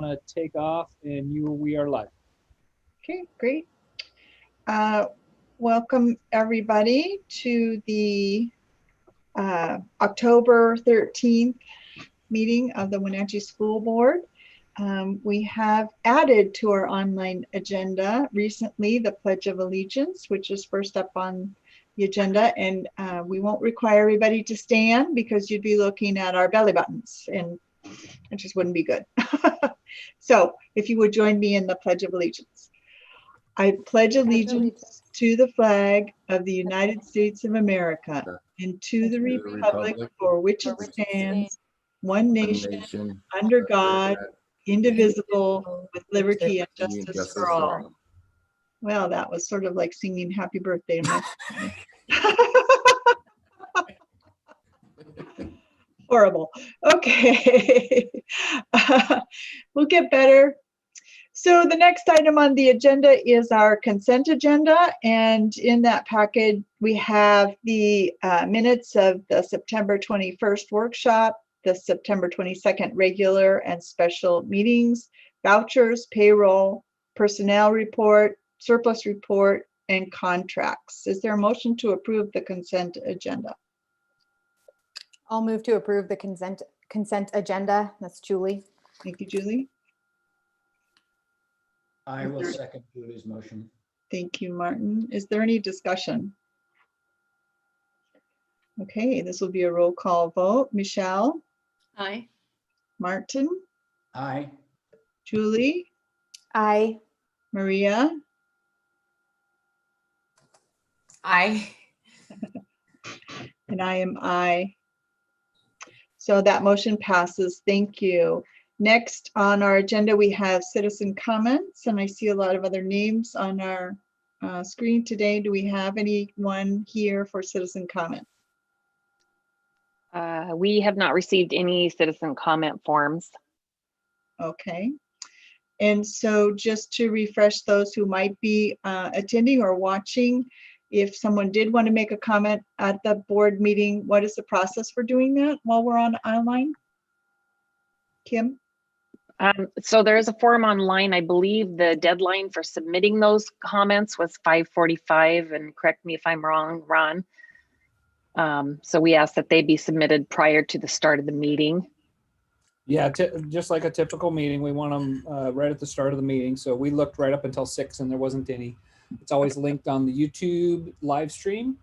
to take off, and we are live. Okay, great. Welcome everybody to the October 13th meeting of the Wenatchee School Board. We have added to our online agenda recently the Pledge of Allegiance, which is first up on the agenda, and we won't require everybody to stand because you'd be looking at our belly buttons and it just wouldn't be good. So if you would join me in the Pledge of Allegiance. I pledge allegiance to the flag of the United States of America and to the republic for which it stands, one nation, under God, indivisible, with liberty and justice for all. Well, that was sort of like singing happy birthday to my horrible. Okay. We'll get better. So the next item on the agenda is our consent agenda, and in that packet we have the minutes of the September 21st workshop, the September 22nd regular and special meetings, vouchers, payroll, personnel report, surplus report, and contracts. Is there a motion to approve the consent agenda? I'll move to approve the consent agenda. That's Julie. Thank you, Julie. I will second Julie's motion. Thank you, Martin. Is there any discussion? Okay, this will be a roll call vote. Michelle? Aye. Martin? Aye. Julie? Aye. Maria? Aye. And I am aye. So that motion passes. Thank you. Next on our agenda, we have citizen comments, and I see a lot of other names on our screen today. Do we have anyone here for citizen comment? We have not received any citizen comment forms. Okay. And so just to refresh those who might be attending or watching, if someone did want to make a comment at the board meeting, what is the process for doing that while we're on online? Kim? So there is a form online. I believe the deadline for submitting those comments was 5:45, and correct me if I'm wrong, Ron. So we ask that they be submitted prior to the start of the meeting. Yeah, just like a typical meeting, we want them right at the start of the meeting. So we looked right up until 6 and there wasn't any. It's always linked on the YouTube live stream.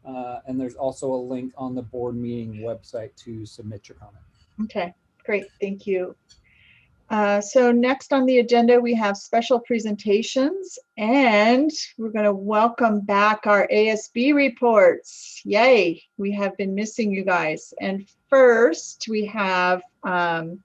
And there's also a link on the board meeting website to submit your comment. Okay, great, thank you. So next on the agenda, we have special presentations, and we're going to welcome back our ASB reports. Yay, we have been missing you guys. And first, we have the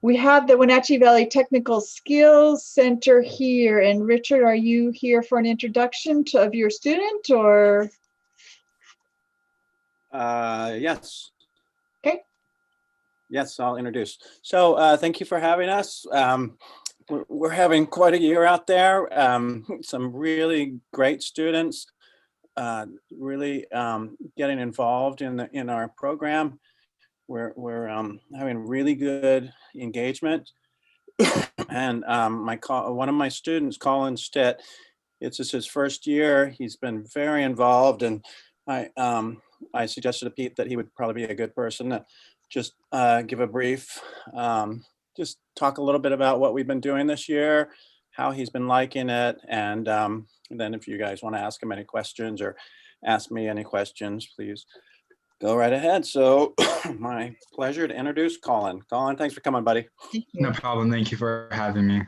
Wenatchee Valley Technical Skills Center here. And Richard, are you here for an introduction of your student, or? Yes. Okay. Yes, I'll introduce. So thank you for having us. We're having quite a year out there. Some really great students really getting involved in our program. We're having really good engagement. And one of my students, Colin Stitt, it's just his first year. He's been very involved, and I suggested to Pete that he would probably be a good person to just give a brief, just talk a little bit about what we've been doing this year, how he's been liking it, and then if you guys want to ask him any questions or ask me any questions, please go right ahead. So my pleasure to introduce Colin. Colin, thanks for coming, buddy. No problem. Thank you for having me.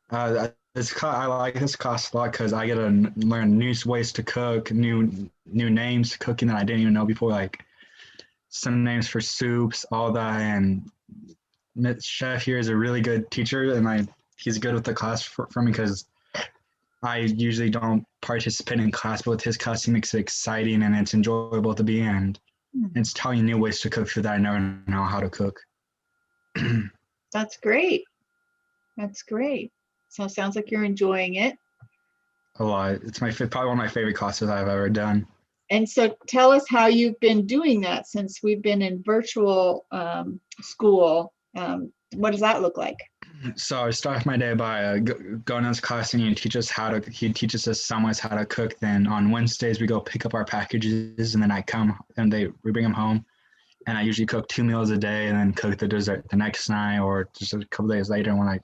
I like this class a lot because I get to learn new ways to cook, new names to cooking that I didn't even know before, like some names for soups, all that. And Chef here is a really good teacher, and he's good with the class for me because I usually don't participate in class, but with his class, he makes it exciting and it's enjoyable to be in. And it's telling you new ways to cook food that I never know how to cook. That's great. That's great. So it sounds like you're enjoying it. A lot. It's probably one of my favorite classes I've ever done. And so tell us how you've been doing that since we've been in virtual school. What does that look like? So I start my day by going to his class, and he teaches us some ways how to cook. Then on Wednesdays we go pick up our packages, and then I come and we bring them home. And I usually cook 2 meals a day, and then cook the dessert the next night or just a couple days later when I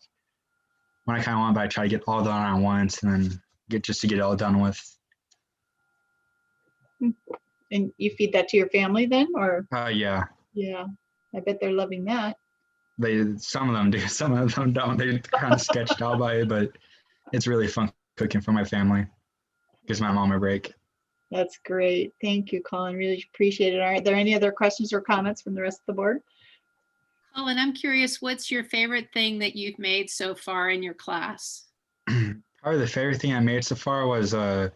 kind of want. But I try to get all done at once, and then get it all done with. And you feed that to your family then, or? Yeah. Yeah, I bet they're loving that. Some of them do, some of them don't. They're kind of sketched out by it, but it's really fun cooking for my family. Gives my mom a break. That's great. Thank you, Colin. Really appreciate it. Are there any other questions or comments from the rest of the board? Colin, I'm curious, what's your favorite thing that you've made so far in your class? Probably the favorite thing I made so far was the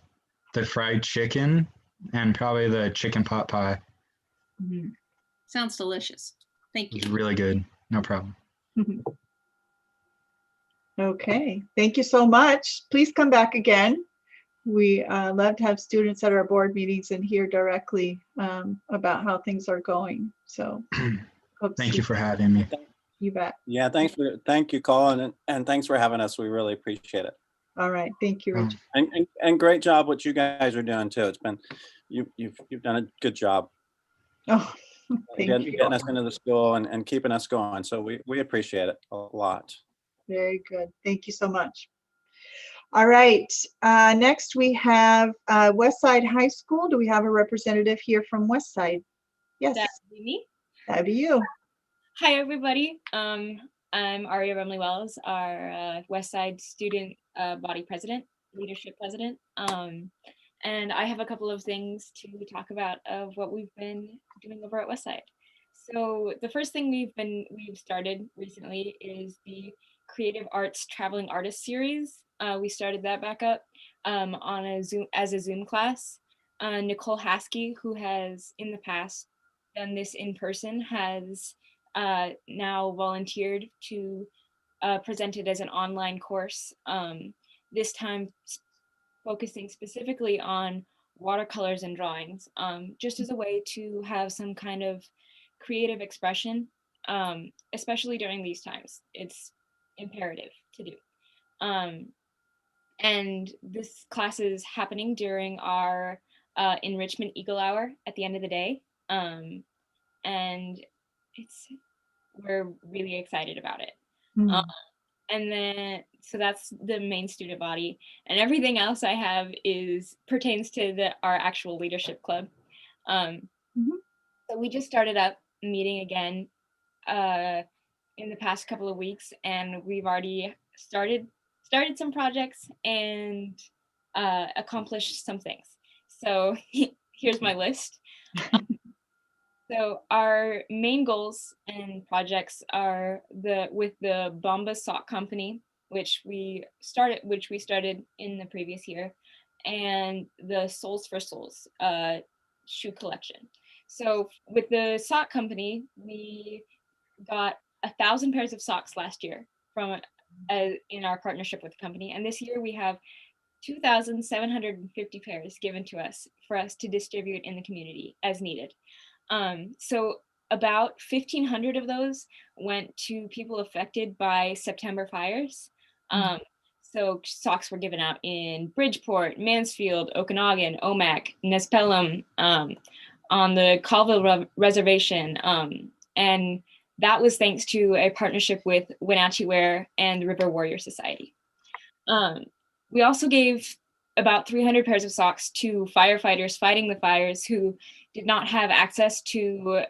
fried chicken and probably the chicken pot pie. Mhm. Sounds delicious. Thank It's you. really good. No problem. Okay, thank you so much. Please come back again. We love to have students at our board meetings and hear directly about how things are going. So hope to Thank see you for having me. you back. Yeah, thank you, Colin, and thanks for having us. We really appreciate it. All right, thank you, Rich. And great job what you guys are doing too. It's been you've done a good job Oh, thank you. getting us into the school and keeping us going. So we appreciate it a lot. Very good. Thank you so much. All right, next we have Westside High School. Do we have a representative here from Westside? Yes, That'd be me. that'd be you. Hi, everybody. I'm Aria Rumley Wells, our Westside Student Body President, Leadership President. And I have a couple of things to talk about of what we've been doing over at Westside. So the first thing we've started recently is the Creative Arts Traveling Artist Series. We started that back up on a Zoom class. Nicole Haskey, who has in the past done this in person, has now volunteered to present it as an online course, this time focusing specifically on watercolors and drawings, just as a way to have some kind of creative expression, especially during these times. It's imperative to do. And this class is happening during our enrichment Eagle Hour at the end of the day. And we're really excited about it. And then, so that's the main student body, and everything else I have pertains to our actual leadership club. So we just started up meeting again in the past couple of weeks, and we've already started some projects and accomplished some things. So here's my list. So our main goals and projects are with the Bomba Sock Company, which we started in the previous year, and the Souls for Souls shoe collection. So with the sock company, we got 1,000 pairs of socks last year from in our partnership with the company, and this year we have 2,750 pairs given to us for us to distribute in the community as needed. So about 1,500 of those went to people affected by September fires. So socks were given out in Bridgeport, Mansfield, Okanagan, Omak, Nespelem, on the Colville Reservation. And that was thanks to a partnership with Wenatchee Wear and the River Warrior Society. We also gave about 300 pairs of socks to firefighters fighting the fires who did not have access to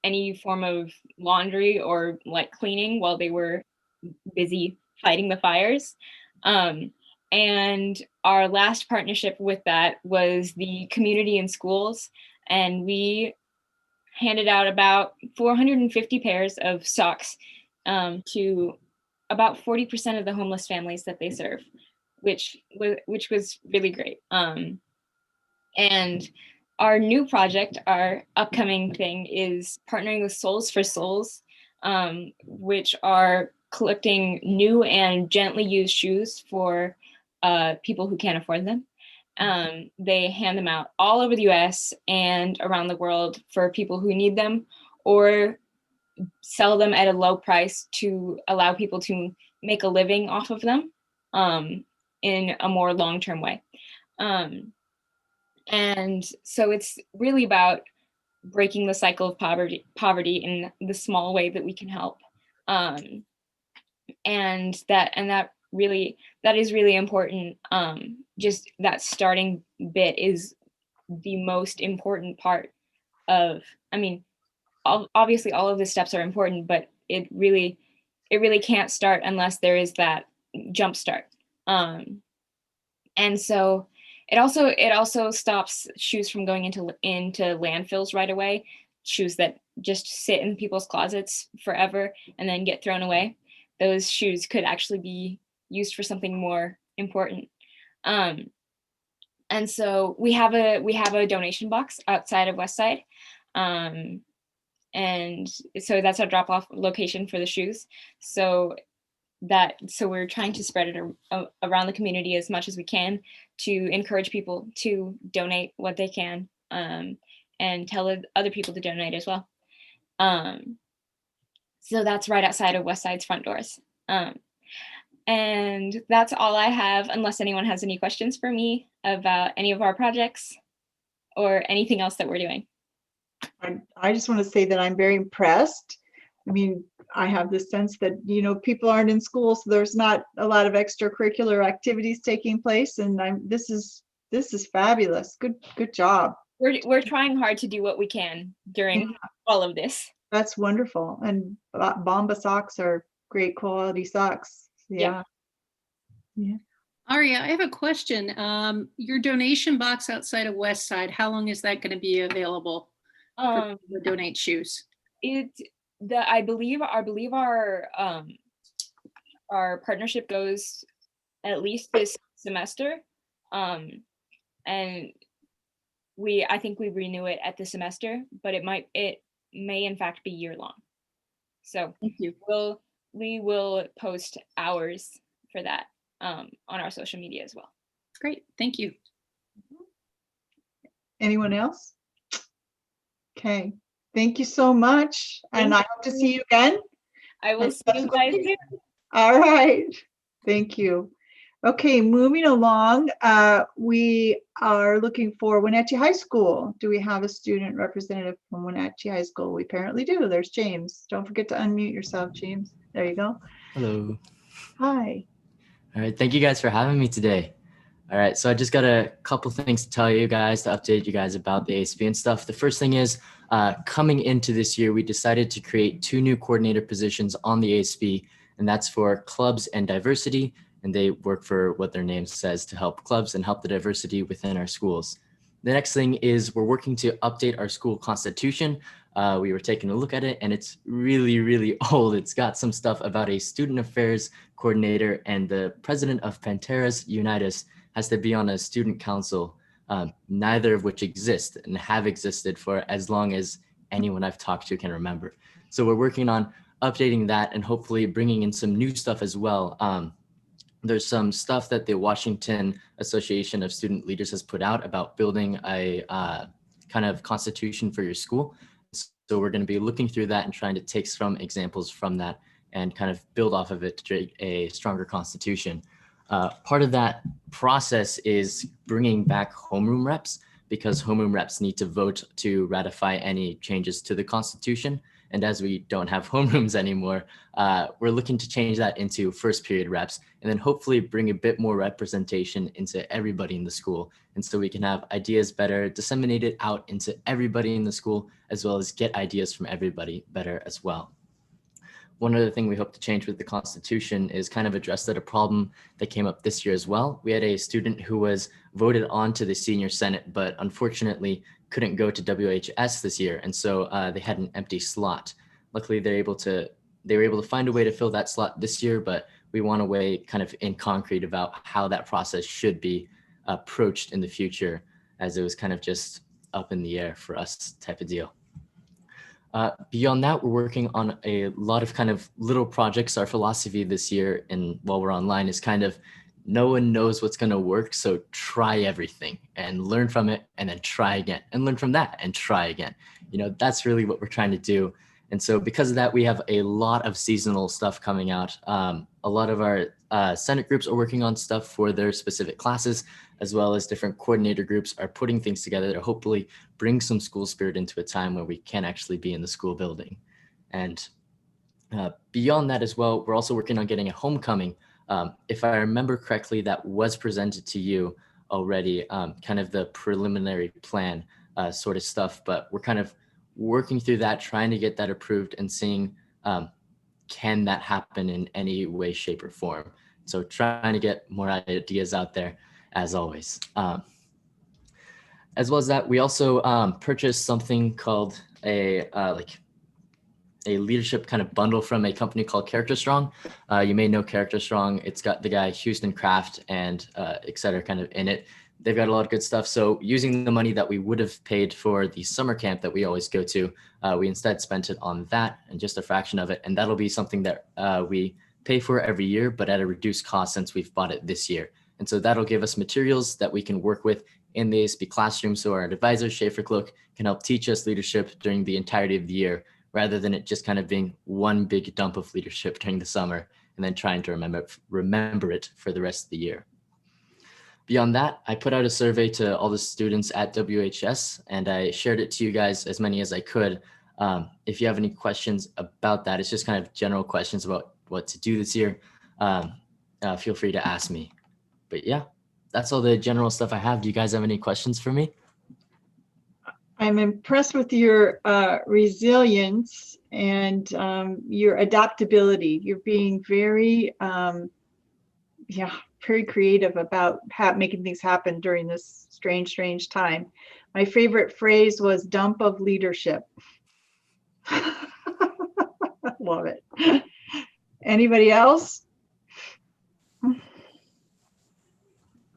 any form of laundry or like cleaning while they were busy fighting the fires. And our last partnership with that was the community and schools, and we handed out about 450 pairs of socks to about 40% of the homeless families that they serve, which was really great. And our new project, our upcoming thing, is partnering with Souls for Souls, which are collecting new and gently used shoes for people who can't afford them. They hand them out all over the US and around the world for people who need them, or sell them at a low price to allow people to make a living off of them in a more long-term way. And so it's really about breaking the cycle of poverty in the small way that we can help. And that is really important. Just that starting bit is the most important part of, I mean, obviously all of the steps are important, but it really can't start unless there is that jump start. And so it also stops shoes from going into landfills right away, shoes that just sit in people's closets forever and then get thrown away. Those shoes could actually be used for something more important. And so we have a donation box outside of Westside. And so that's our drop-off location for the shoes. So we're trying to spread it around the community as much as we can to encourage people to donate what they can, and tell other people to donate as well. So that's right outside of Westside's front doors. And that's all I have, unless anyone has any questions for me about any of our projects or anything else that we're doing. I just want to say that I'm very impressed. I mean, I have this sense that, people aren't in school, so there's not a lot of extracurricular activities taking place. And this is fabulous. Good job. We're trying hard to do what we can during all of this. That's wonderful. And Bomba socks are great quality socks. Yeah. Aria, I have a question. Your donation box outside of Westside, how long is that going to be available for people to donate shoes? I believe our partnership goes at least this semester, and I think we renew it at the semester, but it may in fact be year long. So thank you. We will post hours for that on our social media as well. Great, thank you. Anyone else? Okay, thank you so much. And I hope to see you again. I will see you guys soon. All right, thank you. Okay, moving along, we are looking for Wenatchee High School. Do we have a student representative from Wenatchee High School? We apparently do. There's James. Don't forget to unmute yourself, James. There you go. Hello. Hi. All right, thank you guys for having me today. All right, so I just got a couple things to tell you guys, to update you guys about the ASB and stuff. The first thing is, coming into this year, we decided to create 2 new coordinator positions on the ASB, and that's for clubs and diversity. And they work for what their name says, to help clubs and help the diversity within our schools. The next thing is we're working to update our school constitution. We were taking a look at it and it's really, really old. It's got some stuff about a student affairs coordinator, and the president of Panteras Unitas has to be on a student council, neither of which exist and have existed for as long as anyone I've talked to can remember. So we're working on updating that and hopefully bringing in some new stuff as well. There's some stuff that the Washington Association of Student Leaders has put out about building a kind of constitution for your school. So we're going to be looking through that and trying to take some examples from that and kind of build off of it to create a stronger constitution. Part of that process is bringing back homeroom reps, because homeroom reps need to vote to ratify any changes to the Constitution. And as we don't have homerooms anymore, we're looking to change that into first period reps, and then hopefully bring a bit more representation into everybody in the school. And so we can have ideas better disseminated out into everybody in the school, as well as get ideas from everybody better as well. One other thing we hope to change with the Constitution is kind of address a problem that came up this year as well. We had a student who was voted on to the senior senate, but unfortunately couldn't go to WHS this year. And so they had an empty slot. Luckily, they were able to find a way to fill that slot this year, but we want a way kind of in concrete about how that process should be approached in the future, as it was kind of just up in the air for us type of deal. Beyond that, we're working on a lot of kind of little projects. Our philosophy this year, and while we're online, is kind of no one knows what's going to work, so try everything and learn from it, and then try again and learn from that and try again. You know, that's really what we're trying to do. And so because of that, we have a lot of seasonal stuff coming out. A lot of our Senate groups are working on stuff for their specific classes, as well as different coordinator groups are putting things together to hopefully bring some school spirit into a time where we can actually be in the school building. And beyond that as well, we're also working on getting a homecoming. If I remember correctly, that was presented to you already, kind of the preliminary plan sort of stuff, but we're kind of working through that, trying to get that approved and seeing can that happen in any way, shape, or form. So trying to get more ideas out there as always. As well as that, we also purchased something called a leadership kind of bundle from a company called Character Strong. You may know Character Strong. It's got the guy Houston Kraft and et cetera kind of in it. They've got a lot of good stuff. So using the money that we would have paid for the summer camp that we always go to, we instead spent it on that and just a fraction of it. And that'll be something that we pay for every year, but at a reduced cost since we've bought it this year. And so that'll give us materials that we can work with in the ASB classroom. So our advisor, Schaefer Cloak, can help teach us leadership during the entirety of the year, rather than it just kind of being one big dump of leadership during the summer and then trying to remember it for the rest of the year. Beyond that, I put out a survey to all the students at WHS and I shared it to you guys, as many as I could. If you have any questions about that, it's just kind of general questions about what to do this year. Feel free to ask me. But yeah, that's all the general stuff I have. Do you guys have any questions for me? I'm impressed with your resilience and your adaptability. You're being very, very creative about making things happen during this strange time. My favorite phrase was dump of leadership. Love it. Anybody else?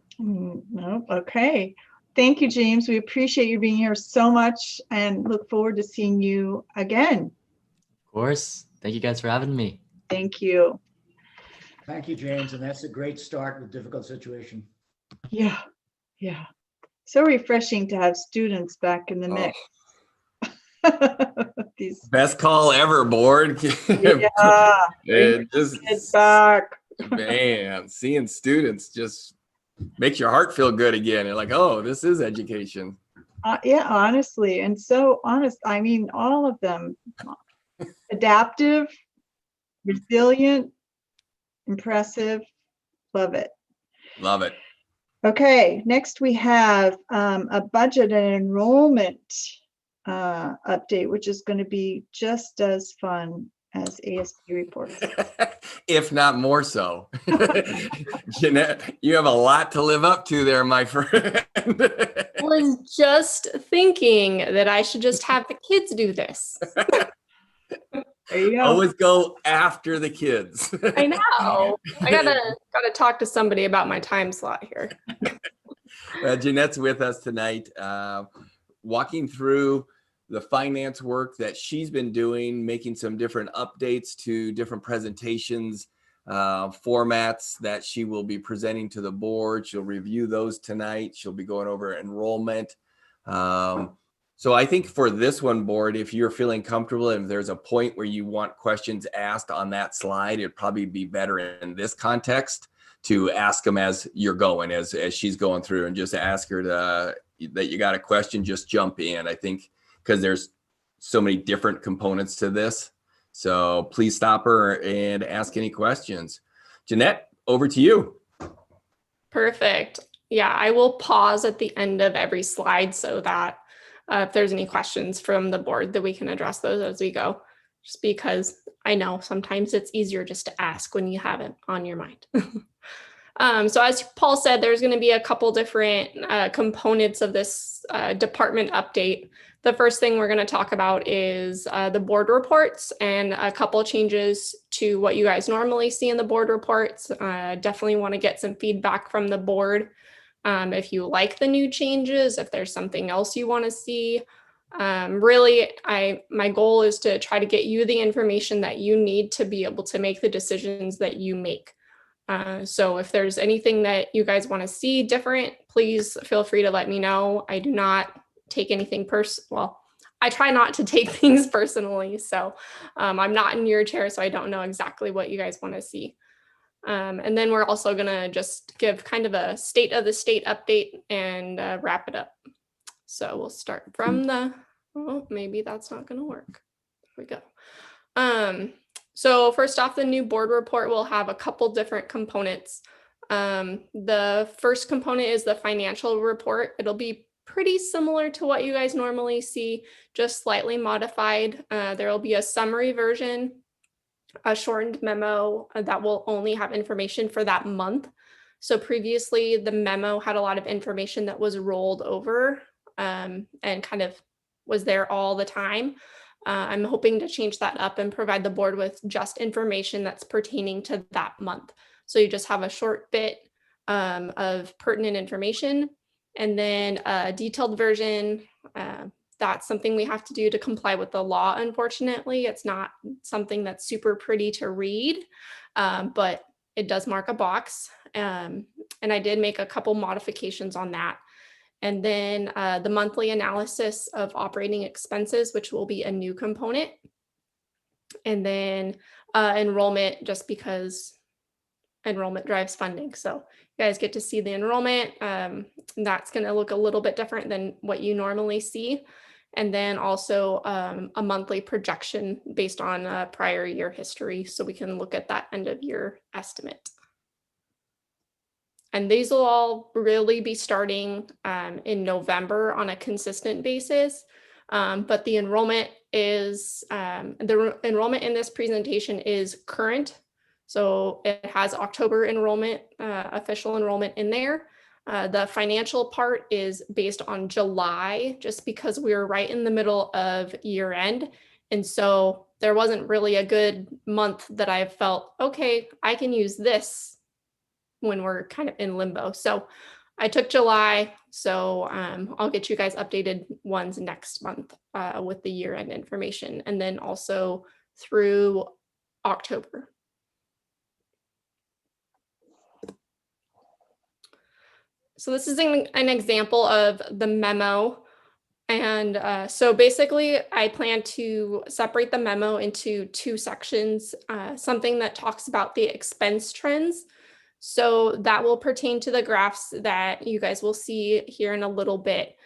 Nope. Okay. Thank you, James. We appreciate you being here so much and look forward to seeing you again. Of course. Thank you guys for having me. Thank you. Thank you, James. And that's a great start with difficult situation. Yeah. So refreshing to have students back in the mix. These Best call ever, board. Yeah. It just, kids back. man, seeing students just makes your heart feel good again. You're like, oh, this is education. Yeah, honestly, and so honest. I mean, all of them, adaptive, resilient, impressive. Love it. Love it. Okay, next we have a budget and enrollment update, which is going to be just as fun as ASB reports. If not more so. Jeanette, you have a lot to live up to there, my friend. Was just thinking that I should just have the kids do this. There you go. Always go after the kids. I know. I gotta talk to somebody about my time slot here. Jeanette's with us tonight, walking through the finance work that she's been doing, making some different updates to different presentations, formats that she will be presenting to the board. She'll review those tonight. She'll be going over enrollment. So I think for this one, board, if you're feeling comfortable and if there's a point where you want questions asked on that slide, it'd probably be better in this context to ask them as you're going, as she's going through, and just ask her that you got a question, just jump in. I think because there's so many different components to this. So please stop her and ask any questions. Jeanette, over to you. Perfect. Yeah, I will pause at the end of every slide so that if there's any questions from the board, that we can address those as we go, just because I know sometimes it's easier just to ask when you have it on your mind. So as Paul said, there's going to be a couple different components of this department update. The first thing we're going to talk about is the board reports and a couple changes to what you guys normally see in the board reports. Definitely want to get some feedback from the board. If you like the new changes, if there's something else you want to see. Really, my goal is to try to get you the information that you need to be able to make the decisions that you make. So if there's anything that you guys want to see different, please feel free to let me know. I do not take anything well, I try not to take things personally. So I'm not in your chair, so I don't know exactly what you guys want to see. And then we're also going to just give kind of a state of the state update and wrap it up. So we'll start from the, oh, maybe that's not going to work. There we go. So first off, the new board report will have a couple different components. The first component is the financial report. It'll be pretty similar to what you guys normally see, just slightly modified. There will be a summary version, a shortened memo that will only have information for that month. So previously the memo had a lot of information that was rolled over and kind of was there all the time. I'm hoping to change that up and provide the board with just information that's pertaining to that month. So you just have a short bit of pertinent information, and then a detailed version. That's something we have to do to comply with the law. Unfortunately, it's not something that's super pretty to read, but it does mark a box. And I did make a couple modifications on that. And then the monthly analysis of operating expenses, which will be a new component. And then enrollment, just because enrollment drives funding. So you guys get to see the enrollment. That's going to look a little bit different than what you normally see. And then also a monthly projection based on prior year history. So we can look at that end of year estimate. And these will all really be starting in November on a consistent basis. But the enrollment is, enrollment in this presentation is current. So it has October enrollment, official enrollment in there. The financial part is based on July, just because we were right in the middle of year end. And so there wasn't really a good month that I felt, okay, I can use this when we're kind of in limbo. So I took July. So I'll get you guys updated ones next month with the year end information, and then also through October. So this is an example of the memo. And so basically I plan to separate the memo into two sections, something that talks about the expense trends. So that will pertain to the graphs that you guys will see here in a little bit.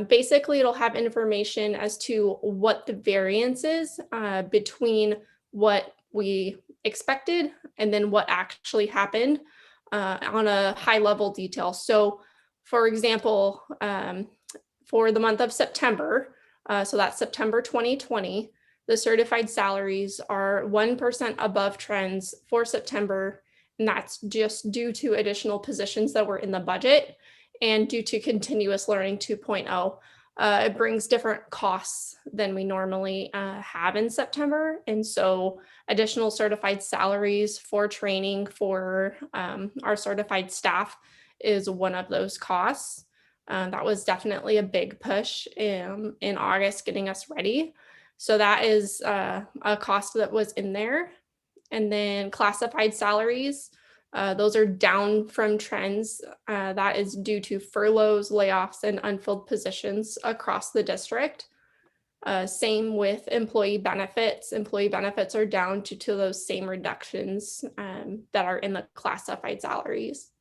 Basically, it'll have information as to what the variance is between what we expected and then what actually happened on a high level detail. So for example, for the month of September, so that's September 2020, the certified salaries are 1% above trends for September. And that's just due to additional positions that were in the budget and due to continuous learning 2.0. It brings different costs than we normally have in September. And so additional certified salaries for training for our certified staff is one of those costs. That was definitely a big push in August, getting us ready. So that is a cost that was in there. And then classified salaries, those are down from trends. That is due to furloughs, layoffs, and unfilled positions across the district. Same with employee benefits. Employee benefits are down due to those same reductions that are in the classified salaries.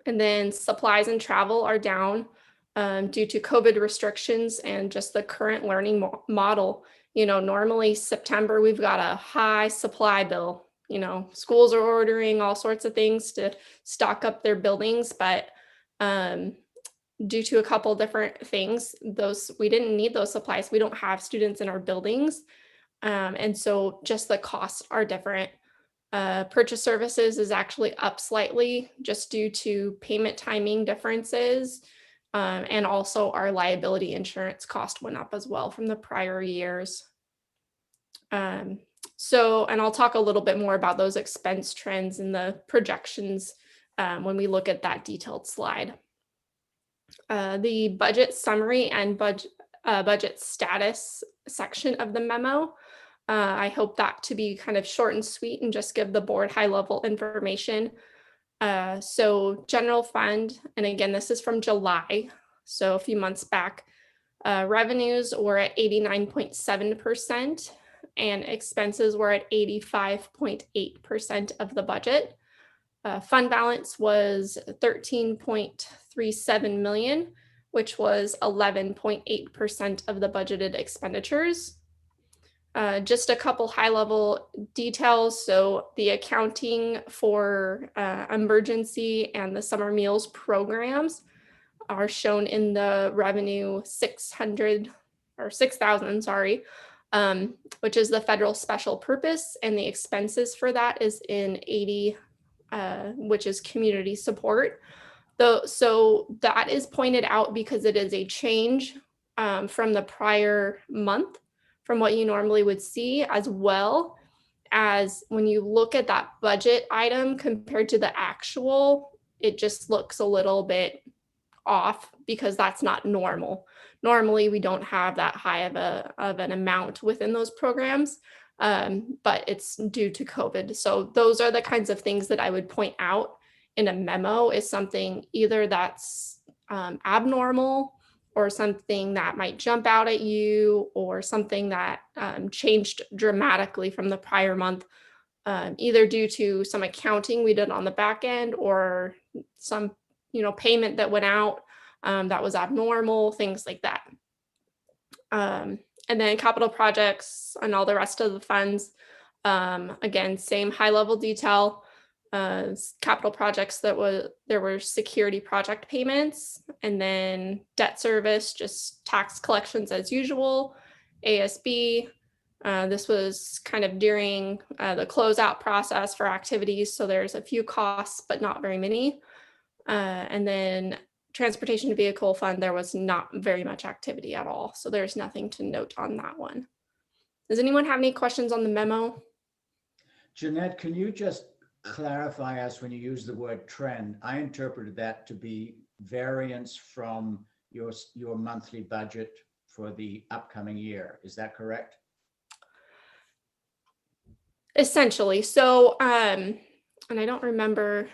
And then supplies and travel are down due to COVID restrictions and just the current learning model. You know, normally September, we've got a high supply bill. You know, schools are ordering all sorts of things to stock up their buildings, but due to a couple different things, we didn't need those supplies. We don't have students in our buildings. And so just the costs are different. Purchase services is actually up slightly just due to payment timing differences. And also our liability insurance cost went up as well from the prior years. And I'll talk a little bit more about those expense trends and the projections when we look at that detailed slide. The budget summary and budget status section of the memo, I hope that to be kind of short and sweet and just give the board high level information. So general fund, and again, this is from July, so a few months back. Revenues were at 89.7% and expenses were at 85.8% of the budget. Fund balance was 13.37 million, which was 11.8% of the budgeted expenditures. Just a couple high-level details. So the accounting for emergency and the summer meals programs are shown in the revenue 6,000, sorry, which is the federal special purpose, and the expenses for that is in 80, which is community support. So that is pointed out because it is a change from the prior month, from what you normally would see, as well as when you look at that budget item compared to the actual, it just looks a little bit off because that's not normal. Normally, we don't have that high of an amount within those programs, but it's due to COVID. So those are the kinds of things that I would point out in a memo, is something either that's abnormal or something that might jump out at you, or something that changed dramatically from the prior month, either due to some accounting we did on the back end, or some payment that went out that was abnormal, things like that. And then capital projects and all the rest of the funds, again, same high level detail. Capital projects, there were security project payments, and then debt service, just tax collections as usual. ASB, this was kind of during the closeout process for activities, so there's a few costs, but not very many. And then transportation vehicle fund, there was not very much activity at all, so there's nothing to note on that one. Does anyone have any questions on the memo? Jeanette, can you just clarify us when you use the word trend? I interpreted that to be variance from your monthly budget for the upcoming year. Is that correct? Essentially. So, and I don't remember.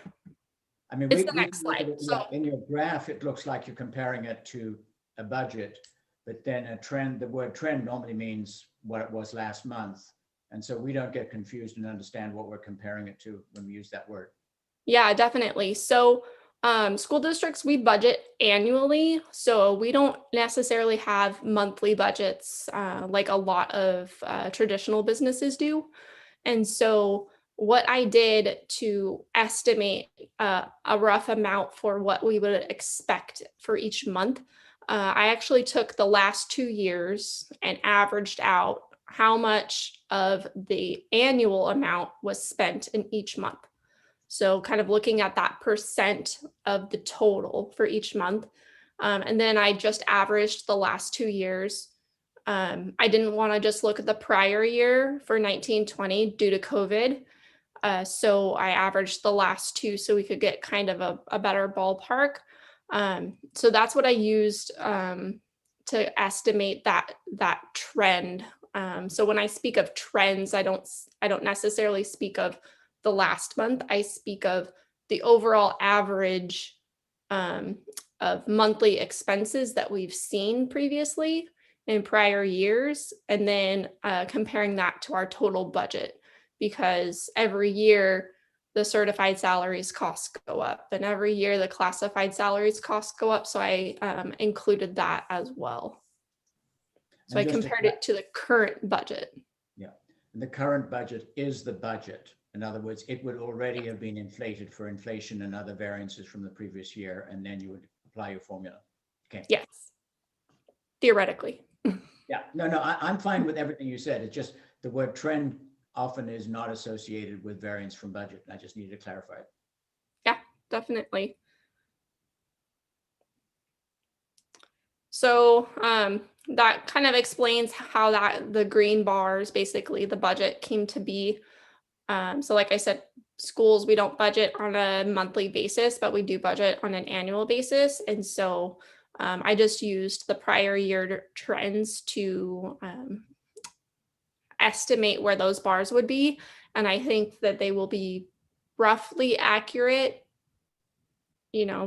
I mean, it's the next slide. So in your graph, it looks like you're comparing it to a budget, but then a trend, the word trend normally means what it was last month. And so we don't get confused and understand what we're comparing it to when we use that word. Yeah, definitely. So school districts, we budget annually. So we don't necessarily have monthly budgets like a lot of traditional businesses do. And so what I did to estimate a rough amount for what we would expect for each month, I actually took the last 2 years and averaged out how much of the annual amount was spent in each month. So kind of looking at that percent of the total for each month. And then I just averaged the last 2 years. I didn't want to just look at the prior year for 1920 due to COVID. So I averaged the last 2 so we could get kind of a better ballpark. So that's what I used to estimate that trend. So when I speak of trends, I don't necessarily speak of the last month. I speak of the overall average of monthly expenses that we've seen previously in prior years, and then comparing that to our total budget, because every year the certified salaries costs go up, and every year the classified salaries costs go up. So I included that as well. So I compared it to the current budget. Yeah, and the current budget is the budget. In other words, it would already have been inflated for inflation and other variances from the previous year, and then you would apply your formula. Okay. Yes, theoretically. Yeah, no, I'm fine with everything you said. It's just the word trend often is not associated with variance from budget. I just needed to clarify it. Yeah, definitely. So that kind of explains how the green bars, basically the budget came to be. So like I said, schools, we don't budget on a monthly basis, but we do budget on an annual basis. And so I just used the prior year trends to estimate where those bars would be. And I think that they will be roughly accurate,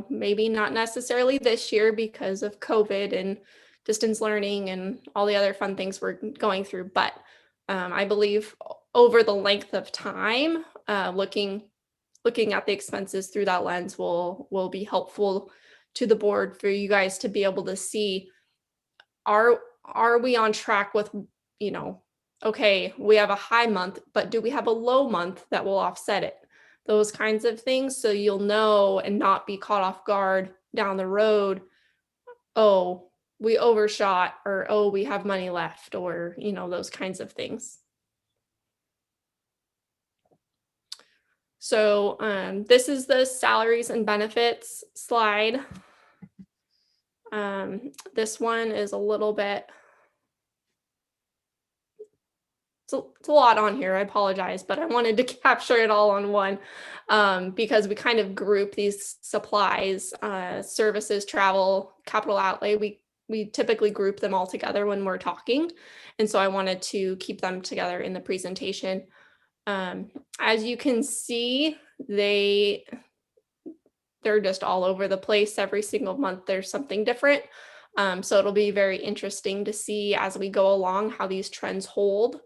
maybe not necessarily this year because of COVID and distance learning and all the other fun things we're going through. But I believe over the length of time, looking at the expenses through that lens will be helpful to the board for you guys to be able to see, are we on track with, you know, okay, we have a high month, but do we have a low month that will offset it? Those kinds of things. So you'll know and not be caught off guard down the road. Oh, we overshot, or oh, we have money left, or, you know, those kinds of things. So this is the salaries and benefits slide. This one is a little bit, it's a lot on here, I apologize, but I wanted to capture it all on one because we kind of group these supplies, services, travel, capital outlay. We typically group them all together when we're talking. And so I wanted to keep them together in the presentation. As you can see, they're just all over the place. Every single month there's something different. So it'll be very interesting to see as we go along how these trends hold.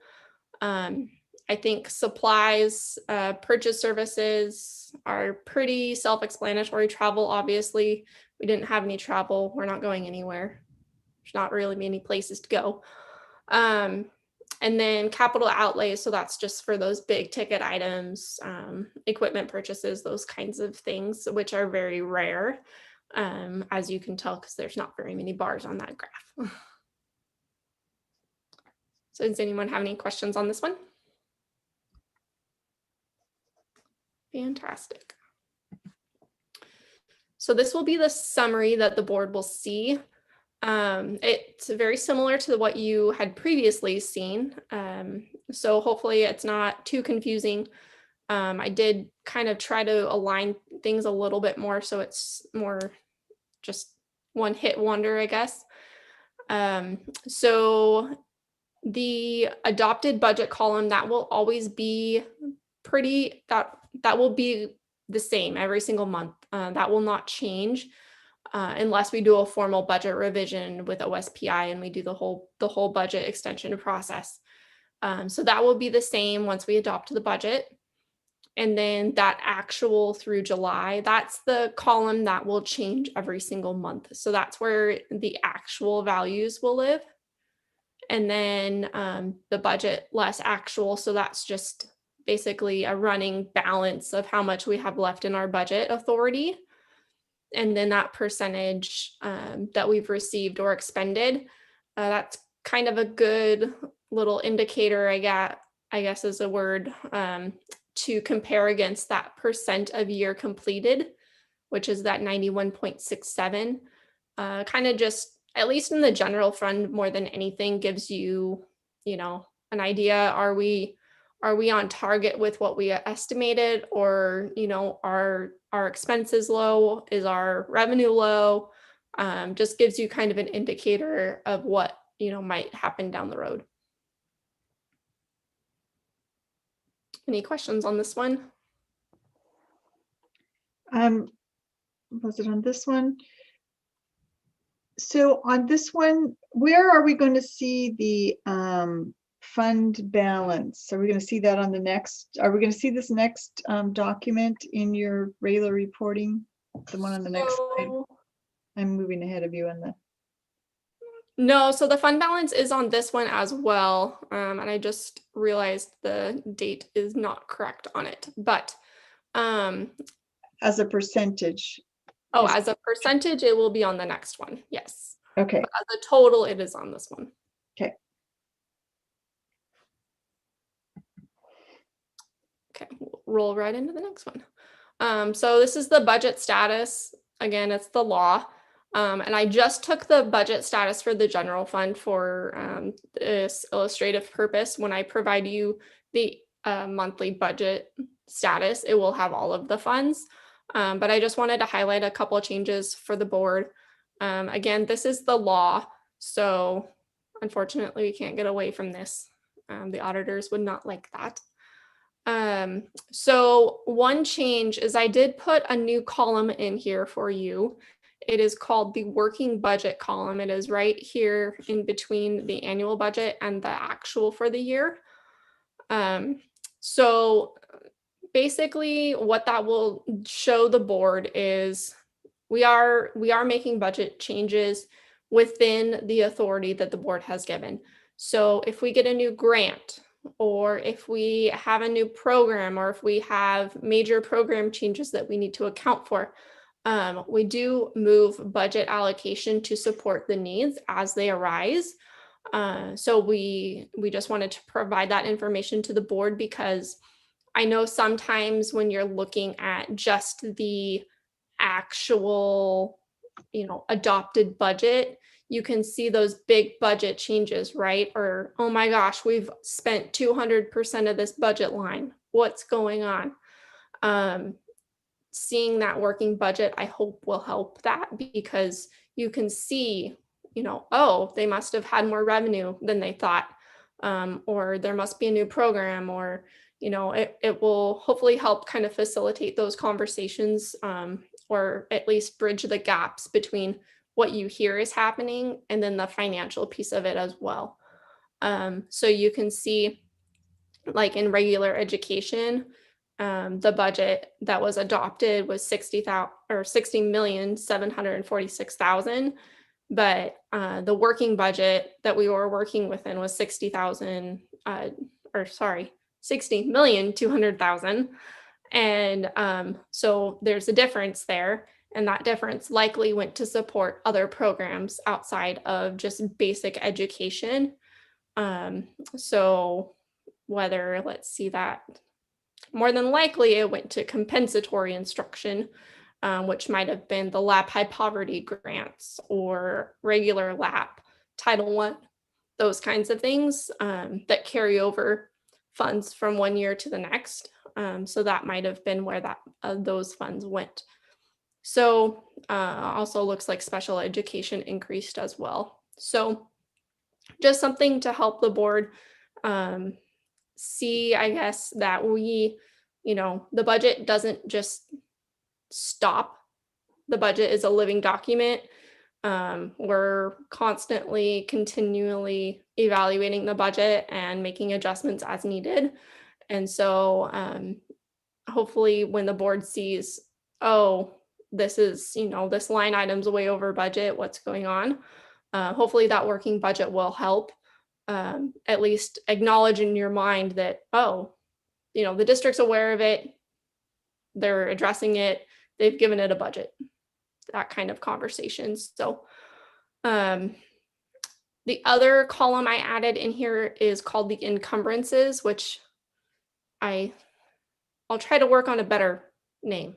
I think supplies, purchase services are pretty self-explanatory. Travel, obviously, we didn't have any travel. We're not going anywhere. There's not really many places to go. And then capital outlays, so that's just for those big ticket items, equipment purchases, those kinds of things, which are very rare, as you can tell, because there's not very many bars on that graph. So does anyone have any questions on this one? Fantastic. So this will be the summary that the board will see. It's very similar to what you had previously seen. So hopefully it's not too confusing. I did kind of try to align things a little bit more so it's more just one hit wonder, I guess. So the adopted budget column, that will always be that will be the same every single month. That will not change unless we do a formal budget revision with OSPI and we do the whole budget extension process. So that will be the same once we adopt the budget. And then that actual through July, that's the column that will change every single month. So that's where the actual values will live. And then the budget less actual. So that's just basically a running balance of how much we have left in our budget authority. And then that percentage that we've received or expended, that's kind of a good little indicator, I guess is a word, to compare against that percent of year completed, which is that 91.67. Kind of just, at least in the general fund, more than anything, gives you, you know, an idea. Are we on target with what we estimated, or, you know, are our expenses low? Is our revenue low? Just gives you kind of an indicator of what, you know, might happen down the road. Any questions on this one? Was it on this one? So on this one, where are we going to see the fund balance? Are we going to see that on the next, are we going to see this next document in your regular reporting? The one on the next slide? I'm moving ahead of you on the. No, so the fund balance is on this one as well. And I just realized the date is not correct on it, but as a percentage. Oh, as a percentage, it will be on the next one. Yes. Okay. But as a total, it is on this one. Okay. Okay, we'll roll right into the next one. So this is the budget status. Again, it's the law. And I just took the budget status for the general fund for this illustrative purpose. When I provide you the monthly budget status, it will have all of the funds. But I just wanted to highlight a couple of changes for the board. Again, this is the law, so unfortunately we can't get away from this. The auditors would not like that. So one change is I did put a new column in here for you. It is called the working budget column. It is right here in between the annual budget and the actual for the year. So basically what that will show the board is we are making budget changes within the authority that the board has given. So if we get a new grant, or if we have a new program, or if we have major program changes that we need to account for, we do move budget allocation to support the needs as they arise. So we just wanted to provide that information to the board, because I know sometimes when you're looking at just the actual, adopted budget, you can see those big budget changes, right? Or, oh my gosh, we've spent 200% of this budget line. What's going on? Seeing that working budget, I hope will help that, because you can see, oh, they must have had more revenue than they thought, or there must be a new program, or, it will hopefully help kind of facilitate those conversations, or at least bridge the gaps between what you hear is happening and then the financial piece of it as well. So you can see, like in regular education, the budget that was adopted was $60,746,000, but the working budget that we were working within was $60,200,000. And so there's a difference there. And that difference likely went to support other programs outside of just basic education. So whether, let's see, that more than likely it went to compensatory instruction, which might have been the LAP High Poverty grants or regular LAP, Title I, those kinds of things that carry over funds from one year to the next. So that might have been where those funds went. So also looks like special education increased as well. So just something to help the board see, I guess, that we, the budget doesn't just stop. The budget is a living document. We're constantly, continually evaluating the budget and making adjustments as needed. And so hopefully when the board sees, oh, this is, this line item's way over budget, what's going on? Hopefully that working budget will help at least acknowledge in your mind that, oh, the district's aware of it, they're addressing it, they've given it a budget, that kind of conversation. So the other column I added in here is called the encumbrances, which I'll try to work on a better name.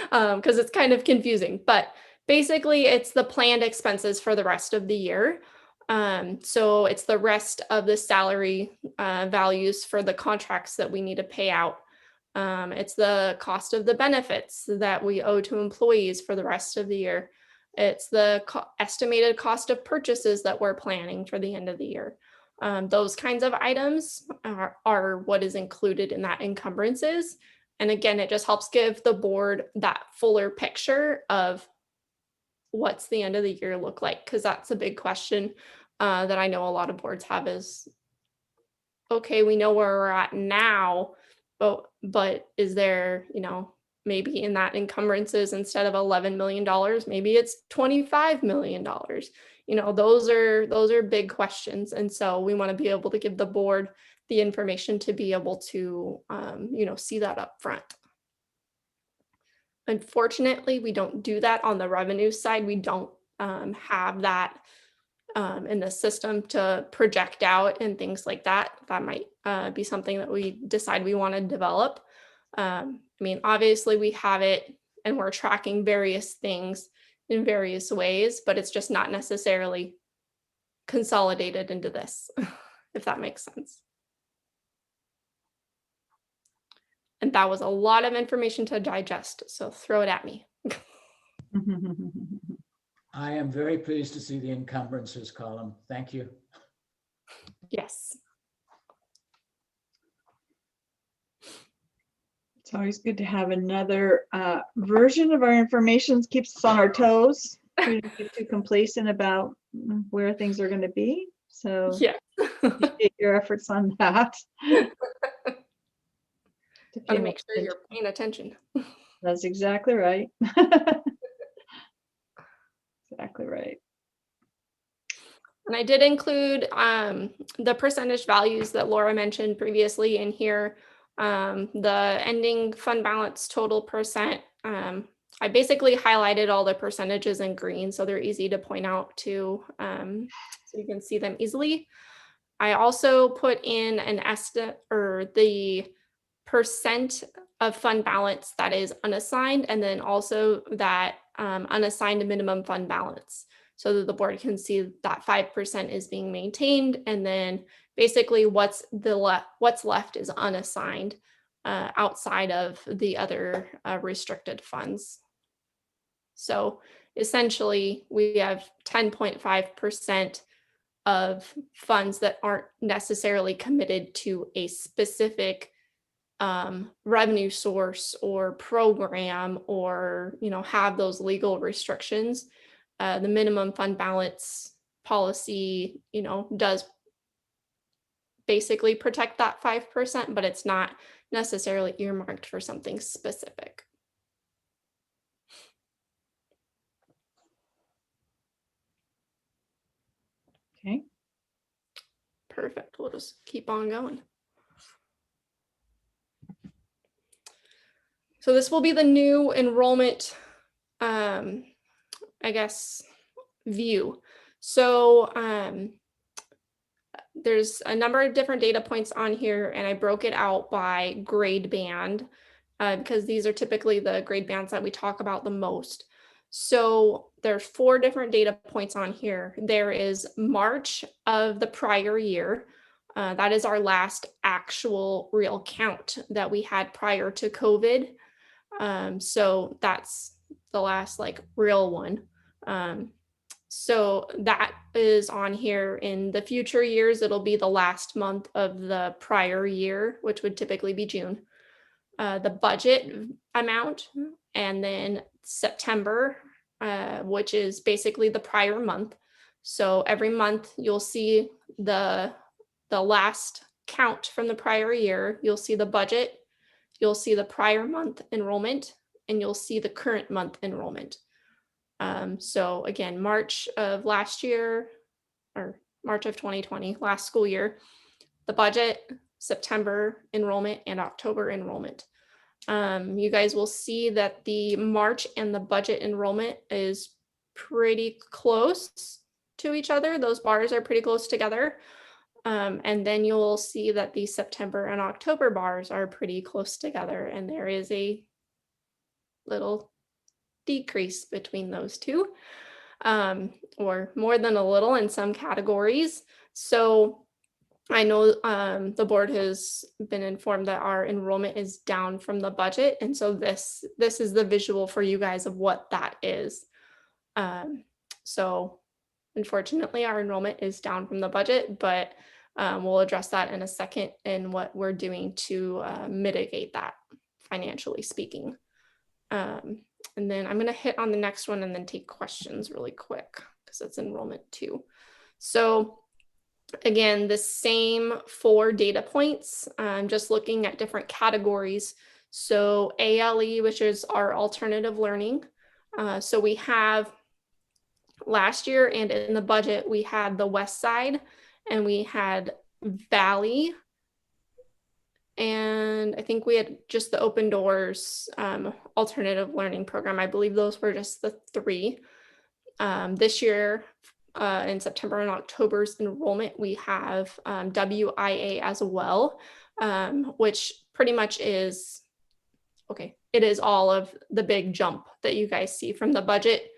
Because it's kind of confusing, but basically it's the planned expenses for the rest of the year. So it's the rest of the salary values for the contracts that we need to pay out. It's the cost of the benefits that we owe to employees for the rest of the year. It's the estimated cost of purchases that we're planning for the end of the year. Those kinds of items are what is included in that encumbrances. And again, it just helps give the board that fuller picture of what's the end of the year look like, because that's a big question that I know a lot of boards have is, okay, we know where we're at now, but is there, maybe in that encumbrances, instead of $11 million, maybe it's $25 million. Those are big questions. And so we want to be able to give the board the information to be able to, see that up front. Unfortunately, we don't do that on the revenue side. We don't have that in the system to project out and things like that. That might be something that we decide we want to develop. Obviously we have it and we're tracking various things in various ways, but it's just not necessarily consolidated into this, if that makes sense. And that was a lot of information to digest, so throw it at me. I am very pleased to see the encumbrances column. Thank you. Yes. It's always good to have another version of our information. Keeps us on our toes. We don't get too complacent about where things are going to be. So Yeah. appreciate your efforts on that. Gotta make sure you're paying attention. That's exactly right. Exactly right. And I did include the percentage values that Laura mentioned previously in here. The ending fund balance total percent. I basically highlighted all the percentages in green, so they're easy to point out to, so you can see them easily. I also put in an estimate or the percent of fund balance that is unassigned, and then also that unassigned minimum fund balance, so that the board can see that 5% is being maintained, and then basically what's left is unassigned outside of the other restricted funds. So essentially we have 10.5% of funds that aren't necessarily committed to a specific revenue source or program, or have those legal restrictions. The minimum fund balance policy does basically protect that 5%, but it's not necessarily earmarked for something specific. Okay. Perfect. We'll just keep on going. So this will be the new enrollment, I guess, view. So there's a number of different data points on here, and I broke it out by grade band because these are typically the grade bands that we talk about the most. So there's 4 different data points on here. There is March of the prior year. That is our last actual real count that we had prior to COVID. So that's the last real one. So that is on here. In the future years, it'll be the last month of the prior year, which would typically be June. The budget amount, and then September, which is basically the prior month. So every month you'll see the last count from the prior year. You'll see the budget, you'll see the prior month enrollment, and you'll see the current month enrollment. So again, March of last year, or March of 2020, last school year, the budget, September enrollment, and October enrollment. You guys will see that the March and the budget enrollment is pretty close to each other. Those bars are pretty close together. And then you'll see that the September and October bars are pretty close together, and there is a little decrease between those two, or more than a little in some categories. So I know the board has been informed that our enrollment is down from the budget, and so this is the visual for you guys of what that is. So unfortunately our enrollment is down from the budget, but we'll address that in a second and what we're doing to mitigate that, financially speaking. And then I'm going to hit on the next one and then take questions really quick because it's enrollment too. So again, the same 4 data points, just looking at different categories. So ALE, which is our alternative learning. So we have last year, and in the budget, we had the West Side, and we had Valley, and I think we had just the Open Doors alternative learning program. I believe those were just the 3. This year, in September and October's enrollment, we have WIA as well, which pretty much is, it is all of the big jump that you guys see from the budget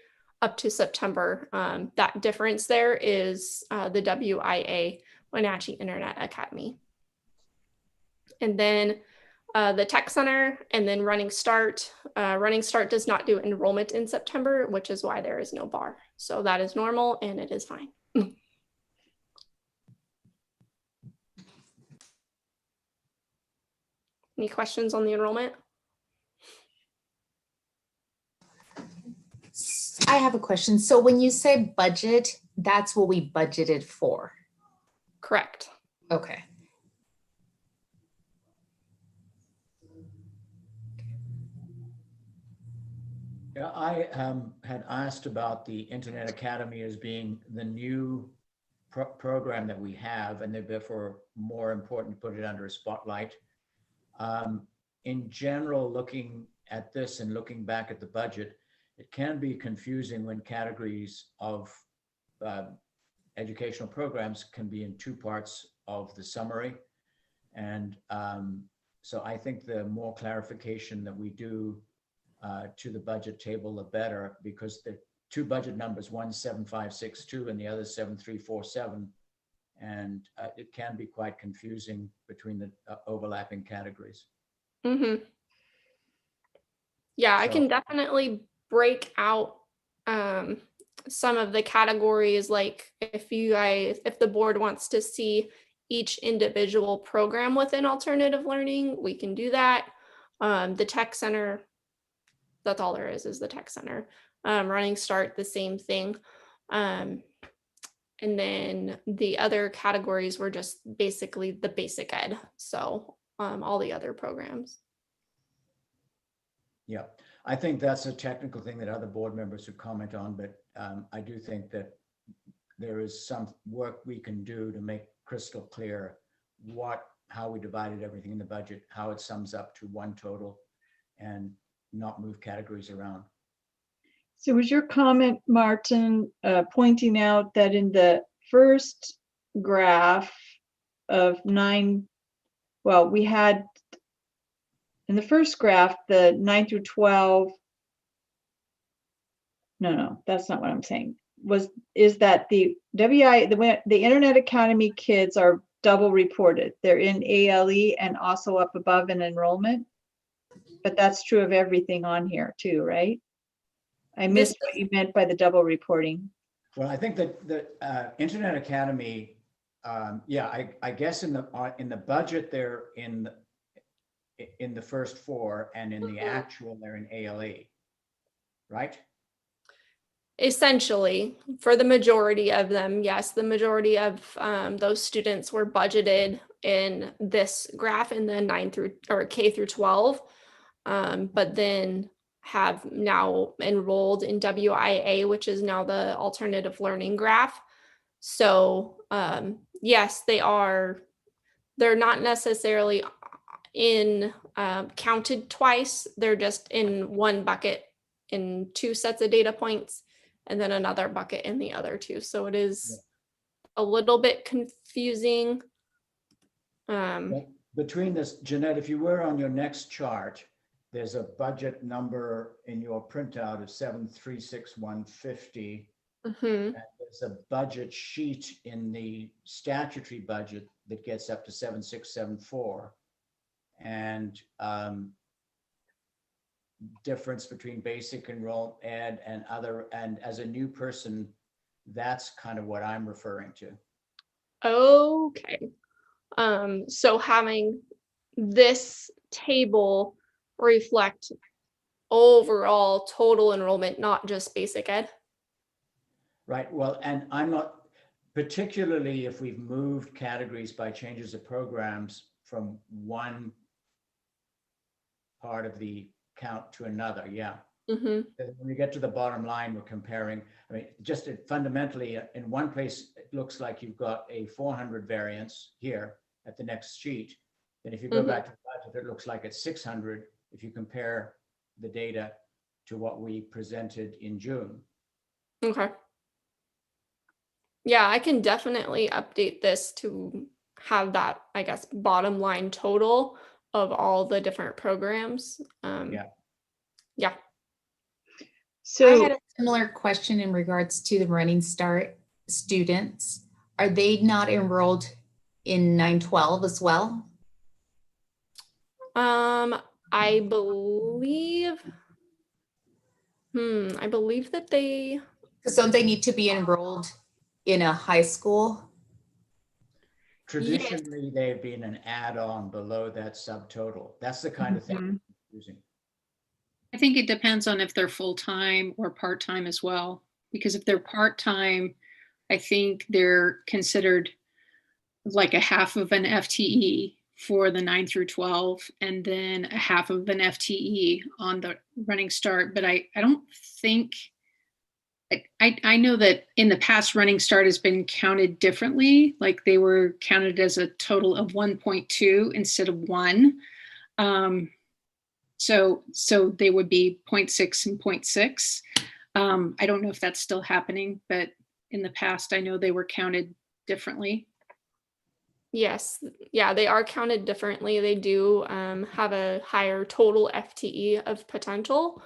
up to September. That difference there is the WIA, Wenatchee Internet Academy. And then the Tech Center, and then Running Start. Running Start does not do enrollment in September, which is why there is no bar. So that is normal and it is fine. Any questions on the enrollment? I have a question. So when you say budget, that's what we budgeted for. Correct. Okay. Yeah, I had asked about the Internet Academy as being the new program that we have, and therefore more important to put it under a spotlight. In general, looking at this and looking back at the budget, it can be confusing when categories of educational programs can be in two parts of the summary. And so I think the more clarification that we do to the budget table, the better, because the two budget numbers, one 7562 and the other 7347, and it can be quite confusing between the overlapping categories. Mm-hmm. Yeah, I So- can definitely break out some of the categories. Like if the board wants to see each individual program within alternative learning, we can do that. The tech center, that's all there is the tech center. Running Start, the same thing. And then the other categories were just basically the basic ed. So all the other programs. Yeah, I think that's a technical thing that other board members would comment on, but I do think that there is some work we can do to make crystal clear how we divided everything in the budget, how it sums up to one total, and not move categories around. So was your comment, Martin, pointing out that in the first graph of 9, well, we had in the first graph, the 9 through 12, no, that's not what I'm saying. Is that the Internet Academy kids are double reported. They're in ALE and also up above in enrollment. But that's true of everything on here too, right? I missed what you meant by the double reporting. Well, I think that the Internet Academy, yeah, I guess in the budget they're in the first 4, and in the actual they're in ALE, right? Essentially, for the majority of them, yes, the majority of those students were budgeted in this graph in the K through 12, but then have now enrolled in WIA, which is now the alternative learning graph. So yes, they're not necessarily in counted twice. They're just in one bucket in 2 sets of data points, and then another bucket in the other 2. So it is a little bit confusing. Between this, Jeanette, if you were on your next chart, there's a budget number in your printout of 736,150. Mm-hmm. And there's a budget sheet in the statutory budget that gets up to 7674. And difference between basic enroll ed and other, and as a new person, that's kind of what I'm referring to. Okay. So having this table reflect overall total enrollment, not just basic ed. Right. Well, and I'm not, particularly if we've moved categories by changes of programs from one part of the count to another. Yeah. Mm-hmm. When we get to the bottom line, we're comparing. I mean, just fundamentally, in one place, it looks like you've got a 400 variance here at the next sheet. And if you go back to the budget, it looks like it's 600 if you compare the data to what we presented in June. Okay. Yeah, I can definitely update this to have that, I guess, bottom line total of all the different programs. Yeah. So I had a similar question in regards to the Running Start students. Are they not enrolled in 912 as well? I believe that they. Because don't they need to be enrolled in a high school? Traditionally, they've been an add-on below that subtotal. That's the kind of thing I'm using. I think it depends on if they're full-time or part-time as well. Because if they're part-time, I think they're considered like a half of an FTE for the 9 through 12, and then a half of an FTE on the running start. But I don't think, I know that in the past, running start has been counted differently. Like they were counted as a total of 1.2 instead of 1. So they would be 0.6 and 0.6. I don't know if that's still happening, but in the past, I know they were counted differently. Yes, yeah, they are counted differently. They do have a higher total FTE of potential.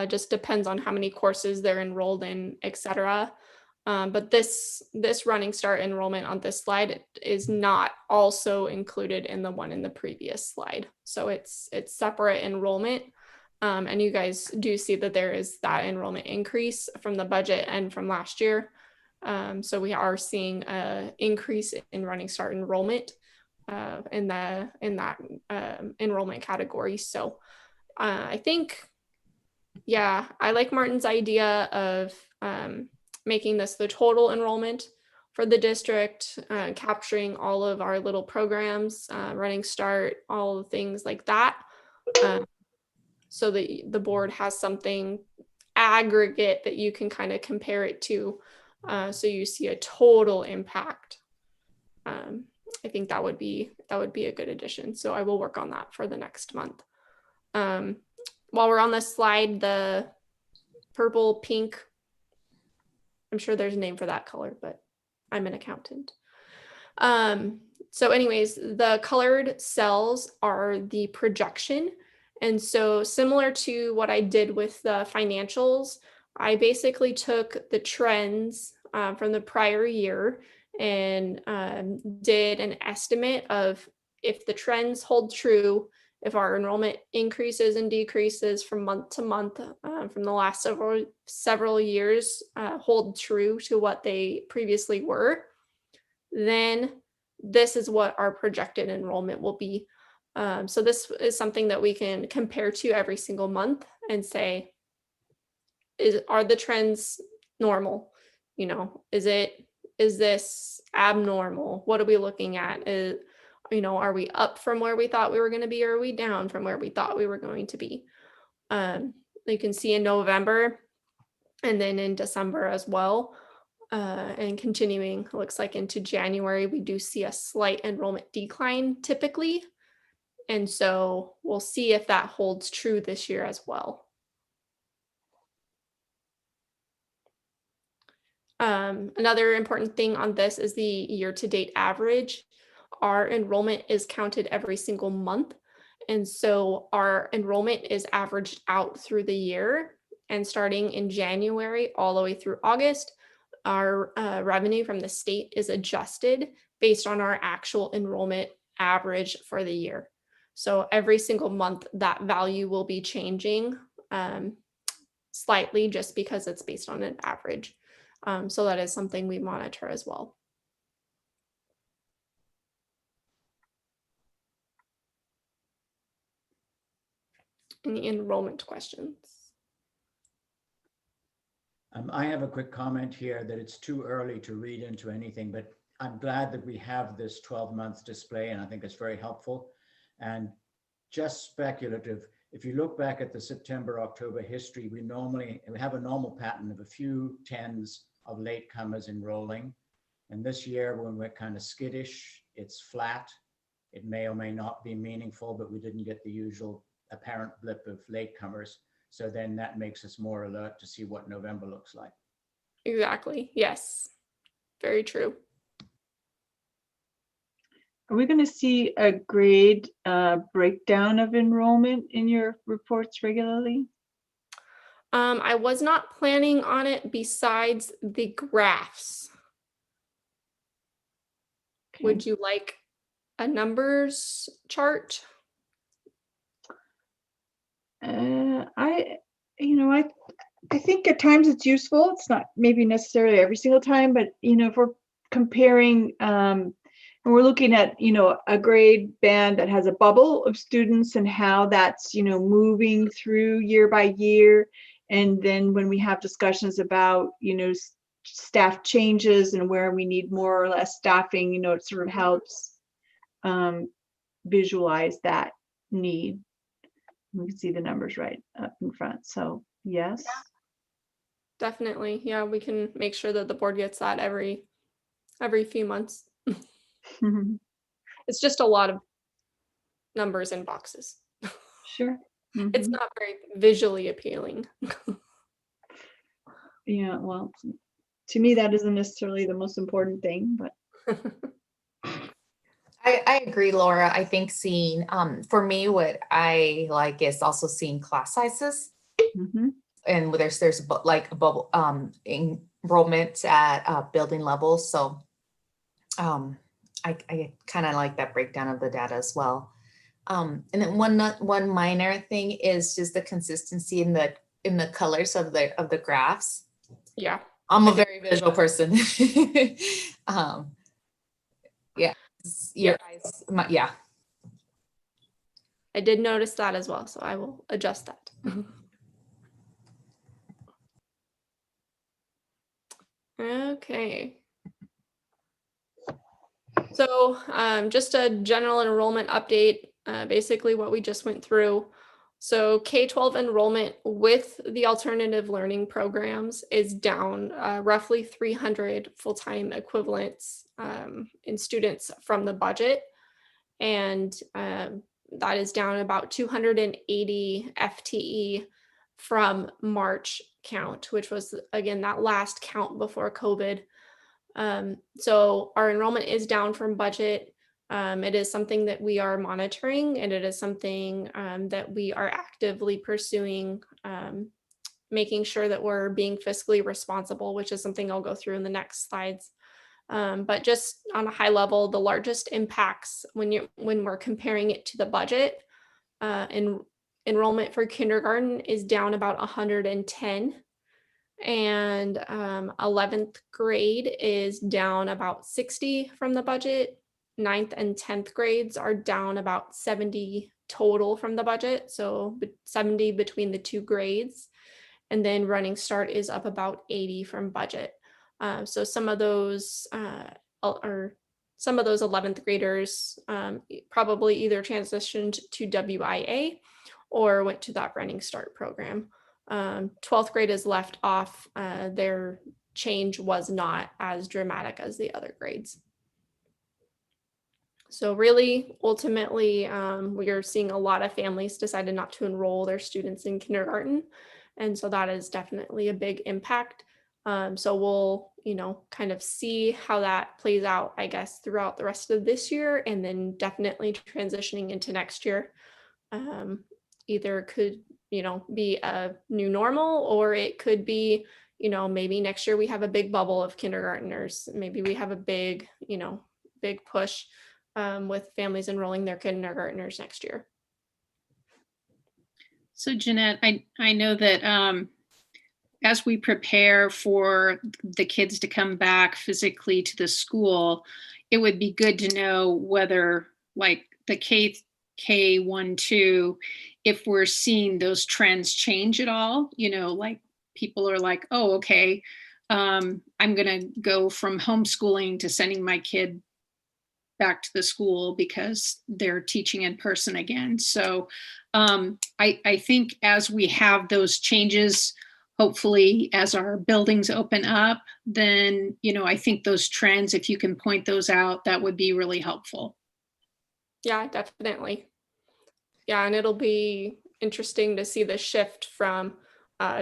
Just depends on how many courses they're enrolled in, etc. But this running start enrollment on this slide is not also included in the one in the previous slide. So it's separate enrollment. And you guys do see that there is that enrollment increase from the budget and from last year. So we are seeing an increase in running start enrollment in that enrollment category. So I think, yeah, I like Martin's idea of making this the total enrollment for the district, capturing all of our little programs, running start, all the things like that. So that the board has something aggregate that you can kind of compare it to. So you see a total impact. I think that would be a good addition. So I will work on that for the next month. While we're on this slide, the purple, pink, I'm sure there's a name for that color, but I'm an accountant. So anyways, the colored cells are the projection. And so similar to what I did with the financials, I basically took the trends from the prior year and did an estimate of if the trends hold true, if our enrollment increases and decreases from month to month from the last several years hold true to what they previously were, then this is what our projected enrollment will be. So this is something that we can compare to every single month and say, are the trends normal? You know, is this abnormal? What are we looking at? Are we up from where we thought we were going to be, or are we down from where we thought we were going to be? You can see in November and then in December as well. And continuing, looks like into January, we do see a slight enrollment decline typically. And so we'll see if that holds true this year as well. Another important thing on this is the year-to-date average. Our enrollment is counted every single month. And so our enrollment is averaged out through the year, and starting in January all the way through August, our revenue from the state is adjusted based on our actual enrollment average for the year. So every single month that value will be changing slightly just because it's based on an average. So that is something we monitor as well. Any enrollment questions? I have a quick comment here that it's too early to read into anything, but I'm glad that we have this 12-month display, and I think it's very helpful. And just speculative, if you look back at the September-October history, we have a normal pattern of a few tens of latecomers enrolling. And this year, when we're kind of skittish, it's flat. It may or may not be meaningful, but we didn't get the usual apparent blip of latecomers. So then that makes us more alert to see what November looks like. Exactly. Yes. Very true. Are we going to see a grade breakdown of enrollment in your reports regularly? I was not planning on it besides the graphs. Okay. Would you like a numbers chart? I think at times it's useful. It's not maybe necessarily every single time, but if we're comparing And we're looking at, a grade band that has a bubble of students and how that's, moving through year by year. And then when we have discussions about, staff changes and where we need more or less staffing, it sort of helps visualize that need. We can see the numbers right up in front. So yes. Definitely. Yeah, we can make sure that the board gets that every few months. It's just a lot of numbers and boxes. Sure. It's not very visually appealing. Yeah, well, to me, that isn't necessarily the most important thing, but. I agree, Laura. I think seeing, for me, what I like is also seeing class sizes. And there's like a bubble enrollment at building levels. So I kind of like that breakdown of the data as well. And then one minor thing is just the consistency in the colors of the graphs. Yeah, I'm a very visual person. Yeah, your eyes. Yeah. I did notice that as well, so I will adjust that. Okay. So just a general enrollment update, basically what we just went through. So K-12 enrollment with the alternative learning programs is down roughly 300 full-time equivalents in students from the budget. And that is down about 280 FTE from March count, which was, again, that last count before COVID. So our enrollment is down from budget. It is something that we are monitoring, and it is something that we are actively pursuing, making sure that we're being fiscally responsible, which is something I'll go through in the next slides. But just on a high level, the largest impacts when we're comparing it to the budget, enrollment for kindergarten is down about 110. And 11th grade is down about 60 from the budget. 9th and 10th grades are down about 70 total from the budget, so 70 between the two grades. And then Running Start is up about 80 from budget. So some of those 11th graders probably either transitioned to WIA or went to that Running Start program. 12th grade is left off. Their change was not as dramatic as the other grades. So really, ultimately, we are seeing a lot of families decided not to enroll their students in kindergarten. And so that is definitely a big impact. So we'll, kind of see how that plays out, I guess, throughout the rest of this year, and then definitely transitioning into next year. Either could, be a new normal, or it could be, maybe next year we have a big bubble of kindergartners. Maybe we have a big, big push with families enrolling their kindergartners next year. So Jeanette, I know that as we prepare for the kids to come back physically to the school, it would be good to know whether, like, the K1, 2, if we're seeing those trends change at all, like people are like, oh, okay, I'm going to go from homeschooling to sending my kid back to the school because they're teaching in person again. So I think as we have those changes, hopefully as our buildings open up, then, I think those trends, if you can point those out, that would be really helpful. Yeah, definitely. Yeah, and it'll be interesting to see the shift from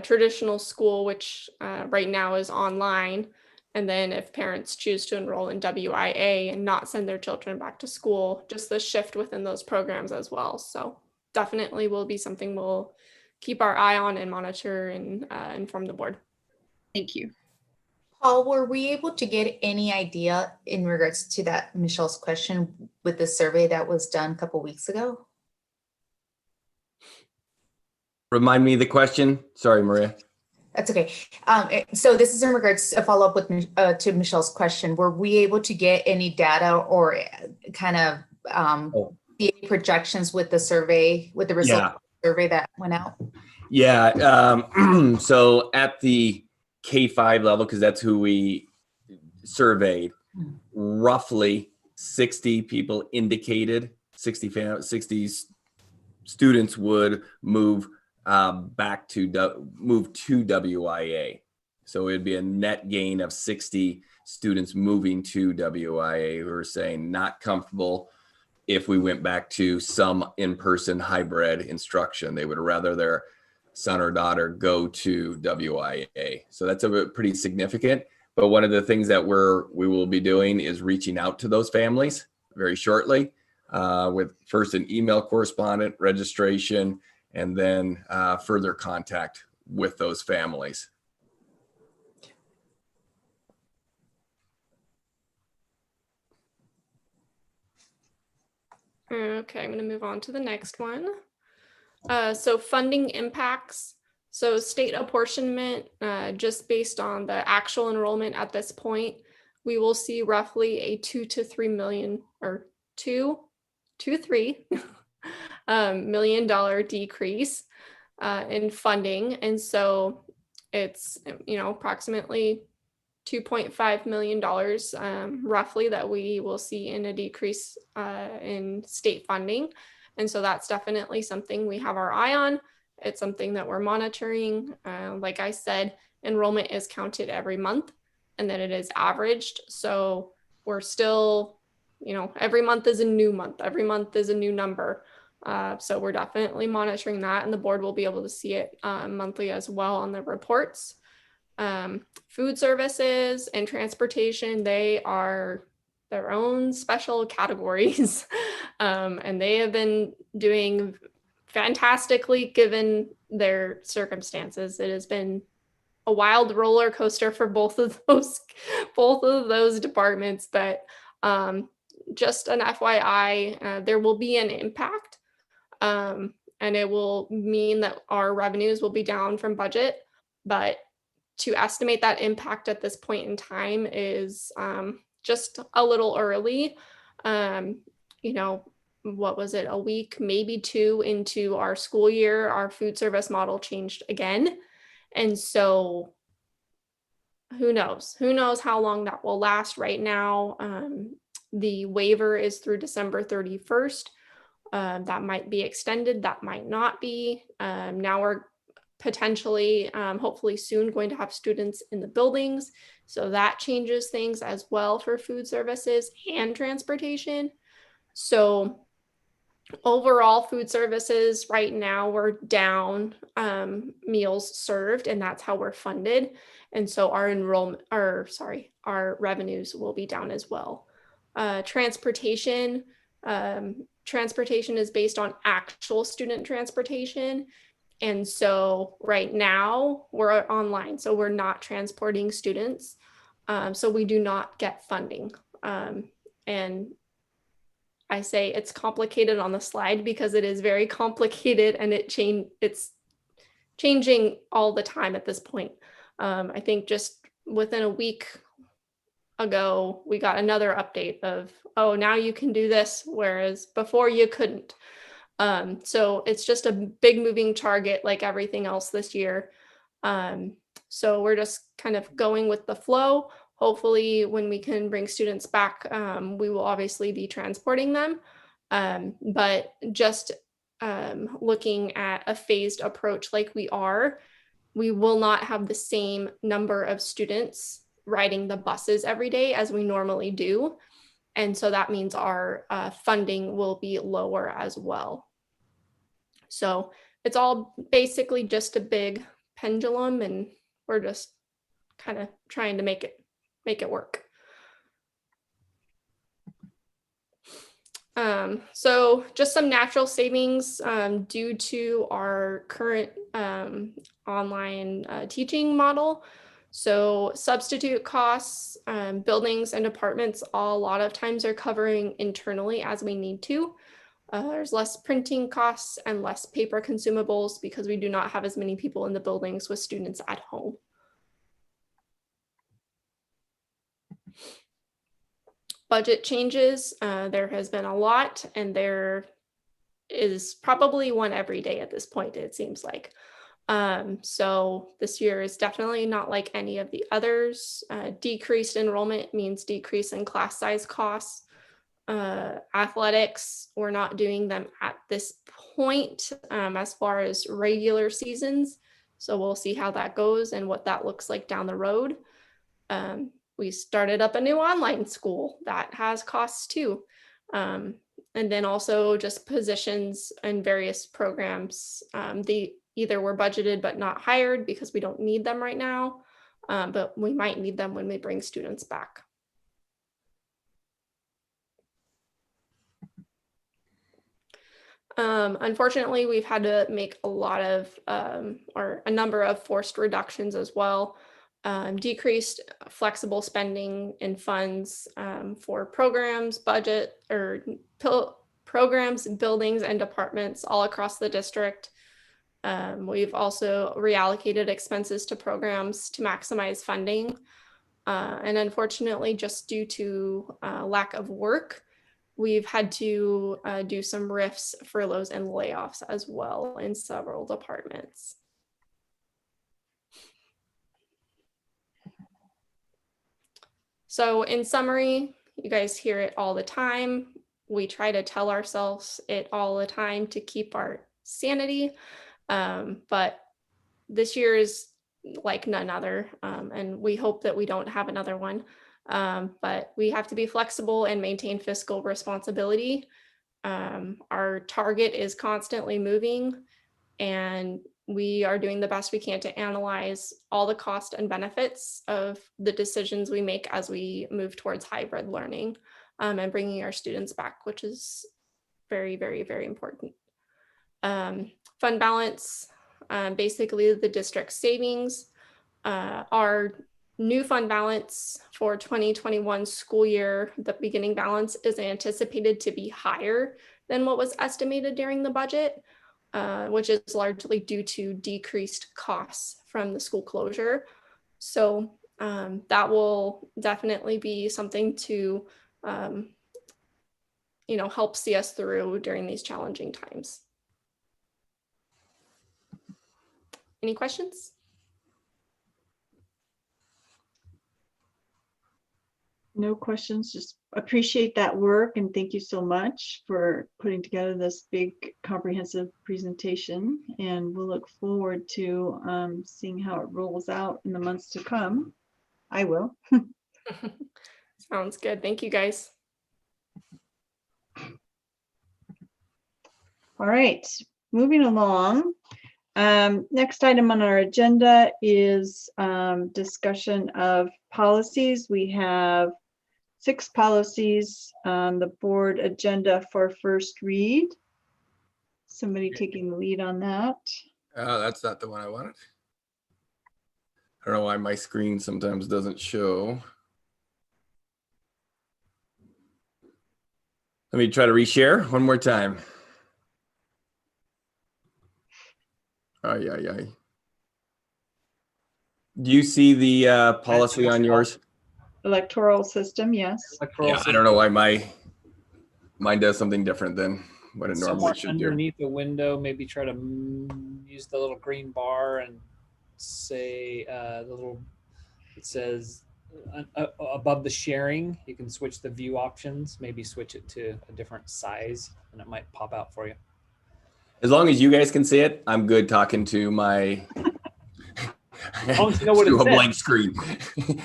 traditional school, which right now is online. And then if parents choose to enroll in WIA and not send their children back to school, just the shift within those programs as well. So definitely will be something we'll keep our eye on and monitor and inform the board. Thank you. Paul, were we able to get any idea in regards to that Michelle's question with the survey that was done a couple weeks ago? Remind me the question. Sorry, Maria. That's okay. So this is in regards to a follow up with to Michelle's question. Were we able to get any data or kind of the projections with the survey, with the results of the survey that went out? Yeah. So at the K-5 level, because that's who we surveyed, roughly 60 people indicated 60 students would move back to move to WIA. So it'd be a net gain of 60 students moving to WIA who are saying not comfortable if we went back to some in-person hybrid instruction. They would rather their son or daughter go to WIA. So that's a pretty significant. But one of the things that we will be doing is reaching out to those families very shortly with first an email correspondent, registration, and then further contact with those families. Okay, I'm going to move on to the next one. So funding impacts. So state apportionment, just based on the actual enrollment at this point, we will see roughly a $2 to $3 million or $2 to $3 million decrease in funding. And so it's, approximately $2.5 million roughly that we will see in a decrease in state funding. And so that's definitely something we have our eye on. It's something that we're monitoring. Like I said, enrollment is counted every month and then it is averaged. So we're still, every month is a new month. Every month is a new number. So we're definitely monitoring that, and the board will be able to see it monthly as well on the reports. Food services and transportation, they are their own special categories. And they have been doing fantastically given their circumstances. It has been a wild roller coaster for both of those departments, but just an FYI, there will be an impact, and it will mean that our revenues will be down from budget, but to estimate that impact at this point in time is just a little early. What was it, a week, maybe two into our school year, our food service model changed again. And so who knows how long that will last. Right now, the waiver is through December 31st. That might be extended, that might not be. Now we're potentially, hopefully soon, going to have students in the buildings. So that changes things as well for food services and transportation. So overall our services right now, we're down meals served, and that's how we're funded. And so our revenues will be down as well. Transportation is based on actual student transportation. And so right now we're online, so we're not transporting students. So we do not get funding. And I say it's complicated on the slide because it is very complicated, and it's changing all the time at this point. I think just within a week ago, we got another update of, oh, now you can do this, whereas before you couldn't. So it's just a big moving target like everything else this year. So we're just kind of going with the flow. Hopefully when we can bring students back, we will obviously be transporting them. But just looking at a phased approach like we will not have the same number of students riding the buses every day as we normally do. And so that means our funding will be lower as well. So it's all basically just a big pendulum, and we're just kind of trying to make it work. So just some natural savings due to our current online teaching model. So substitute costs, buildings and departments, a lot of times are covering internally as we need to. There's less printing costs and less paper consumables because we do not have as many people in the buildings with students at home. Budget changes, there has been a lot, and there is probably one every day at this point, it seems like. So this year is definitely not like any of the others. Decreased enrollment means decrease in class size costs. Athletics, we're not doing them at this point as far as regular seasons. So we'll see how that goes and what that looks like down the road. We started up a new online school that has costs too. And then also just positions and various programs. They either were budgeted but not hired because we don't need them right now, but we might need them when we bring students back. Unfortunately, we've had to make a lot of, or a number of forced reductions as well. Decreased flexible spending in funds for programs, budget, or programs, buildings, and departments all across the district. We've also reallocated expenses to programs to maximize funding. And unfortunately, just due to lack of work, we've had to do some RIFs, furloughs, and layoffs as well in several departments. So in summary, you guys hear it all the time. We try to tell ourselves it all the time to keep our sanity, but this year is like none other, and we hope that we don't have another one. But we have to be flexible and maintain fiscal responsibility. Our target is constantly moving, and we are doing the best we can to analyze all the cost and benefits of the decisions we make as we move towards hybrid learning and bringing our students back, which is very, very, very important. Fund balance, basically the district savings. Our new fund balance for 2021 school year, the beginning balance is anticipated to be higher than what was estimated during the budget, which is largely due to decreased costs from the school closure. So that will definitely be something to help see us through during these challenging times. Any questions? No questions, just appreciate that work, and thank you so much for putting together this big comprehensive presentation, and we'll look forward to seeing how it rolls out in the months to come. I will. Sounds good. Thank you, guys. All right, moving along. Next item on our agenda is discussion of policies. We have 6 policies on the board agenda for first read. Somebody taking the lead on that? That's not the one I wanted. I don't know why my screen sometimes doesn't show. Let me try to reshare one more time. Do you see the policy on yours? Electoral system, yes. Yeah, I don't know why mine does something different than what it normally Somewhere should do. underneath the window, maybe try to use the little green bar and say it says above the sharing, you can switch the view options, maybe switch it to a different size and it might pop out for you. As long as you guys can see it, I'm good talking to my as long as you know what to it a says. blank screen.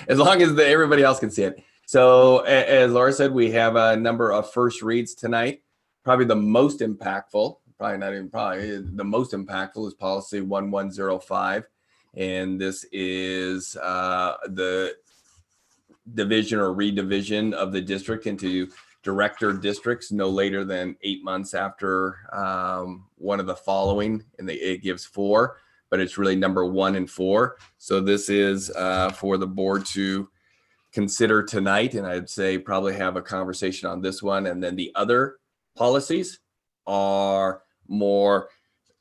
As long as everybody else can see it. So as Laura said, we have a number of first reads tonight. Probably the most impactful, the most impactful is policy 1105. And this is the division or redivision of the district into director districts no later than 8 months after one of the following, and it gives 4, but it's really number 1 and 4. So this is for the board to consider tonight, and I'd say probably have a conversation on this one, and then the other policies are more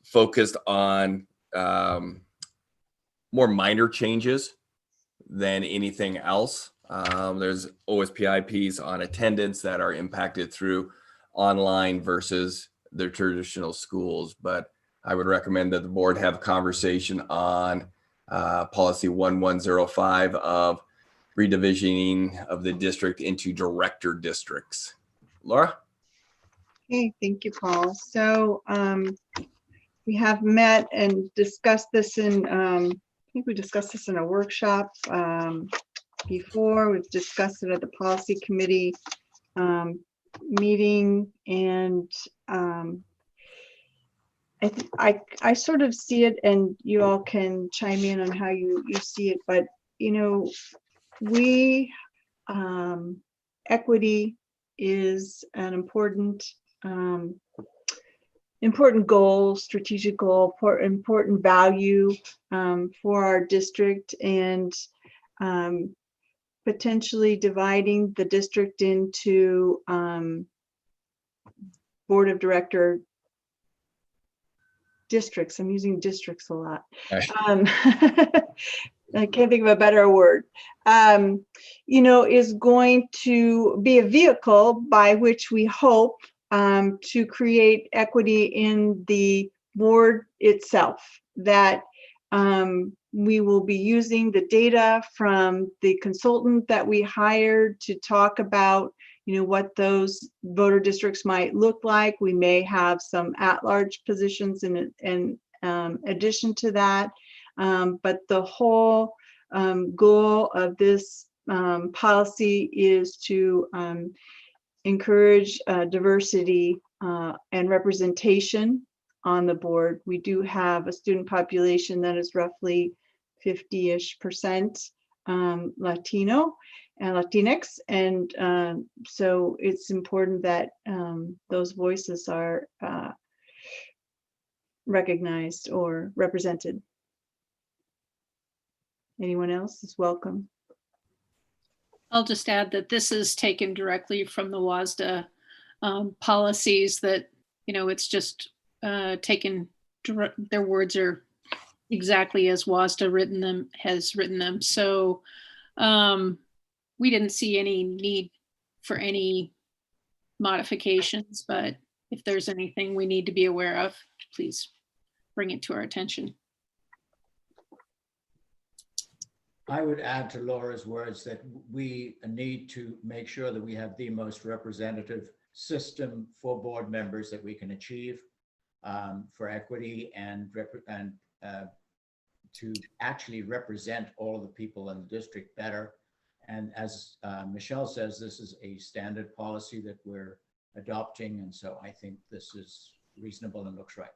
focused on more minor changes than anything else. There's OSPIPs on attendance that are impacted through online versus their traditional schools. But I would recommend that the board have a conversation on policy 1105 of redivisioning of the district into director districts. Laura? Okay, thank you, Paul. So we have met and discussed this in, I think we discussed this in a workshop before. We've discussed it at the policy committee meeting, and I sort of see it, and you all can chime in on how you see it, but you know, we equity is an important goal, strategic goal, important value for our district, and potentially dividing the district into board of director districts. I'm using districts a lot. I can't think of a better word. You know, is going to be a vehicle by which we hope to create equity in the board itself, that we will be using the data from the consultant that we hired to talk about, you know, what those voter districts might look like. We may have some at-large positions in addition to that. But the whole goal of this policy is to encourage diversity and representation on the board. We do have a student population that is roughly 50-ish% Latino and Latinx, and so it's important that those voices are recognized or represented. Anyone else is welcome. I'll just add that this is taken directly from the WSD policies, that, you know, it's just taken, their words are exactly as WSD has written them. So we didn't see any need for any modifications, but if there's anything we need to be aware of, please bring it to our attention. I would add to Laura's words that we need to make sure that we have the most representative system for board members that we can achieve for equity and to actually represent all of the people in the district better. And as Michelle says, this is a standard policy that we're adopting. And so I think this is reasonable and looks right.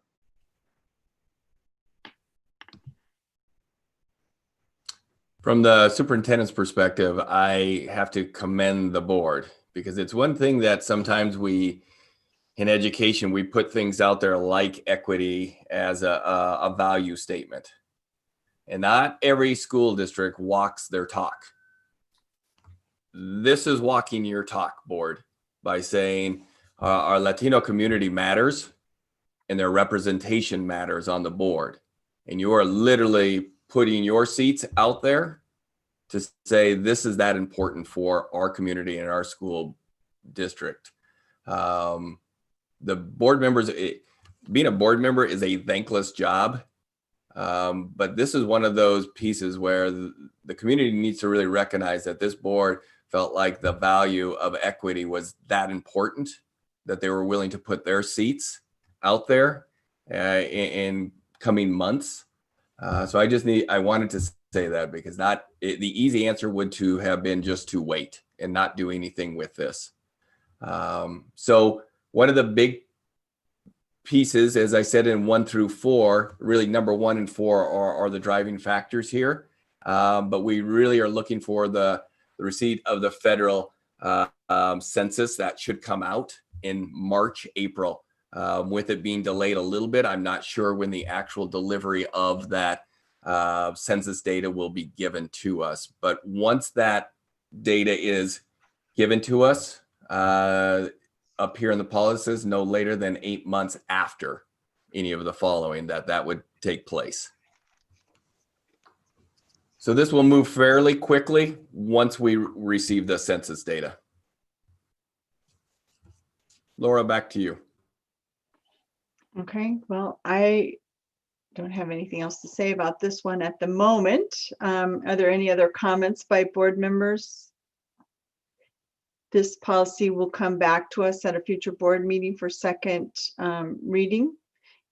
From the superintendent's perspective, I have to commend the board, because it's one thing that sometimes in education, we put things out there like equity as a value statement. And not every school district walks their talk. This is walking your talk, board, by saying our Latino community matters and their representation matters on the board. And you are literally putting your seats out there to say this is that important for our community and our school district. The board members, being a board member is a thankless job, but this is one of those pieces where the community needs to really recognize that this board felt like the value of equity was that important, that they were willing to put their seats out there in coming months. So I wanted to say that, because the easy answer would to have been just to wait and not do anything with this. So one of the big pieces, as I said, in 1 through 4, really number 1 and 4 are the driving factors here. But we really are looking for the receipt of the federal census that should come out in March, April. With it being delayed a little bit, I'm not sure when the actual delivery of that census data will be given to us. But once that data is given to us, up here in the policies, no later than 8 months after any of the following that would take place. So this will move fairly quickly once we receive the census data. Laura, back to you. Okay, well, I don't have anything else to say about this one at the moment. Are there any other comments by board members? This policy will come back to us at a future board meeting for second reading,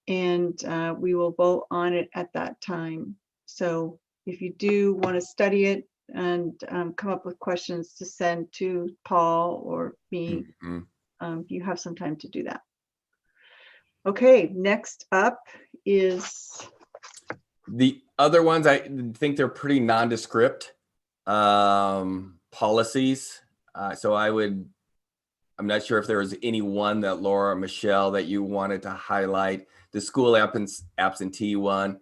and we will vote on it at that time. So if you do want to study it and come up with questions to send to Paul or me, you have some time to do that. Okay, next up is the other ones. I think they're pretty nondescript policies. So I'm not sure if there was any one that Laura or Michelle that you wanted to highlight. The school absentee one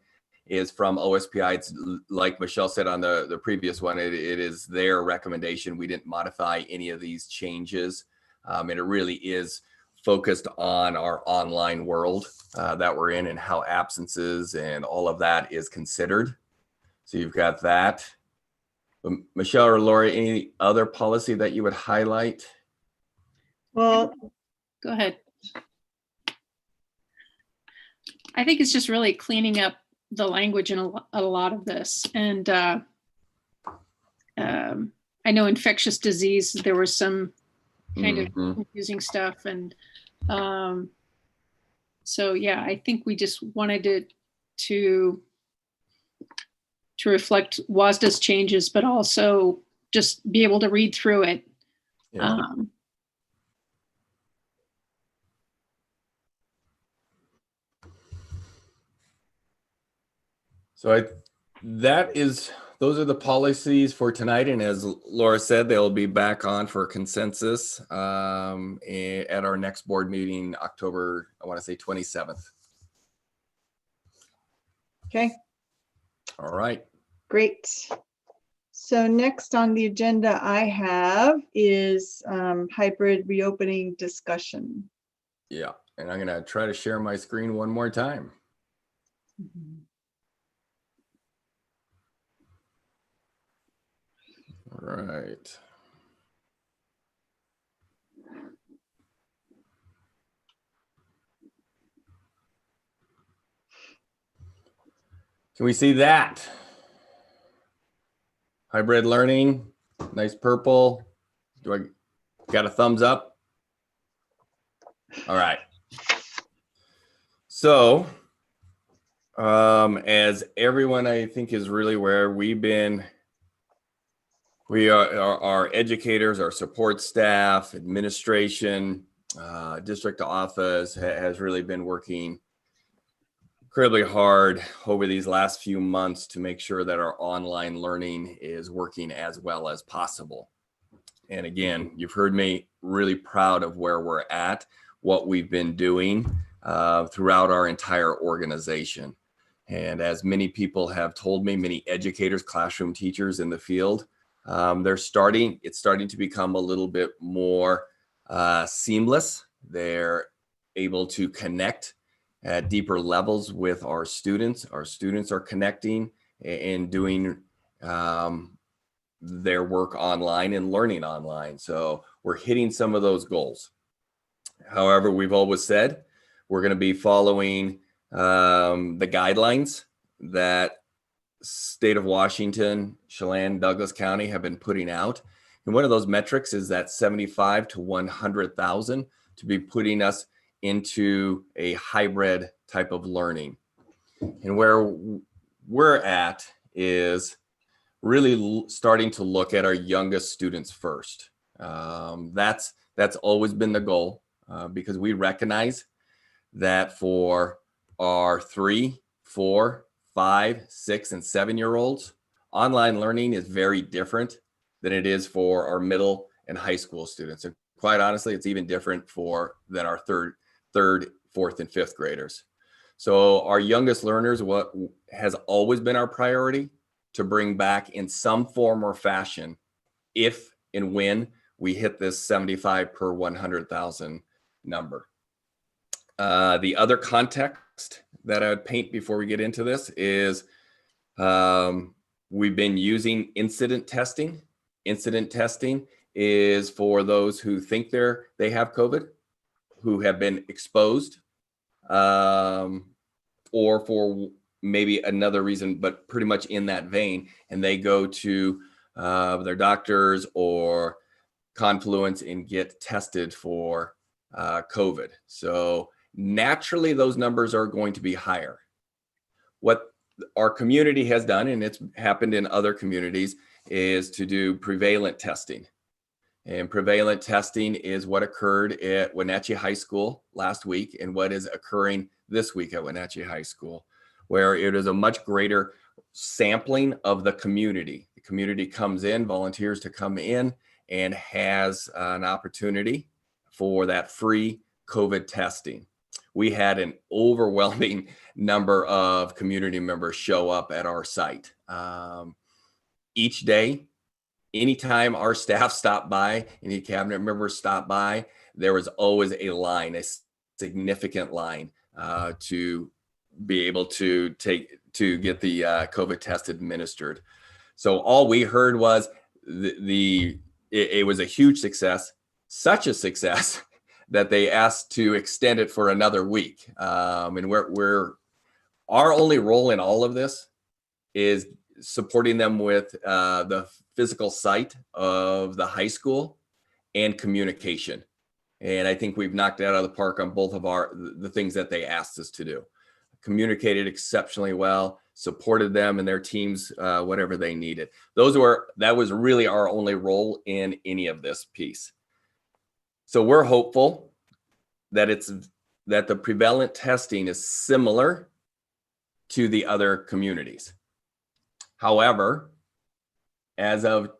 is from OSPI. It's like Michelle said on the previous one, it is their recommendation. We didn't modify any of these changes. And it really is focused on our online world that we're in and how absences and all of that is considered. So you've got that. Michelle or Laura, any other policy that you would highlight? Well, go ahead. I think it's just really cleaning up the language in a lot of this. And I know infectious disease, there was some kind of confusing stuff. And so, yeah, I think we just wanted it to reflect WSDA's changes, but also just be able to read through it. Yeah. So those are the policies for tonight. And as Laura said, they'll be back on for consensus at our next board meeting, October, I want to say 27th. okay, All right. great. So next on the agenda I have is hybrid reopening discussion. Yeah. And I'm going to try to share my screen one more time. All right. Can we see that? Hybrid learning, nice purple. Do I got a thumbs up? All right. So, as everyone I think is really aware, our educators, our support staff, administration, district office has really been working incredibly hard over these last few months to make sure that our online learning is working as well as possible. And again, you've heard me really proud of where we're at, what we've been doing throughout our entire organization. And as many people have told me, many educators, classroom teachers in the field, it's starting to become a little bit more seamless. They're able to connect at deeper levels with our students. Our students are connecting and doing their work online and learning online. So we're hitting some of those goals. However, we've always said we're going to be following the guidelines that State of Washington, Chelan, Douglas County have been putting out. And one of those metrics is that 75 to 100,000 to be putting us into a hybrid type of learning. And where we're at is really starting to look at our youngest students first. That's always been the goal because we recognize that for our 3, 4, 5, 6, and 7-year-olds, online learning is very different than it is for our middle and high school students. And quite honestly, it's even different than our third, 4th, and 5th graders. So our youngest learners, what has always been our priority to bring back in some form or fashion, if and when we hit this 75 per 100,000 number. The other context that I would paint before we get into this is we've been using incident testing. Incident testing is for those who think they have COVID, who have been exposed, or for maybe another reason, but pretty much in that vein, and they go to their doctors or Confluence and get tested for COVID. So naturally, those numbers are going to be higher. What our community has done, and it's happened in other communities, is to do prevalent testing. And prevalent testing is what occurred at Wenatchee High School last week and what is occurring this week at Wenatchee High School, where it is a much greater sampling of the community. The community comes in, volunteers to come in, and has an opportunity for that free COVID testing. We had an overwhelming number of community members show up at our site. Each day, anytime our staff stopped by, any cabinet members stopped by, there was always a line, a significant line to be able to get the COVID test administered. So all we heard was it was a huge success, such a success that they asked to extend it for another week. And our only role in all of this is supporting them with the physical site of the high school and communication. And I think we've knocked it out of the park on both of the things that they asked us to do. Communicated exceptionally well, supported them and their teams, whatever they needed. That was really our only role in any of this piece. So we're hopeful that the prevalent testing is similar to the other communities. However, as of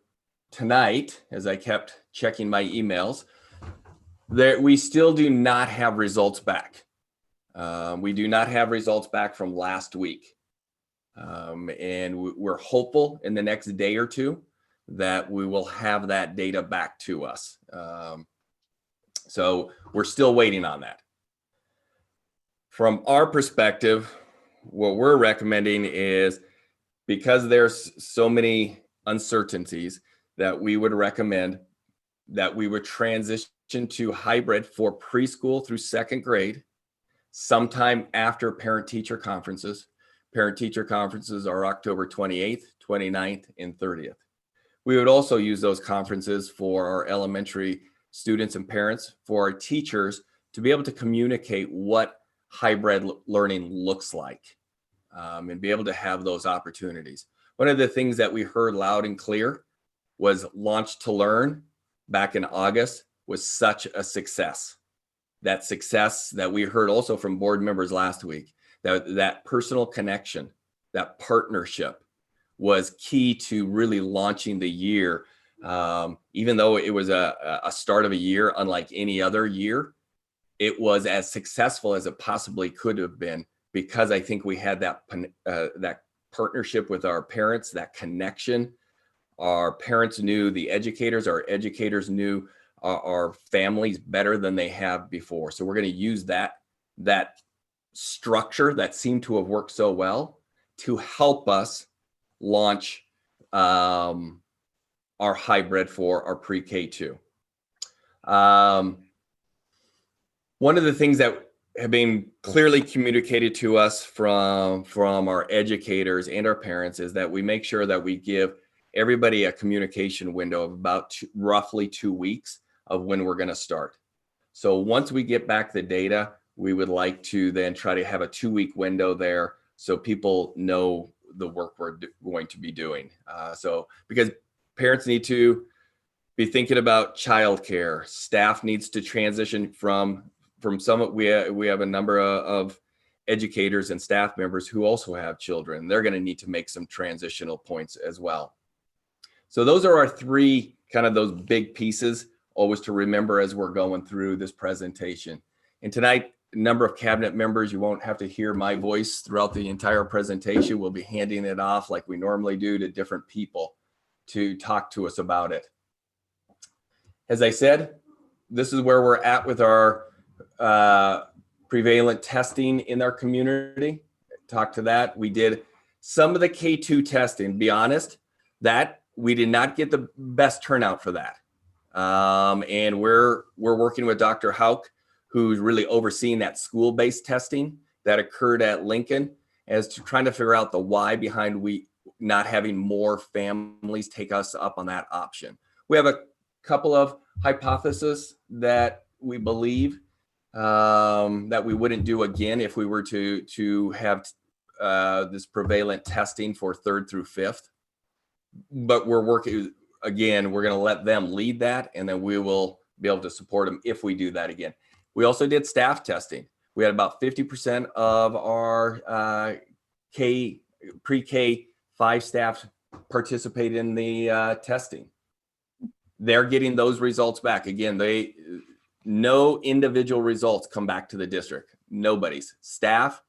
tonight, as I kept checking my emails, we still do not have results back. We do not have results back from last week. And we're hopeful in the next day or two that we will have that data back to us. So we're still waiting on that. From our perspective, what we're recommending is, because there's so many uncertainties, that we would recommend that we would transition to hybrid for preschool through second grade sometime after parent-teacher conferences. Parent-teacher conferences are October 28th, 29th, and 30th. We would also use those conferences for our elementary students and parents, for our teachers to be able to communicate what hybrid learning looks like, and be able to have those opportunities. One of the things that we heard loud and clear was Launch to Learn back in August was such a success. That success that we heard also from board members last week, that personal connection, that partnership was key to really launching the year. Even though it was a start of a year unlike any other year, it was as successful as it possibly could have been, because I think we had that partnership with our parents, that connection. Our parents knew the educators, our educators knew our families better than they have before. So we're going to use that structure that seemed to have worked so well to help us launch our hybrid for our pre-K2. One of the things that have been clearly communicated to us from our educators and our parents is that we make sure that we give everybody a communication window of about roughly 2 weeks of when we're going to start. So once we get back the data, we would like to then try to have a 2-week window there so people know the work we're going to be doing. So because parents need to be thinking about childcare, staff needs to transition from some. We have a number of educators and staff members who also have children. They're going to need to make some transitional points as well. So those are our 3 kind of those big pieces always to remember as we're going through this presentation. And tonight, a number of cabinet members, you won't have to hear my voice throughout the entire presentation. We'll be handing it off like we normally do to different people to talk to us about it. As I said, this is where we're at with our prevalent testing in our community. Talk to that. We did some of the K2 testing. Be honest, that we did not get the best turnout for that. And we're working with Dr. Hauk, who's really overseeing that school-based testing that occurred at Lincoln, as to trying to figure out the why behind we not having more families take us up on that option. We have a couple of hypotheses that we believe that we wouldn't do again if we were to have this prevalent testing for 3rd through 5th. But we're working, again, we're going to let them lead that, and then we will be able to support them if we do that again. We also did staff testing. We had about 50% of our pre-K 5 staff participate in the testing. They're getting those results back. Again, no individual results come back to the district. Nobody's. Staff,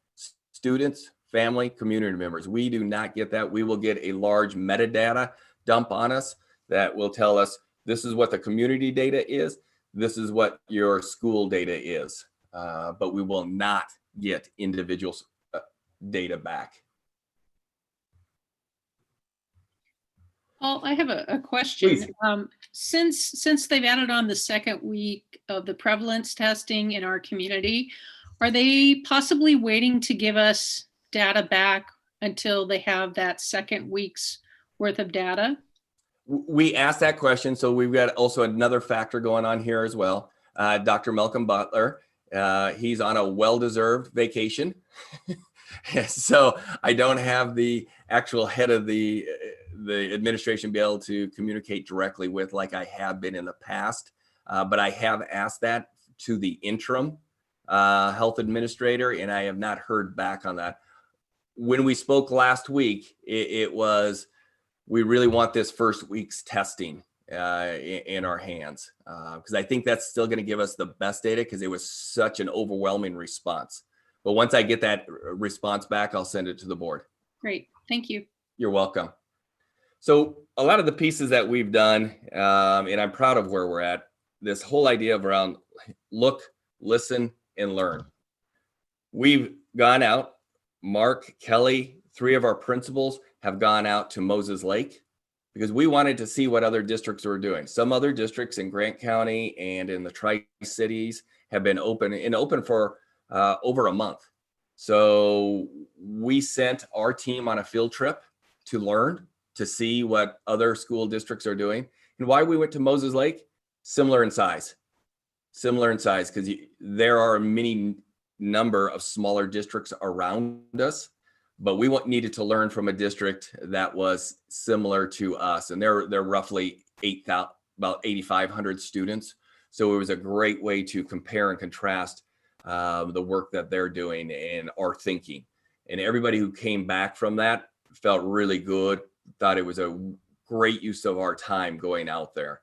students, family, community members. We do not get that. We will get a large metadata dump on us that will tell us this is what the community data is. This is what your school data is. But we will not get individual data back. Paul, I have a question. Please. Since they've added on the 2nd week of the prevalence testing in our community, are they possibly waiting to give us data back until they have that 2nd week's worth of data? We asked that question, so we've got also another factor going on here as well. Dr. Malcolm Butler, he's on a well-deserved vacation. So I don't have the actual head of the administration be able to communicate directly with like I have been in the past. But I have asked that to the interim health administrator, and I have not heard back on that. When we spoke last week, it was, we really want this 1st week's testing in our hands, because I think that's still going to give us the best data, because it was such an overwhelming response. But once I get that response back, I'll send it to the board. Great, thank you. You're welcome. So a lot of the pieces that we've done, and I'm proud of where we're at, this whole idea of around look, listen, and learn. We've gone out, Mark, Kelly, 3 of our principals have gone out to Moses Lake, because we wanted to see what other districts were doing. Some other districts in Grant County and in the Tri-Cities have been open for over a month. So we sent our team on a field trip to learn, to see what other school districts are doing. And why we went to Moses Lake, similar in size, because there are a many number of smaller districts around us, but we needed to learn from a district that was similar to us. And they're roughly about 8,500 students. So it was a great way to compare and contrast the work that they're doing and our thinking. And everybody who came back from that felt really good, thought it was a great use of our time going out there.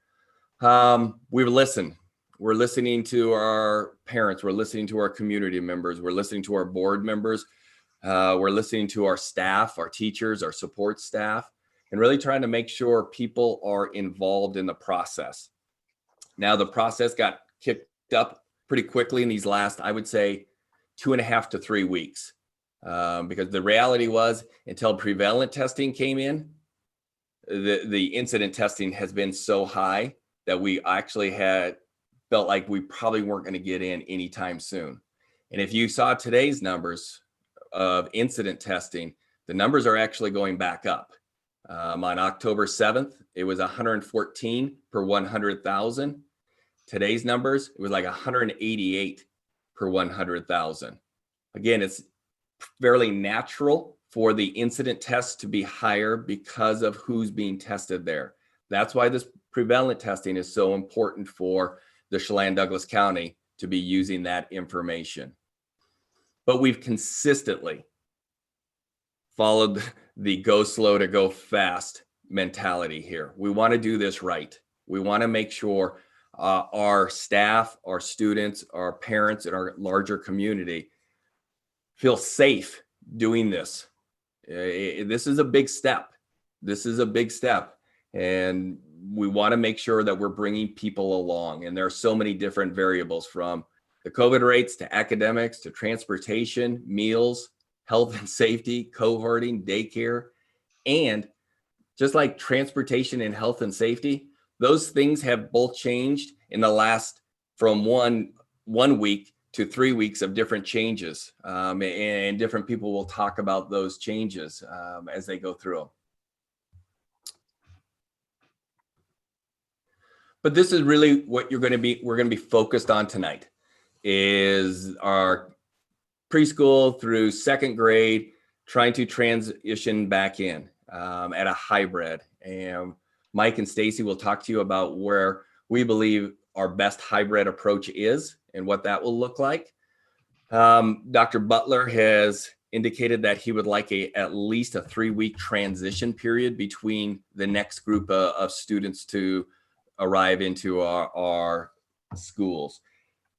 We've listened. We're listening to our parents. We're listening to our community members. We're listening to our board members. We're listening to our staff, our teachers, our support staff, and really trying to make sure people are involved in the process. Now, the process got kicked up pretty quickly in these last, I would say, 2.5 to 3 weeks. Because the reality was, until prevalent testing came in, the incident testing has been so high that we actually felt like we probably weren't going to get in anytime soon. And if you saw today's numbers of incident testing, the numbers are actually going back up. On October 7th, it was 114 per 100,000. Today's numbers, it was like 188 per 100,000. Again, it's fairly natural for the incident tests to be higher because of who's being tested there. That's why this prevalent testing is so important for the Chelan-Douglas County to be using that information. But we've consistently followed the go slow to go fast mentality here. We want to do this right. We want to make sure our staff, our students, our parents, and our larger community feel safe doing this. This is a big step. This is a big step. And we want to make sure that we're bringing people along. And there are so many different variables, from the COVID rates to academics, to transportation, meals, health and safety, cohorting, daycare, and just like transportation and health and safety, those things have both changed in the last from one week to 3 weeks of different changes. And different people will talk about those changes as they go through them. But this is really what we're going to be focused on tonight, is our preschool through second grade, trying to transition back in at a hybrid. And Mike and Stacy will talk to you about where we believe our best hybrid approach is and what that will look like. Dr. Butler has indicated that he would like at least a 3-week transition period between the next group of students to arrive into our schools.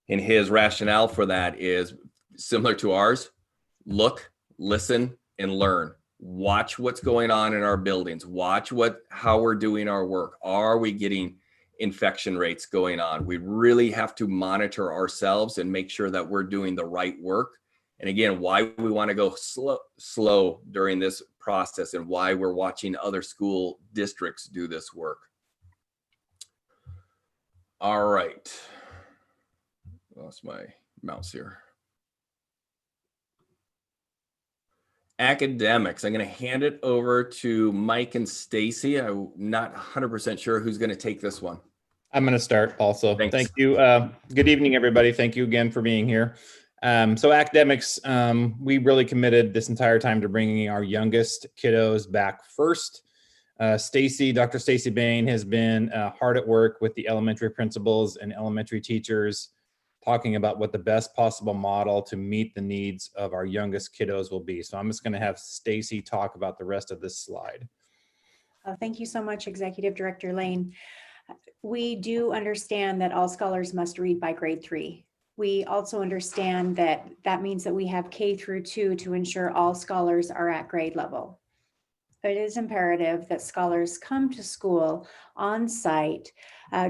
And his rationale for that is similar to ours: look, listen, and learn. Watch what's going on in our buildings. Watch how we're doing our work. Are we getting infection rates going on? We really have to monitor ourselves and make sure that we're doing the right work. And again, why we want to go slow during this process, and why we're watching other school districts do this work. All right. Lost my mouse here. Academics. I'm going to hand it over to Mike and Stacy. I'm not 100% sure who's going to take this one. I'm going to start also. Thanks. Thank you. Good evening, everybody. Thank you again for being here. So academics, we really committed this entire time to bringing our youngest kiddos back first. Dr. Stacy Bain has been hard at work with the elementary principals and elementary teachers, talking about what the best possible model to meet the needs of our youngest kiddos will be. So I'm just going to have Stacy talk about the rest of this slide. Thank you so much, Executive Director Lane. We do understand that all scholars must read by grade 3. We also understand that that means that we have K through 2 to ensure all scholars are at grade level. It is imperative that scholars come to school on site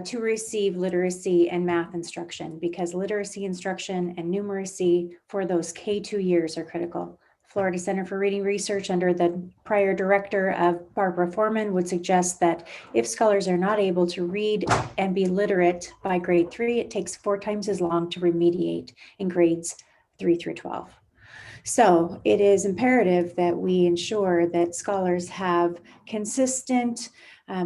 to receive literacy and math instruction, because literacy instruction and numeracy for those K2 years are critical. Florida Center for Reading Research, under the prior director of Barbara Foreman, would suggest that if scholars are not able to read and be literate by grade 3, it takes 4 times as long to remediate in grades 3 through 12. So it is imperative that we ensure that scholars have consistent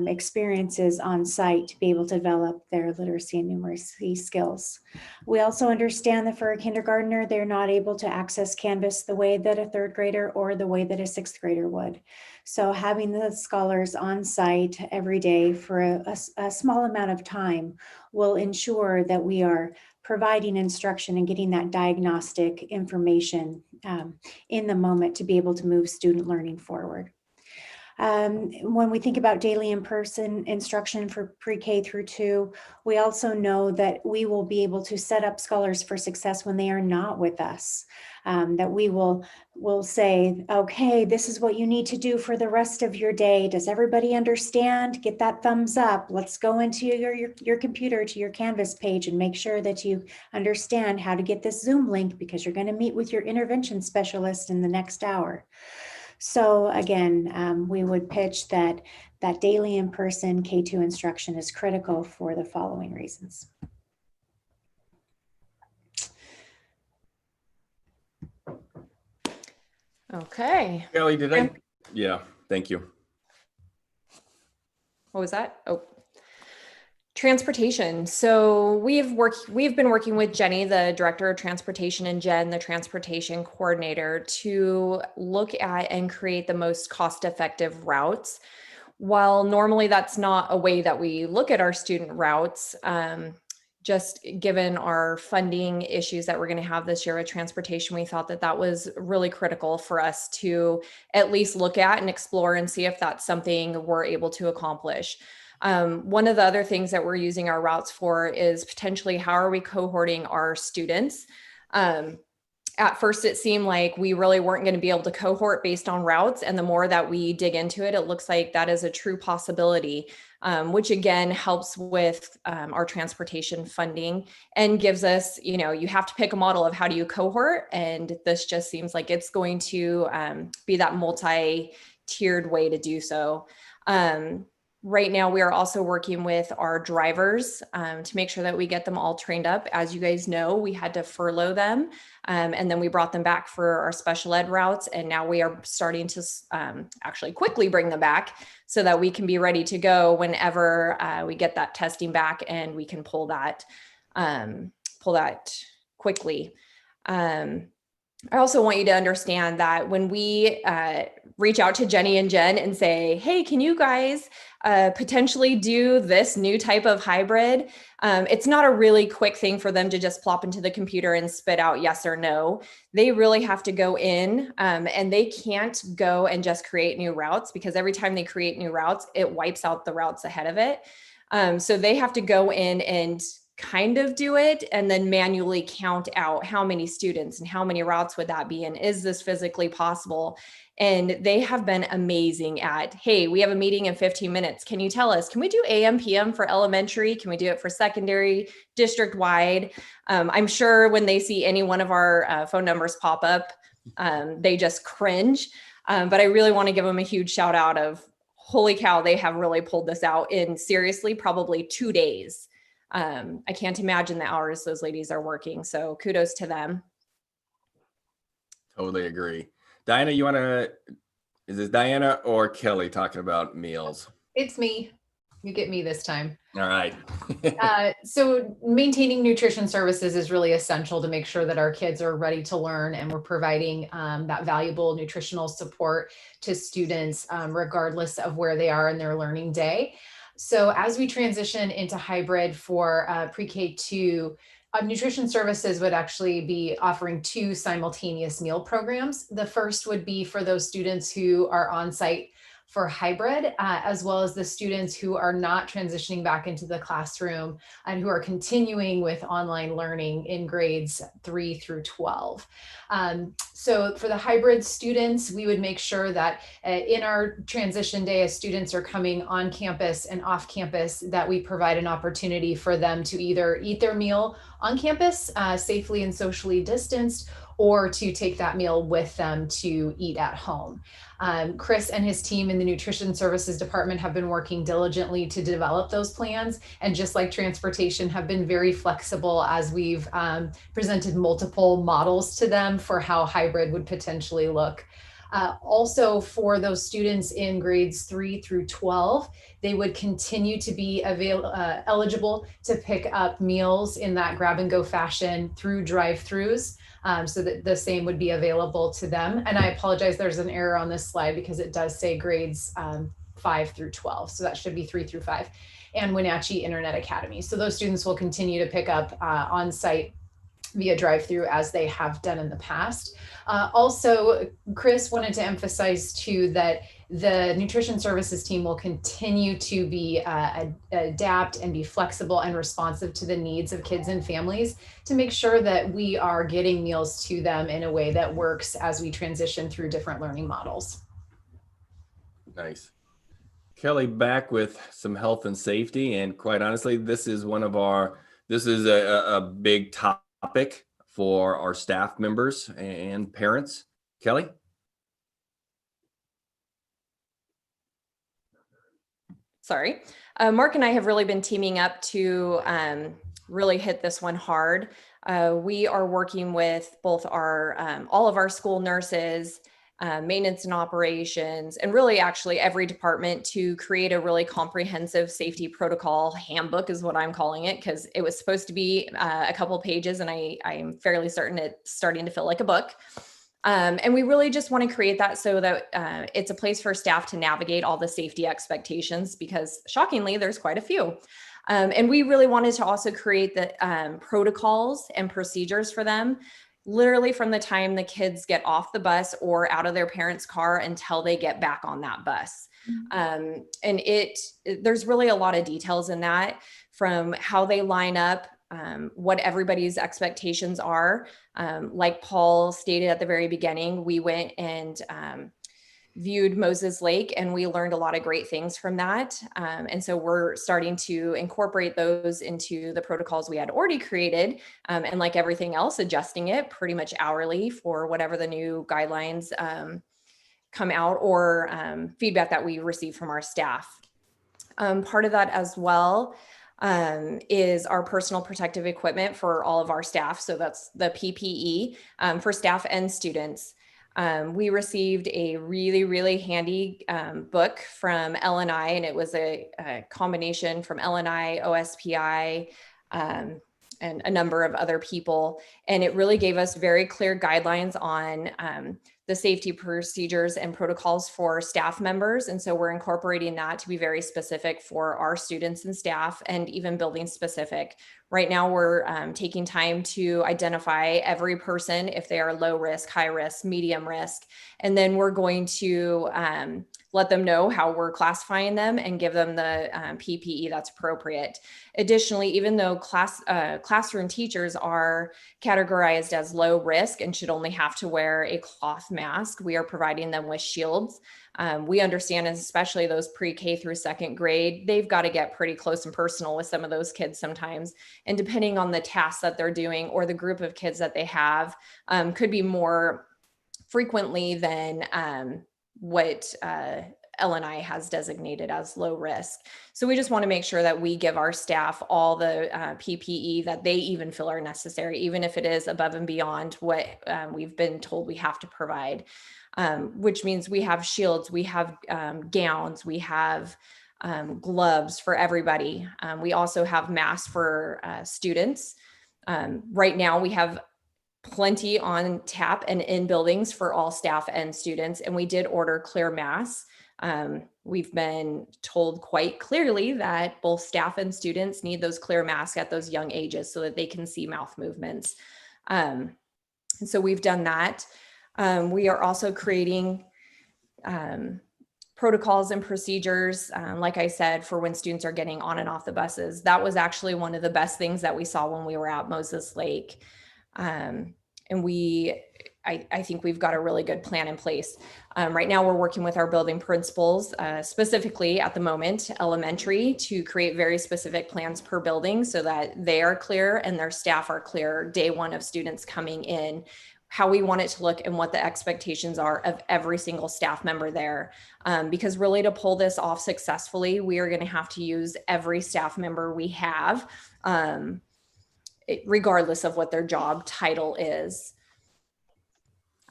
experiences on site to be able to develop their literacy and numeracy skills. We also understand that for a kindergartner, they're not able to access Canvas the way that a 3rd grader or the way that a 6th grader would. So having the scholars on site every day for a small amount of time will ensure that we are providing instruction and getting that diagnostic information in the moment to be able to move student learning forward. When we think about daily in-person instruction for pre-K through 2, we also know that we will be able to set up scholars for success when they are not with us. That we will say, okay, this is what you need to do for the rest of your day. Does everybody understand? Get that thumbs up. Let's go into your computer to your Canvas page and make sure that you understand how to get this Zoom link, because you're going to meet with your intervention specialist in the next hour. So again, we would pitch that daily in-person K2 instruction is critical for the following reasons. Okay. Kelly, did I? Yeah, thank you. What was that? Oh, transportation. So we've been working with Jenny, the director of transportation, and Jen, the transportation coordinator, to look at and create the most cost-effective routes. While normally that's not a way that we look at our student routes, just given our funding issues that we're going to have this year with transportation, we thought that that was really critical for us to at least look at and explore and see if that's something we're able to accomplish. One of the other things that we're using our routes for is potentially how are we cohorting our students? At first, it seemed like we really weren't going to be able to cohort based on routes. And the more that we dig into it, it looks like that is a true possibility, which again helps with our transportation funding and gives us, you have to pick a model of how do you cohort. And this just seems like it's going to be that multi-tiered way to do so. Right now, we are also working with our drivers to make sure that we get them all trained up. As you guys know, we had to furlough them and then we brought them back for our special ed routes. And now we are starting to actually quickly bring them back so that we can be ready to go whenever we get that testing back and we can pull that quickly. I also want you to understand that when we reach out to Jenny and Jen and say, hey, can you guys potentially do this new type of hybrid? It's not a really quick thing for them to just plop into the computer and spit out yes or no. They really have to go in and they can't go and just create new routes, because every time they create new routes, it wipes out the routes ahead of it. So they have to go in and kind of do it and then manually count out how many students and how many routes would that be, and is this physically possible? And they have been amazing at, hey, we have a meeting in 15 minutes. Can you tell us, can we do AM, PM for elementary? Can we do it for secondary, district wide? I'm sure when they see any one of our phone numbers pop up, they just cringe. But I really want to give them a huge shout out of, holy cow, they have really pulled this out in seriously, probably 2 days. I can't imagine the hours those ladies are working. So kudos to them. Totally agree. Diana, is this Diana or Kelly talking about meals? It's me. You get me this time. All right. So maintaining nutrition services is really essential to make sure that our kids are ready to learn, and we're providing that valuable nutritional support to students regardless of where they are in their learning day. So as we transition into hybrid for pre-K2, nutrition services would actually be offering 2 simultaneous meal programs. The first would be for those students who are on site for hybrid, as well as the students who are not transitioning back into the classroom and who are continuing with online learning in grades 3 through 12. So for the hybrid students, we would make sure that in our transition day, as students are coming on campus and off campus, that we provide an opportunity for them to either eat their meal on campus safely and socially distanced, or to take that meal with them to eat at home. Chris and his team in the nutrition services department have been working diligently to develop those plans, and just like transportation, have been very flexible as we've presented multiple models to them for how hybrid would potentially look. Also, for those students in grades 3 through 12, they would continue to be eligible to pick up meals in that grab and go fashion through drive-throughs. So that the same would be available to them. And I apologize, there's an error on this slide because it does say grades 5 through 12. So that should be 3 through 5, and Wenatchee Internet Academy. So those students will continue to pick up on site via drive-through as they have done in the past. Also, Chris wanted to emphasize too that the nutrition services team will continue to be adapt and be flexible and responsive to the needs of kids and families to make sure that we are getting meals to them in a way that works as we transition through different learning models. Nice. Kelly, back with some health and safety, and quite honestly, this is a big topic for our staff members and parents. Kelly? Sorry. Mark and I have really been teaming up to really hit this one hard. We are working with both our all of our school nurses, maintenance and operations, and really actually every department to create a really comprehensive safety protocol handbook is what I'm calling it, because it was supposed to be a couple pages, and I'm fairly certain it's starting to feel like a book. And we really just want to create that so that it's a place for staff to navigate all the safety expectations, because shockingly, there's quite a few. And we really wanted to also create the protocols and procedures for them, literally from the time the kids get off the bus or out of their parents' car until they get back on that bus. And there's really a lot of details in that, from how they line up what everybody's expectations are. Like Paul stated at the very beginning, we went and viewed Moses Lake, and we learned a lot of great things from that. And so we're starting to incorporate those into the protocols we had already created. And like everything else, adjusting it pretty much hourly for whatever the new guidelines come out, or feedback that we receive from our staff. Part of that as well is our personal protective equipment for all of our staff. So that's the PPE for staff and students. We received a really, really handy book from LNI, and it was a combination from LNI, OSPI, and a number of other people. And it really gave us very clear guidelines on the safety procedures and protocols for staff members. And so we're incorporating that to be very specific for our students and staff, and even building specific. Right now, we're taking time to identify every person, if they are low risk, high risk, medium risk. And then we're going to let them know how we're classifying them and give them the PPE that's appropriate. Additionally, even though classroom teachers are categorized as low risk and should only have to wear a cloth mask, we are providing them with shields. We understand, especially those pre-K through second grade, they've got to get pretty close and personal with some of those kids sometimes. And depending on the tasks that they're doing or the group of kids that they have, could be more frequently than what LNI has designated as low risk. So we just want to make sure that we give our staff all the PPE that they even feel are necessary, even if it is above and beyond what we've been told we have to provide, which means we have shields, we have gowns, we have gloves for everybody. We also have masks for students. Right now we have plenty on tap and in buildings for all staff and students. And we did order clear masks. We've been told quite clearly that both staff and students need those clear masks at those young ages so that they can see mouth movements. And so we've done that. We are also creating protocols and procedures, like I said, for when students are getting on and off the buses. That was actually one of the best things that we saw when we were at Moses Lake. And I think we've got a really good plan in place. Right now, we're working with our building principals, specifically at the moment, elementary, to create very specific plans per building so that they are clear and their staff are clear day one of students coming in, how we want it to look and what the expectations are of every single staff member there. Because really, to pull this off successfully, we are going to have to use every staff member we have, regardless of what their job title is.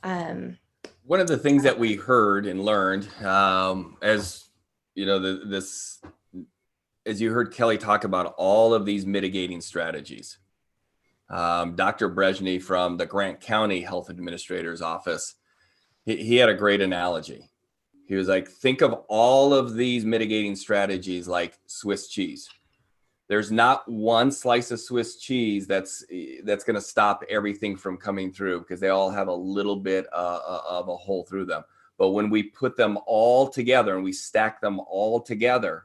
One of the things that we heard and learned, as you know, as you heard Kelly talk about all of these mitigating strategies, Dr. Brezhny from the Grant County Health Administrator's Office, he had a great analogy. He was like, think of all of these mitigating strategies like Swiss cheese. There's not one slice of Swiss cheese that's going to stop everything from coming through, because they all have a little bit of a hole through them. But when we put them all together and we stack them all together,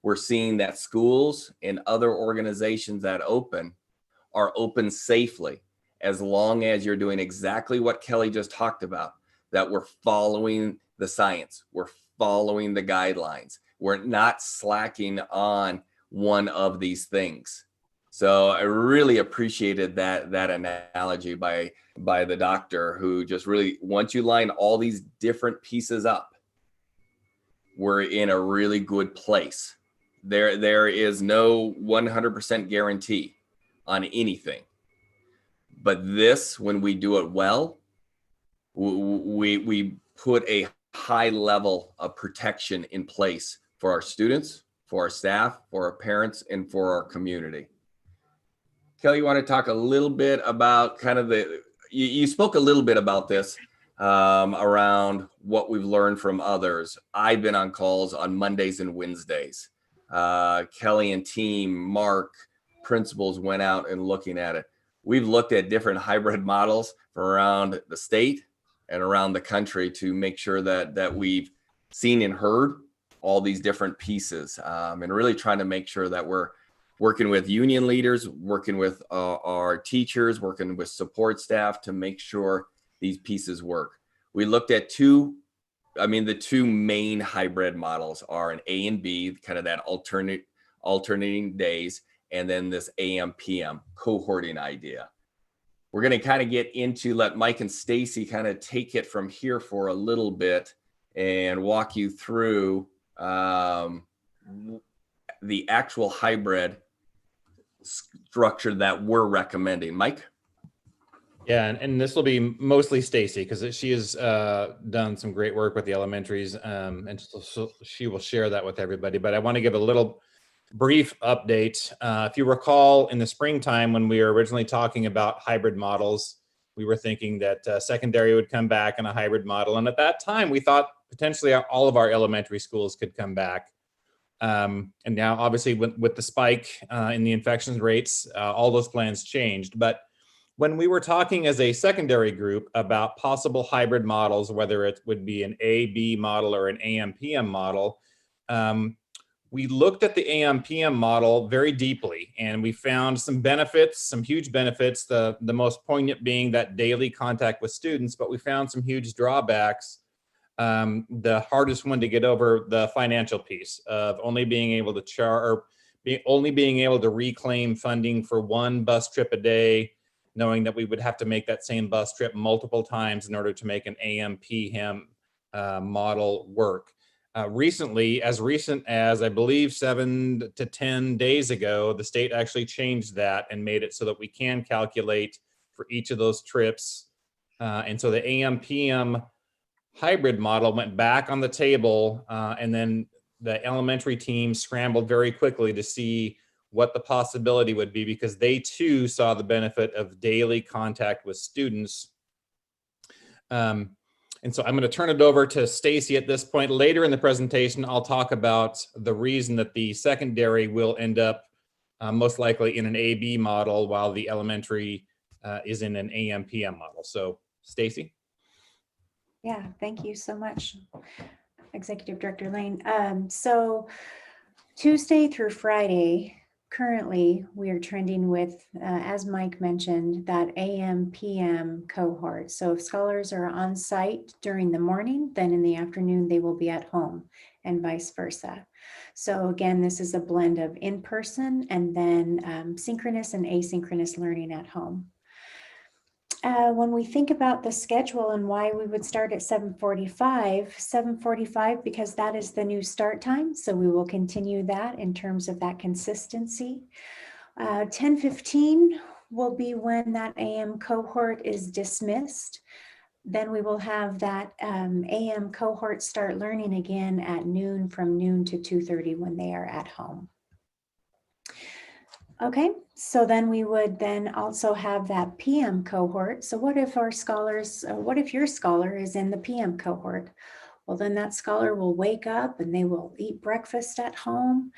we're seeing that schools and other organizations that are open safely, as long as you're doing exactly what Kelly just talked about, that we're following the science, we're following the guidelines, we're not slacking on one of these things. So I really appreciated that analogy by the doctor, who just really, once you line all these different pieces up, we're in a really good place. There is no 100% guarantee on anything, but this, when we do it well, we put a high level of protection in place for our students, for our staff, for our parents, and for our community. Kelly, you want to talk a little bit about kind of you spoke a little bit about this around what we've learned from others. I've been on calls on Mondays and Wednesdays. Kelly and team, Mark, principals went out and looking at it. We've looked at different hybrid models from around the state and around the country to make sure that we've seen and heard all these different pieces, and really trying to make sure that we're working with union leaders, working with our teachers, working with support staff to make sure these pieces work. We looked at the two main hybrid models are an A and B, kind of that alternating days, and then this AM PM cohorting idea. We're going to kind of get into, let Mike and Stacy kind of take it from here for a little bit and walk you through the actual hybrid structure that we're recommending. Mike? Yeah, and this will be mostly Stacy because she has done some great work with the elementaries, and so she will share that with everybody. But I want to give a little brief update. If you recall, in the springtime when we were originally talking about hybrid models, we were thinking that secondary would come back in a hybrid model. And at that time, we thought potentially all of our elementary schools could come back. And now, obviously, with the spike in the infection rates, all those plans changed. But when we were talking as a secondary group about possible hybrid models, whether it would be an A-B model or an AM-PM model, we looked at the AM-PM model very deeply, and we found some benefits, some huge benefits, the most poignant being that daily contact with students, but we found some huge drawbacks. The hardest one to get over, the financial piece of only being able to only being able to reclaim funding for one bus trip a day, knowing that we would have to make that same bus trip multiple times in order to make an AM-PM model work. Recently, as recent as I believe 7 to 10 days ago, the state actually changed that and made it so that we can calculate for each of those trips. And so the AM-PM hybrid model went back on the table, and then the elementary team scrambled very quickly to see what the possibility would be, because they too saw the benefit of daily contact with students. And so I'm going to turn it over to Stacy at this point. Later in the presentation, I'll talk about the reason that the secondary will end up most likely in an A-B model, while the elementary is in an AM-PM model. So Stacy. Yeah, thank you so much, Executive Director Lane. So Tuesday through Friday, currently we are trending with, as Mike mentioned, that AM-PM cohort. So if scholars are on site during the morning, then in the afternoon they will be at home, and vice versa. So again, this is a blend of in-person and then synchronous and asynchronous learning at home. When we think about the schedule and why we would start at 7:45 because that is the new start time. So we will continue that in terms of that consistency. 10:15 will be when that AM cohort is dismissed. Then we will have that AM cohort start learning again at noon, from noon to 2:30 when they are at home. Okay, so then we would then also have that PM cohort. So what if our scholars, what if your scholar is in the PM cohort? Well, then that scholar will wake up and they will eat breakfast at home.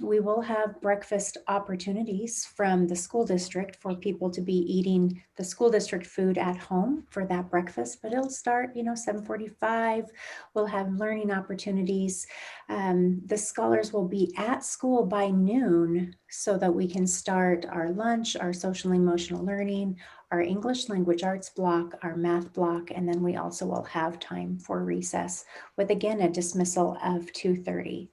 We will have breakfast opportunities from the school district for people to be eating the school district food at home for that breakfast, but it'll start, 7:45. We'll have learning opportunities. The scholars will be at school by noon so that we can start our lunch, our social emotional learning, our English language arts block, our math block, and then we also will have time for recess with, again, a dismissal of 2:30.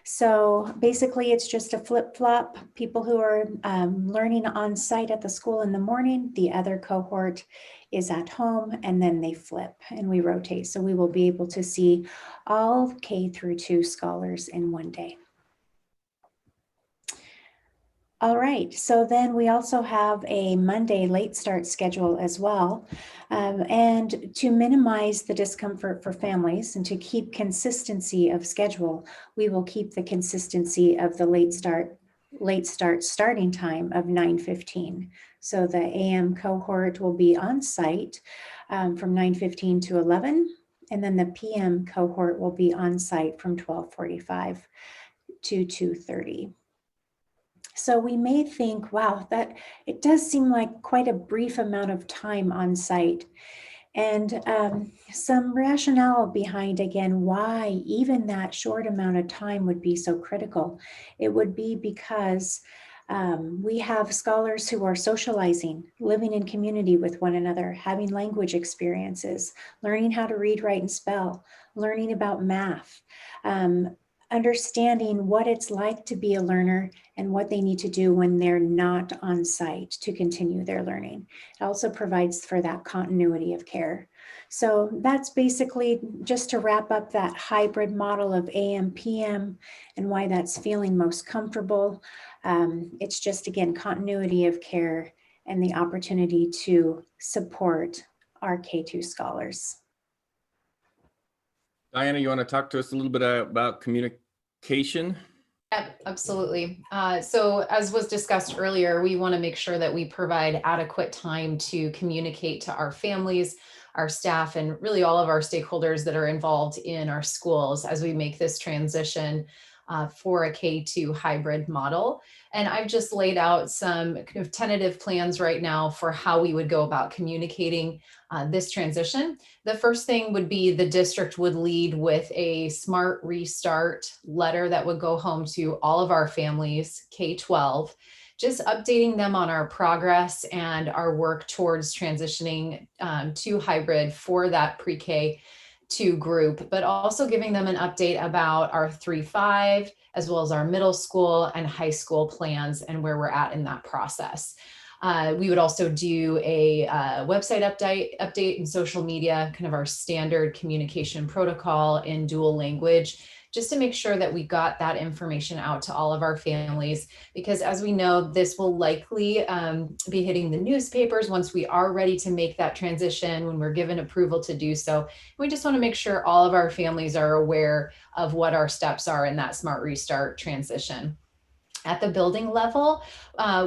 So basically it's just a flip-flop. People who are learning on site at the school in the morning, the other cohort is at home, and then they flip and we rotate. So we will be able to see all K through 2 scholars in one day. All right, so then we also have a Monday late start schedule as well. And to minimize the discomfort for families and to keep consistency of schedule, we will keep the consistency of the late start starting time of 9:15. So the AM cohort will be on site from 9:15 to 11, and then the PM cohort will be on site from 12:45 to 2:30. So we may think, wow, that it does seem like quite a brief amount of time on site. And some rationale behind, again, why even that short amount of time would be so critical. It would be because we have scholars who are socializing, living in community with one another, having language experiences, learning how to read, write, and spell, learning about math, understanding what it's like to be a learner and what they need to do when they're not on site to continue their learning. It also provides for that continuity of care. So that's basically just to wrap up that hybrid model of AM, PM and why that's feeling most comfortable. It's just, again, continuity of care and the opportunity to support our K-2 scholars. Diana, you want to talk to us a little bit about communication? Yeah, absolutely. So as was discussed earlier, we want to make sure that we provide adequate time to communicate to our families, our staff, and really all of our stakeholders that are involved in our schools as we make this transition for a K-2 hybrid model. And I've just laid out some kind of tentative plans right now for how we would go about communicating this transition. The first thing would be the district would lead with a smart restart letter that would go home to all of our families, K-12, just updating them on our progress and our work towards transitioning to hybrid for that pre-K 2 group, but also giving them an update about our 3-5, as well as our middle school and high school plans and where we're at in that process. We would also do a website update and social media, kind of our standard communication protocol in dual language, just to make sure that we got that information out to all of our families, because as we know, this will likely be hitting the newspapers once we are ready to make that transition, when we're given approval to do so. We just want to make sure all of our families are aware of what our steps are in that Smart Restart transition. At the building level,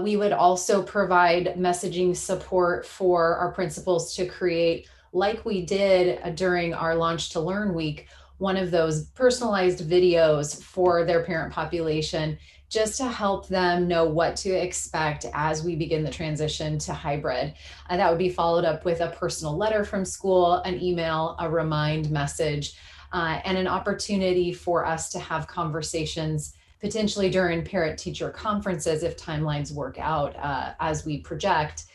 we would also provide messaging support for our principals to create, like we did during our Launch to Learn week, one of those personalized videos for their parent population, just to help them know what to expect as we begin the transition to hybrid. And that would be followed up with a personal letter from school, an email, a remind message, and an opportunity for us to have conversations potentially during parent-teacher conferences if timelines work out as we project,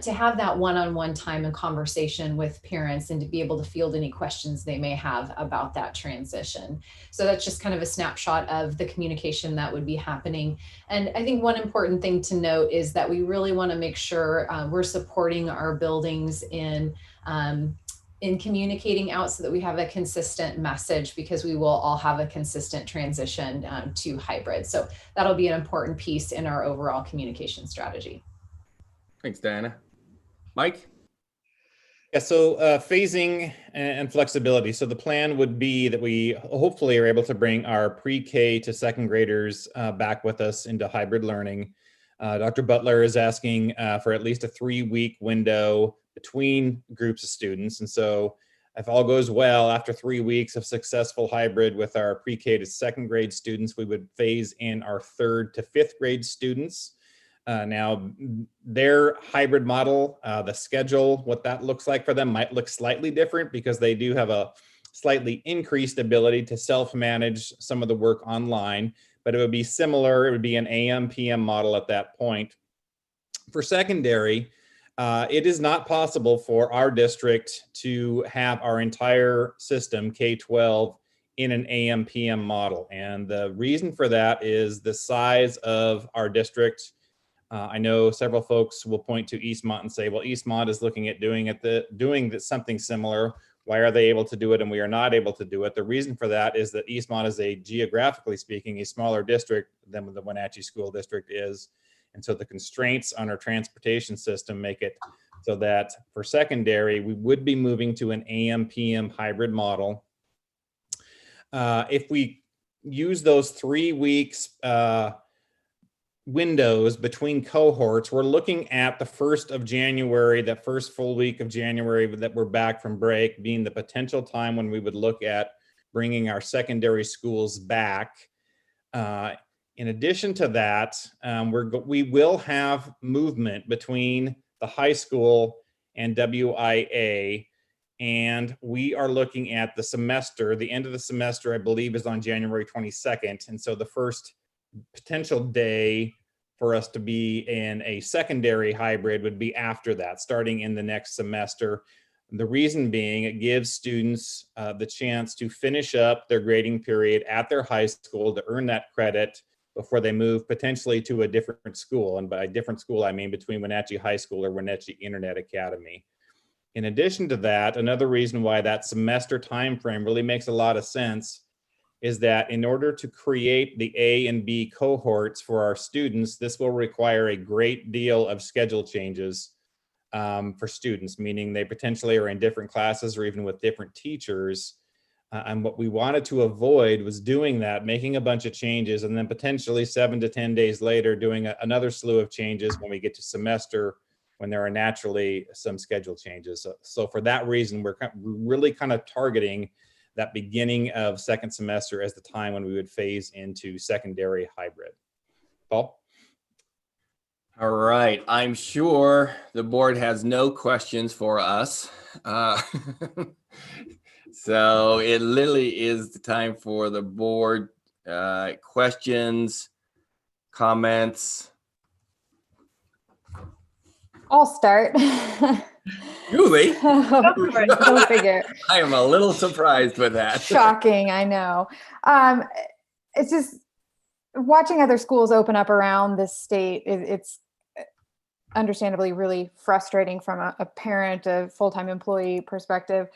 to have that one-on-one time and conversation with parents and to be able to field any questions they may have about that transition. So that's just kind of a snapshot of the communication that would be happening. And I think one important thing to note is that we really want to make sure we're supporting our buildings in communicating out so that we have a consistent message, because we will all have a consistent transition to hybrid. So that'll be an important piece in our overall communication strategy. Thanks, Diana. Mike? Yeah, so phasing and flexibility. So the plan would be that we hopefully are able to bring our pre-K to second graders back with us into hybrid learning. Dr. Butler is asking for at least a 3-week window between groups of students. And so if all goes well, after 3 weeks of successful hybrid with our pre-K to second grade students, we would phase in our 3rd to 5th grade students. Now, their hybrid model, the schedule, what that looks like for them might look slightly different, because they do have a slightly increased ability to self-manage some of the work online, but it would be similar. It would be an AM/PM model at that point. For secondary, it is not possible for our district to have our entire system, K-12, in an AM/PM model. And the reason for that is the size of our district. I know several folks will point to Eastmont and say, well, Eastmont is looking at doing something similar. Why are they able to do it and we are not able to do it? The reason for that is that Eastmont is, geographically speaking, a smaller district than the Wenatchee School District is. And so the constraints on our transportation system make it so that for secondary, we would be moving to an AM/PM hybrid model. If we use those 3 weeks windows between cohorts, we're looking at the 1st of January, that first full week of January that we're back from break, being the potential time when we would look at bringing our secondary schools back. In addition to that, we will have movement between the high school and WIA And we are looking at the semester. The end of the semester, I believe, is on January 22nd. And so the first potential day for us to be in a secondary hybrid would be after that, starting in the next semester. The reason being, it gives students the chance to finish up their grading period at their high school to earn that credit before they move potentially to a different school. And by different school, I mean between Wenatchee High School or Wenatchee Internet Academy. In addition to that, another reason why that semester timeframe really makes a lot of sense is that in order to create the A and B cohorts for our students, this will require a great deal of schedule changes for students, meaning they potentially are in different classes or even with different teachers. And what we wanted to avoid was doing that, making a bunch of changes, and then potentially 7 to 10 days later doing another slew of changes when we get to semester, when there are naturally some schedule changes. So for that reason, we're really kind of targeting that beginning of second semester as the time when we would phase into secondary hybrid. Paul? All right, I'm sure the board has no questions for us. So it literally is the time for the board questions, comments. I'll start. Julie? Go figure. I am a little surprised with that. Shocking, I know. It's just watching other schools open up around this state. It's understandably really frustrating from a parent, a full-time employee perspective.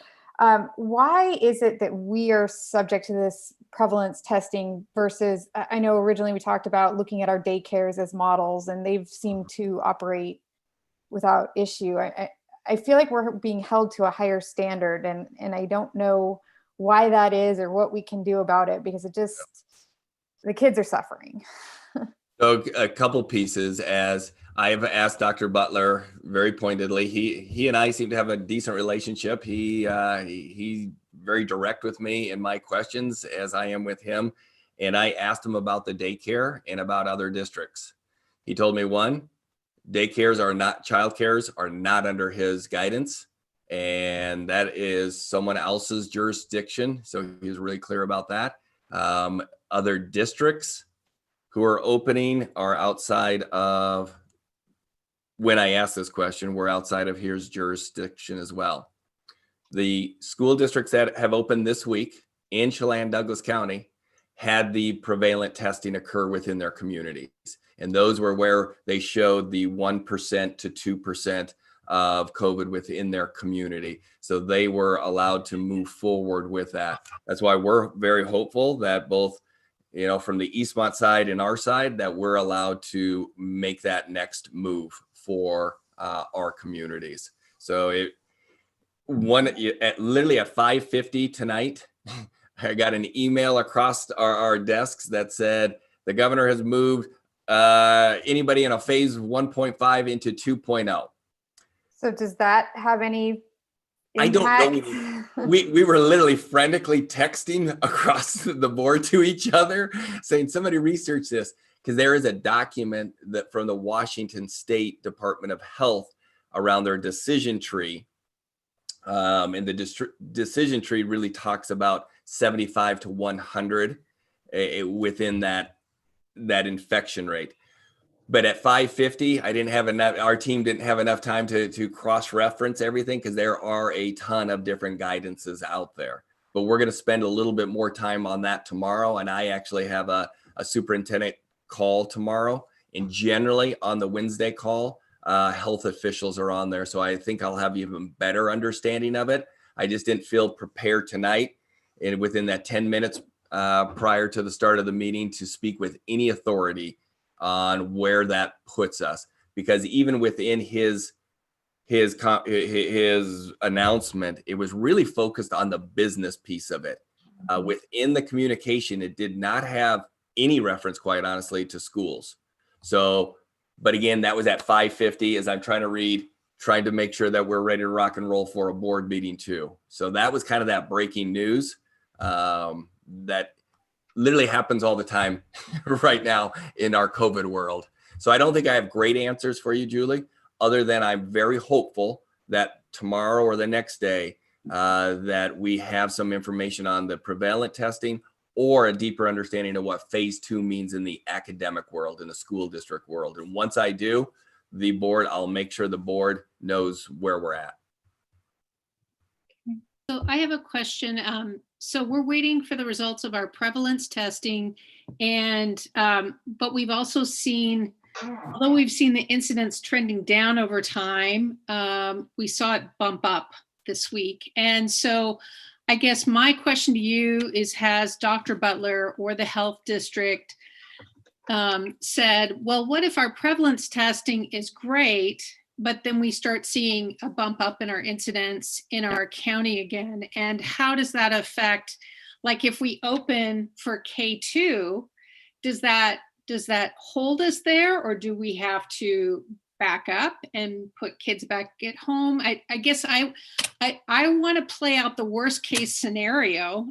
Why is it that we are subject to this prevalence testing versus, I know originally we talked about looking at our daycares as models, and they've seemed to operate without issue. I feel like we're being held to a higher standard, and I don't know why that is or what we can do about it, because the kids are suffering. So a couple pieces, as I've asked Dr. Butler very pointedly, he and I seem to have a decent relationship. He's very direct with me in my questions as I am with him. And I asked him about the daycare and about other districts. He told me, one, daycares are not, childcares are not under his guidance. And that is someone else's jurisdiction. So he was really clear about that. Other districts who are opening are outside of, when I asked this question, we're outside of his jurisdiction as well. The school districts that have opened this week in Chelan, Douglas County had the prevalent testing occur within their communities. And those were where they showed the 1% to 2% of COVID within their community. So they were allowed to move forward with that. That's why we're very hopeful that both, from the Eastmont side and our side, that we're allowed to make that next move for our communities. So literally at 5:50 tonight, I got an email across our desks that said the governor has moved anybody in a phase 1.5 into 2.0. So does that have any impact? I don't know. We were literally frantically texting across the board to each other saying, somebody research this, because there is a document that from the Washington State Department of Health around their decision tree. And the decision tree really talks about 75 to 100 within that infection rate. But at 5:50, I didn't have enough, our team didn't have enough time to cross-reference everything, because there are a ton of different guidances out there. But we're going to spend a little bit more time on that tomorrow. And I actually have a superintendent call tomorrow. And generally on the Wednesday call, health officials are on there. So I think I'll have even better understanding of it. I just didn't feel prepared tonight and within that 10 minutes prior to the start of the meeting to speak with any authority on where that puts us, because even within his announcement, it was really focused on the business piece of it. Within the communication, it did not have any reference, quite honestly, to schools. So, but again, that was at 5:50 as I'm trying to make sure that we're ready to rock and roll for a board meeting too. So that was kind of that breaking news that literally happens all the time right now in our COVID world. So I don't think I have great answers for you, Julie, other than I'm very hopeful that tomorrow or the next day that we have some information on the prevalent testing or a deeper understanding of what phase 2 means in the academic world, in the school district world. And once I do, I'll make sure the board knows where we're at. So I have a question. So we're waiting for the results of our prevalence testing, and but we've also seen, although we've seen the incidence trending down over time, we saw it bump up this week. And so I guess my question to you is, has Dr. Butler or the health district said, well, what if our prevalence testing is great, but then we start seeing a bump up in our incidence in our county again? And how does that affect, like if we open for K2, does that hold us there, or do we have to back up and put kids back at home? I guess I want to play out the worst case scenario,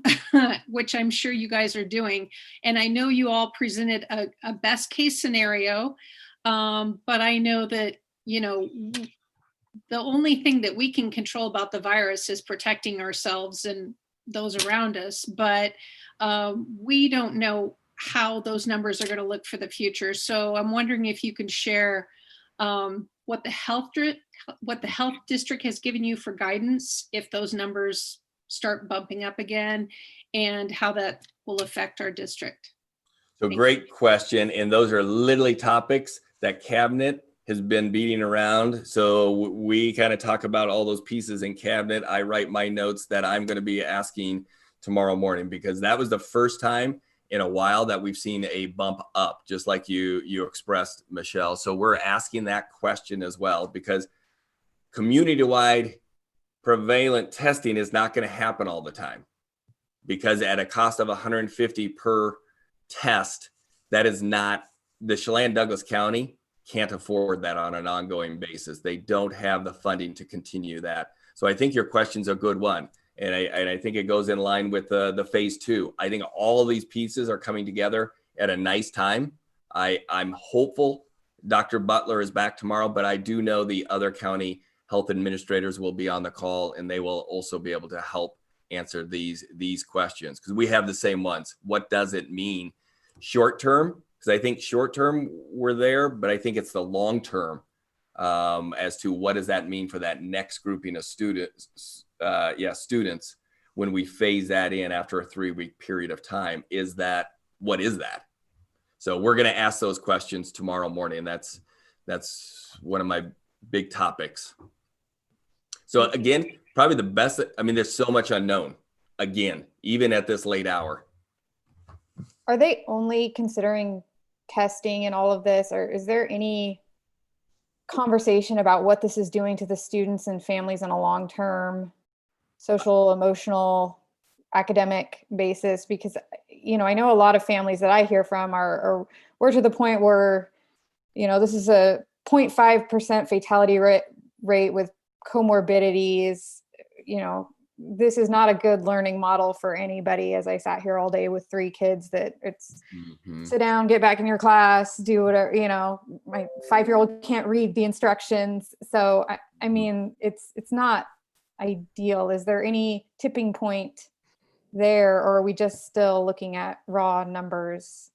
which I'm sure you guys are doing. And I know you all presented a best case scenario, but I know that, you know, the only thing that we can control about the virus is protecting ourselves and those around us. But we don't know how those numbers are going to look for the future. So I'm wondering if you can share what the health district has given you for guidance if those numbers start bumping up again, and how that will affect our district. So great question. And those are literally topics that cabinet has been beating around. So we kind of talk about all those pieces in cabinet. I write my notes that I'm going to be asking tomorrow morning, because that was the first time in a while that we've seen a bump up, just like you expressed, Michelle. So we're asking that question as well, because community-wide prevalent testing is not going to happen all the time, because at a cost of $150 per test, that is not, the Chelan-Douglas County can't afford that on an ongoing basis. They don't have the funding to continue that. So I think your question's a good one. And I think it goes in line with the phase 2. I think all of these pieces are coming together at a nice time. I'm hopeful Dr. Butler is back tomorrow, but I do know the other county health administrators will be on the call, and they will also be able to help answer these questions, because we have the same ones. What does it mean short term? Because I think short term we're there, but I think it's the long term as to what does that mean for that next grouping of students. Students, when we phase that in after a 3-week period of time, what is that? So we're going to ask those questions tomorrow morning. That's one of my big topics. So again, probably the best, I mean, there's so much unknown, again, even at this late hour. Are they only considering testing and all of this, or is there any conversation about what this is doing to the students and families on a long-term social, emotional, academic basis? Because, you know, I know a lot of families that I hear from we're to the point where, you know, this is a 0.5% fatality rate with comorbidities. You know, this is not a good learning model for anybody. As I sat here all day with 3 kids, that it's sit down, get back in your class, do whatever, you know, my 5-year-old can't read the instructions. So, I mean, it's not ideal. Is there any tipping point there, or are we just still looking at raw numbers?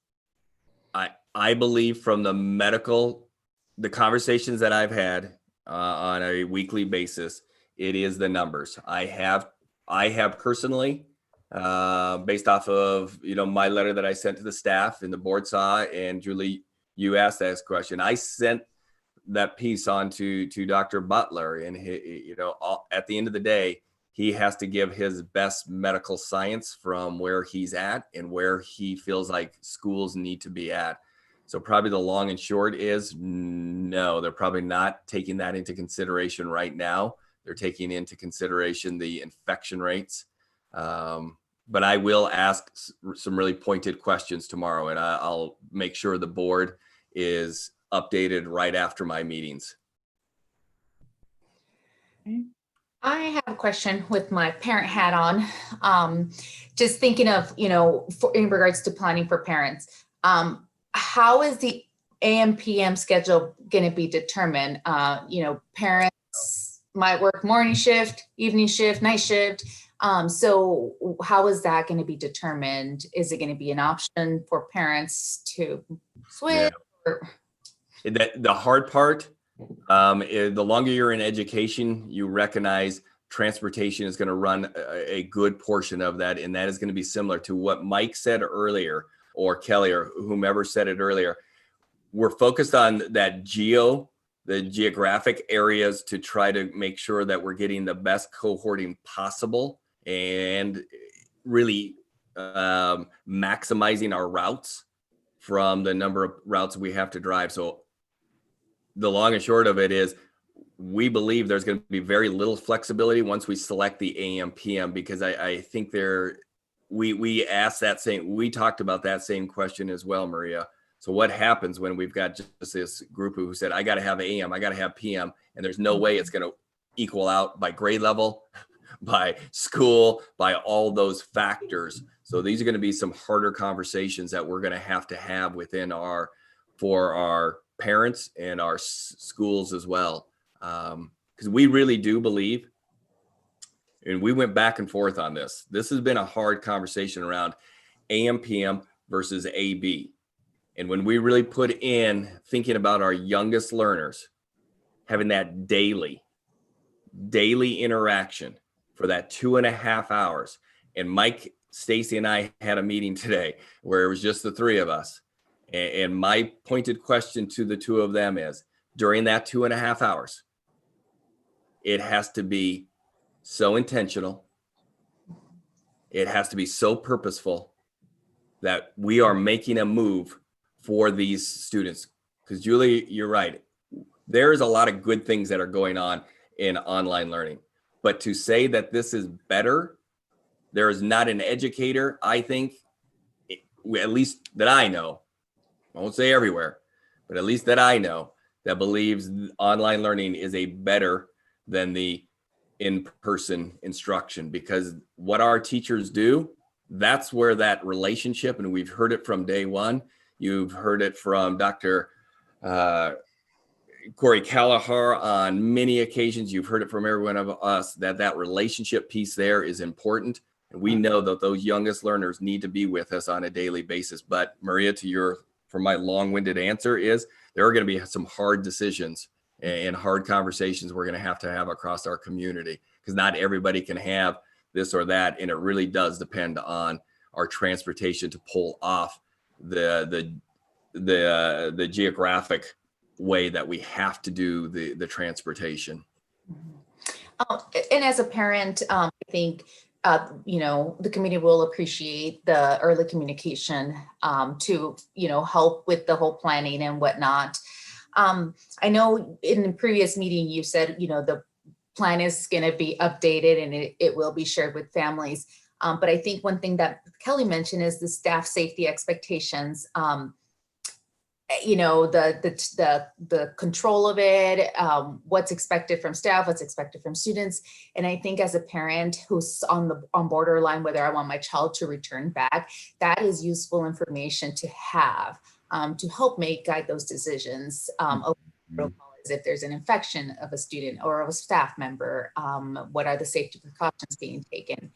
I believe from the conversations that I've had on a weekly basis, it is the numbers. I have personally, based off of, you know, my letter that I sent to the staff and the board saw, and Julie, you asked that question. I sent that piece on to Dr. Butler, and you know, at the end of the day, he has to give his best medical science from where he's at and where he feels like schools need to be at. So probably the long and short is no, they're probably not taking that into consideration right now. They're taking into consideration the infection rates. But I will ask some really pointed questions tomorrow, and I'll make sure the board is updated right after my meetings. I have a question with my parent hat on. Just thinking of, you know, in regards to planning for parents, how is the AM PM schedule going to be determined? You know, parents might work morning shift, evening shift, night shift. So how is that going to be determined? Is it going to be an option for parents to switch? Yeah. The hard part, the longer you're in education, you recognize transportation is going to run a good portion of that. And that is going to be similar to what Mike said earlier, or Kelly, or whomever said it earlier. We're focused on that the geographic areas to try to make sure that we're getting the best cohorting possible and really maximizing our routes from the number of routes we have to drive. So the long and short of it is, we believe there's going to be very little flexibility once we select the AM PM, because I think we asked that same, we talked about that same question as well, Maria. So what happens when we've got just this group who said, I got to have AM, I got to have PM, and there's no way it's going to equal out by grade level, by school, by all those factors. So these are going to be some harder conversations that we're going to have within for our parents and our schools as well. Because we really do believe, and we went back and forth on this. This has been a hard conversation around AM, PM versus AB. And when we really put in thinking about our youngest learners, having that daily interaction for that 2.5 hours. And Mike, Stacy, and I had a meeting today where it was just the three of us. And my pointed question to the two of them is, during that 2.5 hours, it has to be so intentional. It has to be so purposeful that we are making a move for these students. Because Julie, you're right. There's a lot of good things that are going on in online learning. But to say that this is better, there is not an educator, I think, at least that I know, I won't say everywhere, but at least that I know, that believes online learning is a better than the in-person instruction. Because what our teachers do, that's where that relationship, and we've heard it from day one. You've heard it from Dr. Corey Callahar on many occasions. You've heard it from every one of us, that relationship piece there is important. And we know that those youngest learners need to be with us on a daily basis. But Maria, for my long-winded answer is, there are going to be some hard decisions and hard conversations we're going to have across our community, because not everybody can have this or that. And it really does depend on our transportation to pull off the geographic way that we have to do the transportation. And as a parent, I think, the community will appreciate the early communication to, help with the whole planning and whatnot. I know in the previous meeting, you said, the plan is going to be updated and it will be shared with families. But I think one thing that Kelly mentioned is the staff safety expectations. The control of it, what's expected from staff, what's expected from students. And I think as a parent who's on borderline whether I want my child to return back, that is useful information to have to help guide those decisions. If there's an infection of a student or of a staff member, what are the safety precautions being taken?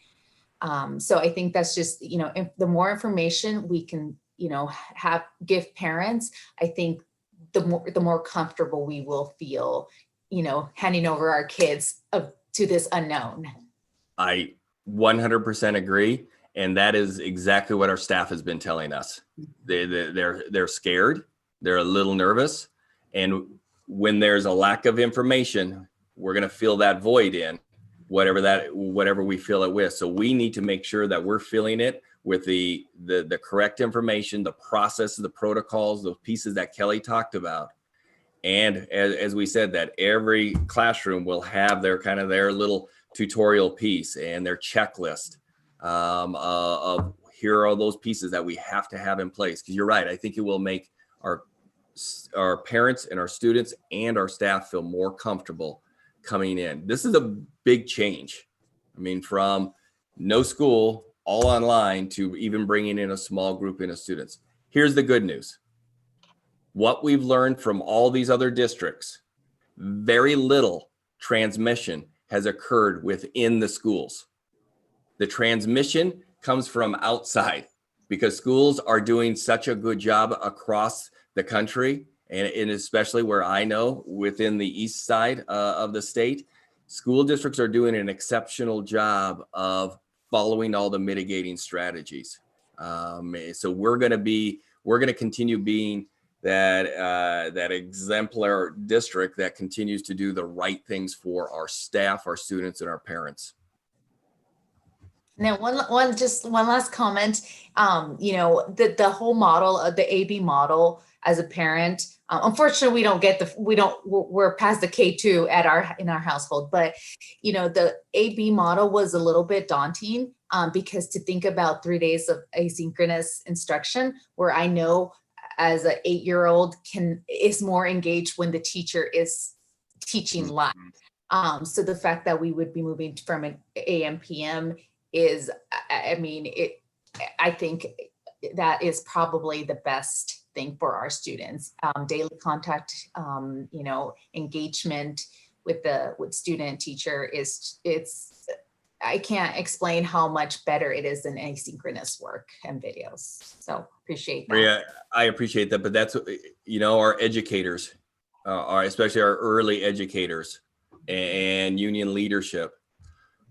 So I think that's just, if the more information we can give parents, I think the more comfortable we will feel, handing over our kids to this unknown. I 100% agree. And that is exactly what our staff has been telling us. They're scared. They're a little nervous. And when there's a lack of information, we're going to fill that void in whatever we fill it with. So we need to make sure that we're filling it with the correct information, the processes, the protocols, those pieces that Kelly talked about. And as we said, that every classroom will have their little tutorial piece and their checklist of here are those pieces that we have to have in place. Because you're right, I think it will make our parents and our students and our staff feel more comfortable coming in. This is a big change. I mean, from no school, all online, to even bringing in a small group of students. Here's the good news. What we've learned from all these other districts, very little transmission has occurred within the schools. The transmission comes from outside because schools are doing such a good job across the country, and especially where I know within the east side of the state, school districts are doing an exceptional job of following all the mitigating strategies. So we're going to continue being that exemplar district that continues to do the right things for our staff, our students, and our parents. Now, one last comment. The whole model of the AB model as a parent. Unfortunately, we're past the K2 in our household, but the AB model was a little bit daunting because to think about 3 days of asynchronous instruction, where I know as an 8-year-old is more engaged when the teacher is teaching live. So the fact that we would be moving from an AM PM is, I think that is probably the best thing for our students. Daily contact, engagement with student and teacher I can't explain how much better it is than asynchronous work and videos. So appreciate that. Maria, I appreciate that, but that's, our educators, especially our early educators and union leadership,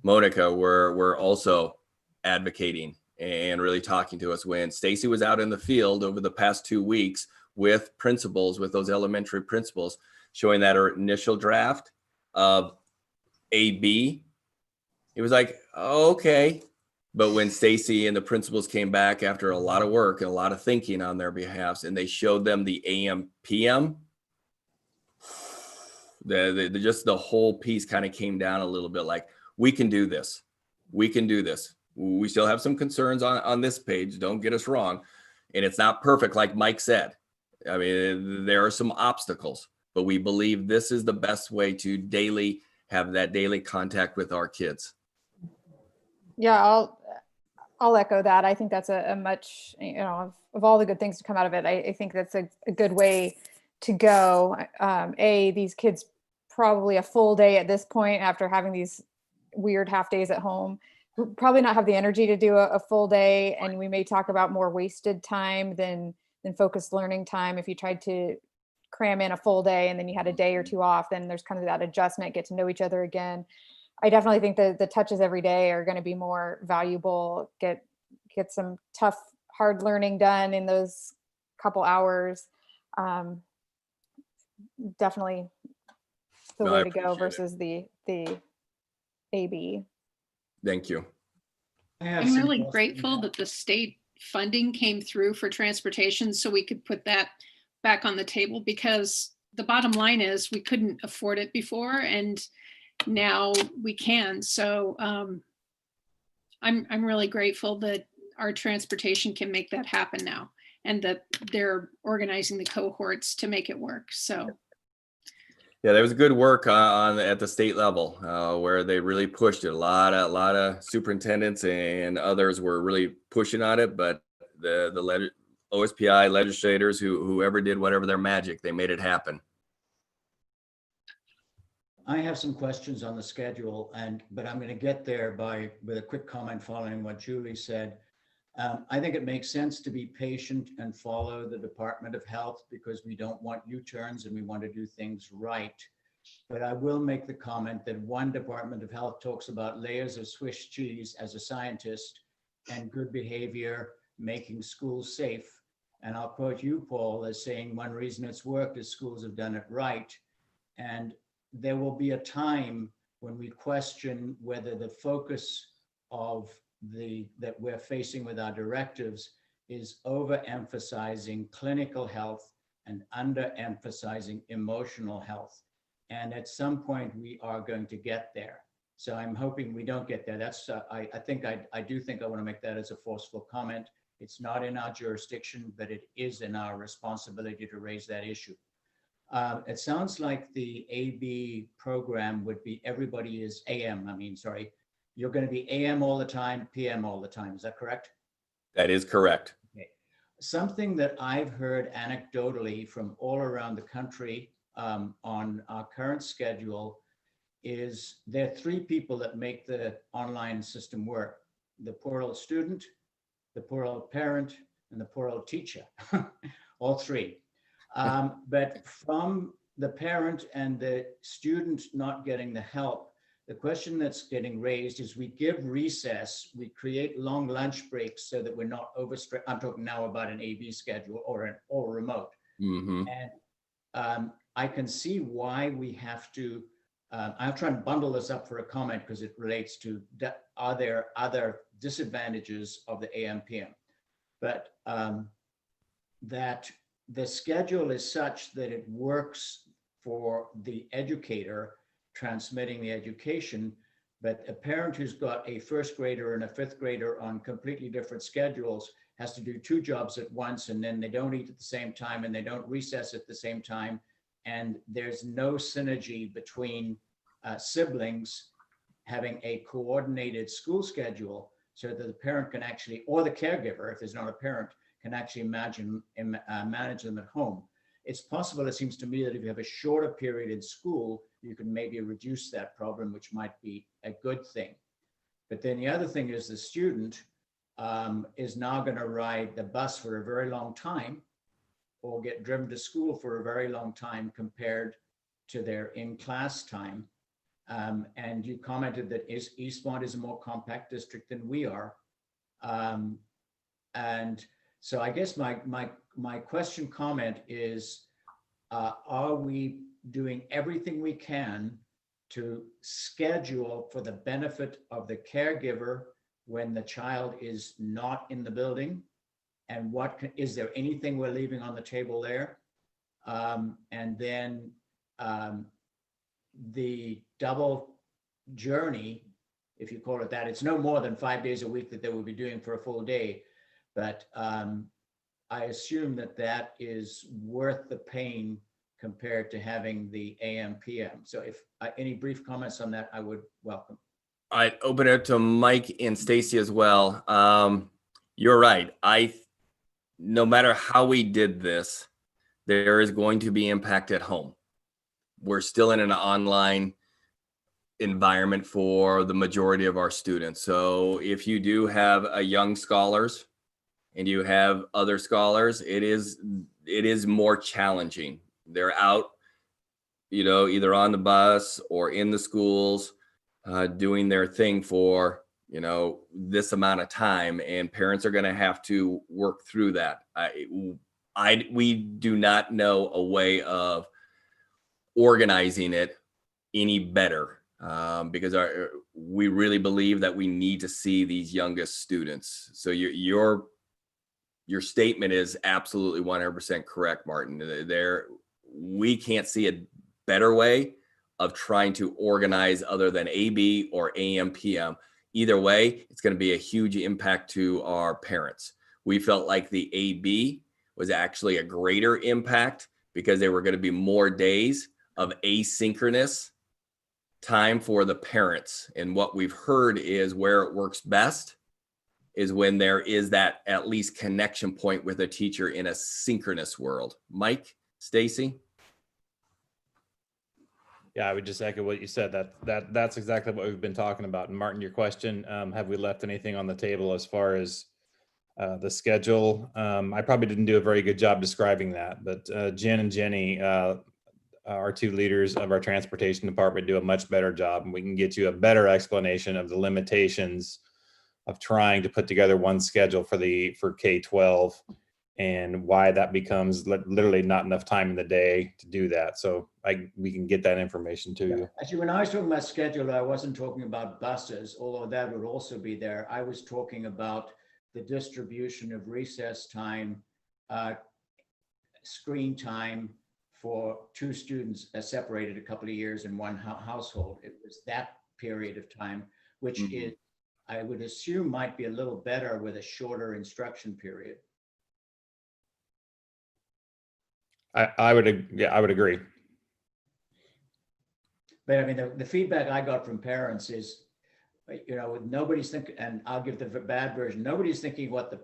Monica, were also advocating and really talking to us when Stacy was out in the field over the past 2 weeks with principals, with those elementary principals, showing that our initial draft of AB. It was like, oh, okay. But when Stacy and the principals came back after a lot of work and a lot of thinking on their behalfs, and they showed them the AM, PM, just the whole piece kind of came down a little bit like, we can do this. We can do this. We still have some concerns on this page. Don't get us wrong. And it's not perfect, like Mike said. I mean, there are some obstacles, but we believe this is the best way to have that daily contact with our kids. Yeah, I'll echo that. I think that's a much, of all the good things to come out of it, I think that's a good way to go. These kids probably a full day at this point after having these weird half days at home, probably not have the energy to do a full day. And we may talk about more wasted time than focused learning time. If you tried to cram in a full day and then you had a day or two off, then there's kind of that adjustment, get to know each other again. I definitely think the touches every day are going to be more valuable. Get some tough, hard learning done in those couple hours. Definitely the way to go versus the AB. Thank you. I'm really grateful that the state funding came through for transportation so we could put that back on the table, because the bottom line is we couldn't afford it before and now we can. So I'm really grateful that our transportation can make that happen now, and that they're organizing the cohorts to make it work. So yeah, there was good work at the state level where they really pushed it. A lot of superintendents and others were really pushing on it, but the OSPI legislators, whoever did whatever their magic, they made it happen. I have some questions on the schedule, but I'm going to get there with a quick comment following what Julie said. I think it makes sense to be patient and follow the Department of Health because we don't want U-turns and we want to do things right. But I will make the comment that one Department of Health talks about layers of Swiss cheese as a scientist and good behavior making schools safe. And I'll quote you, Paul, as saying one reason it's worked is schools have done it right. And there will be a time when we question whether the focus of that we're facing with our directives is overemphasizing clinical health and underemphasizing emotional health. And at some point we are going to get there. So I'm hoping we don't get there. That's I do think I want to make that as a forceful comment. It's not in our jurisdiction, but it is in our responsibility to raise that issue. It sounds like the AB program would be everybody is you're going to be AM all the time, PM all the time. Is that correct? That is correct. Okay. Something that I've heard anecdotally from all around the country on our current schedule is there are three people that make the online system work: the poor old student, the poor old parent, and the poor old teacher. All three. But from the parent and the student not getting the help, the question that's getting raised is we give recess, we create long lunch breaks so that we're not overstretched. I'm talking now about an AB schedule or an all remote. And I can see why we have to, I'll try and bundle this up for a comment because it relates to, are there other disadvantages of the AM/PM? But that the schedule is such that it works for the educator transmitting the education, but a parent who's got a first grader and a fifth grader on completely different schedules has to do two jobs at once, and then they don't eat at the same time and they don't recess at the same time. And there's no synergy between siblings having a coordinated school schedule so that the parent can actually, or the caregiver, if there's not a parent, can actually manage them at home. It's possible, it seems to me, that if you have a shorter period in school, you can maybe reduce that problem, which might be a good thing. But then the other thing is the student is now going to ride the bus for a very long time or get driven to school for a very long time compared to their in-class time. And you commented that Eastmont is a more compact district than we are. And so I guess my question comment is, are we doing everything we can to schedule for the benefit of the caregiver when the child is not in the building? And is there anything we're leaving on the table there? And then the double journey, if you call it that, it's no more than 5 days a week that they will be doing for a full day. But I assume that is worth the pain compared to having the AM/PM. So if any brief comments on that, I would welcome. I'd open it to Mike and Stacy as well. You're right. No matter how we did this, there is going to be impact at home. We're still in an online environment for the majority of our students. So if you do have a young scholars and you have other scholars, it is more challenging. They're out, either on the bus or in the schools, doing their thing for, this amount of time, and parents are going to have to work through that. We do not know a way of organizing it any better, because we really believe that we need to see these youngest students. So your statement is absolutely 100% correct, Martin. We can't see a better way of trying to organize other than AB or AM/PM. Either way, it's going to be a huge impact to our parents. We felt like the AB was actually a greater impact because there were going to be more days of asynchronous time for the parents. And what we've heard is where it works best is when there is that at least connection point with a teacher in a synchronous world. Mike, Stacy? Yeah, I would just echo what you said. That's exactly what we've been talking about. And Martin, your question, have we left anything on the table as far as the schedule? I probably didn't do a very good job describing that, but Jen and Jenny, our two leaders of our transportation department, do a much better job, and we can get you a better explanation of the limitations of trying to put together one schedule for K-12 and why that becomes literally not enough time in the day to do that. So we can get that information to you. Actually, when I was talking about schedule, I wasn't talking about buses, although that would also be there. I was talking about the distribution of recess time, screen time for two students separated a couple of years in one household. It was that period of time, which is, I would assume, might be a little better with a shorter instruction period. I would agree. But I mean, the feedback I got from parents is, nobody's thinking, and I'll give the bad version, nobody's thinking what the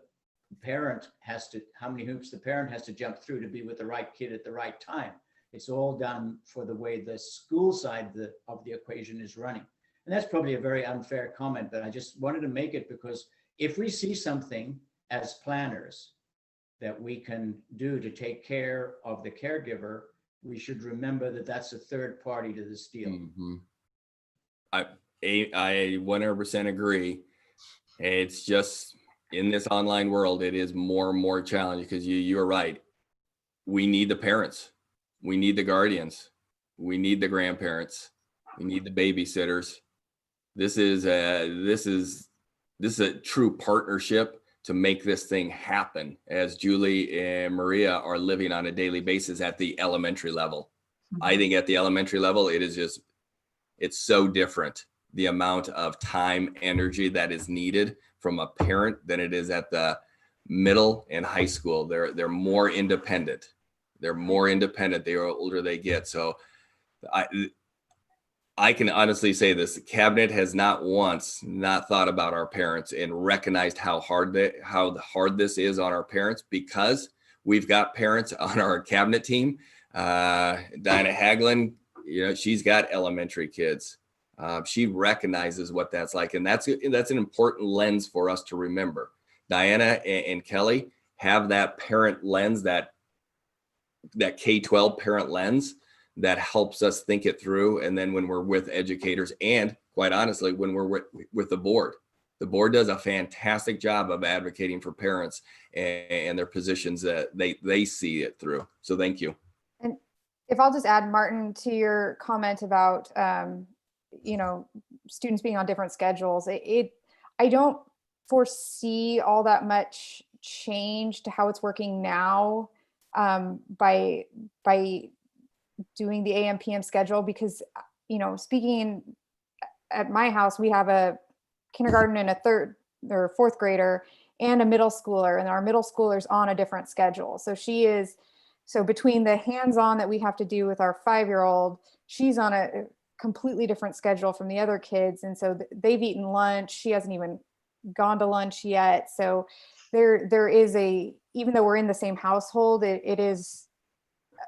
parent has to, how many hoops the parent has to jump through to be with the right kid at the right time. It's all done for the way the school side of the equation is running. And that's probably a very unfair comment, but I just wanted to make it because if we see something as planners that we can do to take care of the caregiver, we should remember that that's a third party to this deal. Mm-hmm. I 100% agree. It's just in this online world, it is more and more challenging because you're right. We need the parents, we need the guardians, we need the grandparents, we need the babysitters. This is a true partnership to make this thing happen, as Julie and Maria are living on a daily basis at the elementary level. Mm-hmm. I think at the elementary level, it's so different, the amount of time, energy that is needed from a parent than it is at the middle and high school. They're more independent. They're more independent the older they get. So I can honestly say this: the cabinet has not once not thought about our parents and recognized how hard this is on our parents, because we've got parents on our cabinet team. Diana Haglin, she's got elementary kids. She recognizes what that's like, and that's an important lens for us to remember. Diana and Kelly have that parent lens, that K-12 parent lens that helps us think it through. And then when we're with educators, and quite honestly, when we're with the board does a fantastic job of advocating for parents and their positions that they see it through. So thank you. And if I'll just add, Martin, to your comment about, students being on different schedules, I don't foresee all that much change to how it's working now by doing the AM PM schedule, because speaking at my house, we have a kindergarten and a third or fourth grader and a middle schooler, and our middle schooler's on a different schedule. So between the hands-on that we have to do with our 5-year-old, she's on a completely different schedule from the other kids, and so they've eaten lunch. She hasn't even gone to lunch yet. So there is even though we're in the same household, it is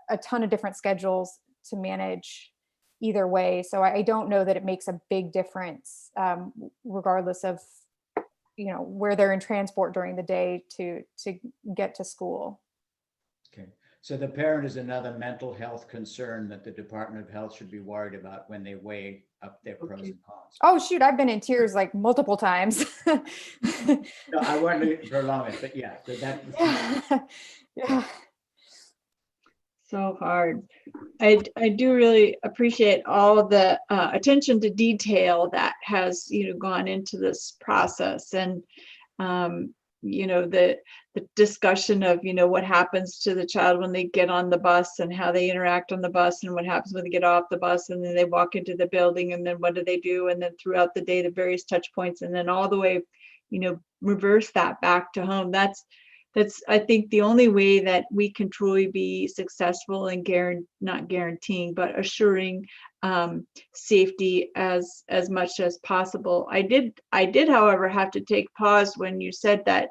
a ton of different schedules to manage either way. So I don't know that it makes a big difference, regardless of, where they're in transport during the day to get to school. Okay. So the parent is another mental health concern that the Department of Health should be worried about when they weigh up their pros and cons. Oh, shoot. I've been in tears like multiple times. No, I wanted to prolong it, but yeah. So that. Yeah. So hard. I do really appreciate all the attention to detail that has gone into this process, and the discussion of what happens to the child when they get on the bus and how they interact on the bus, and what happens when they get off the bus and then they walk into the building, and then what do they do, and then throughout the day the various touch points, and then all the way reverse that back to home. That's I think the only way that we can truly be successful in not guaranteeing, but assuring safety as much as possible. I did, however, have to take pause when you said that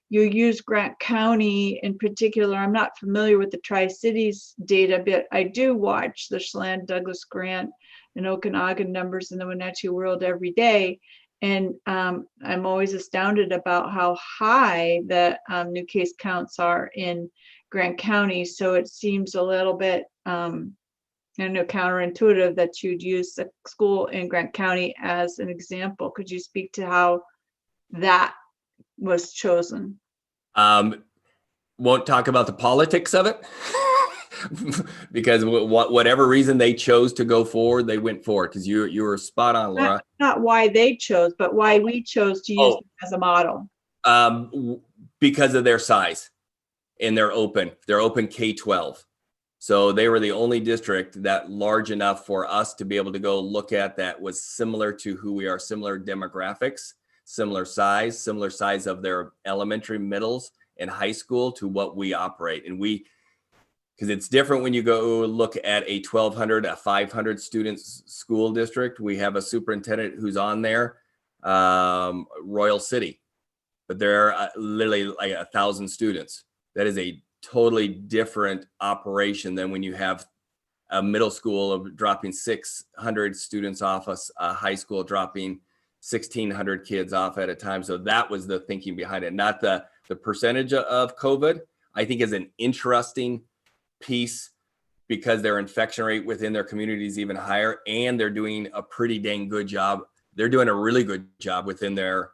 you use Grant County in particular. I'm not familiar with the Tri-Cities data, but I do watch the Chelan, Douglas, Grant, and Okanagan numbers in the Wenatchee world every day. And I'm always astounded about how high the new case counts are in Grant County. So it seems a little bit, counterintuitive that you'd use the school in Grant County as an example. Could you speak to how that was chosen? Won't talk about the politics of it. Because whatever reason they chose to go forward, they went forward. Because you were spot on, Laura. Not why they chose, but why we chose to use them as a model. Because of their size, and they're open K-12. So they were the only district that large enough for us to be able to go look at that was similar to who we are, similar demographics, similar size of their elementary, middles, and high school to what we operate. And because it's different when you go look at a 1,200, a 500 students school district. We have a superintendent who's on there, Royal City, but there are literally like 1,000 students. That is a totally different operation than when you have a middle school of dropping 600 students off, a high school dropping 1,600 kids off at a time. So that was the thinking behind it, not the percentage of COVID. I think is an interesting piece because their infection rate within their community is even higher, and they're doing a pretty dang good job. They're doing a really good job within their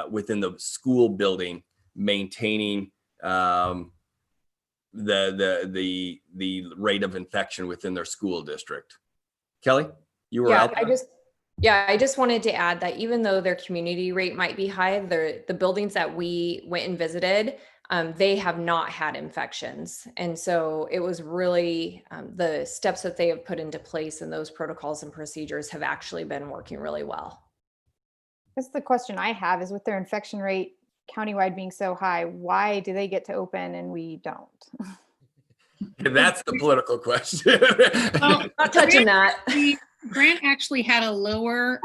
within the school building, maintaining the rate of infection within their school district. Kelly, you were out there? I just wanted to add that even though their community rate might be high, the buildings that we went and visited, they have not had infections. And so it was really the steps that they have put into place and those protocols and procedures have actually been working really well. That's the question I have is with their infection rate countywide being so high, why do they get to open and we don't? That's the political question. Well, not touching that. Grant actually had a lower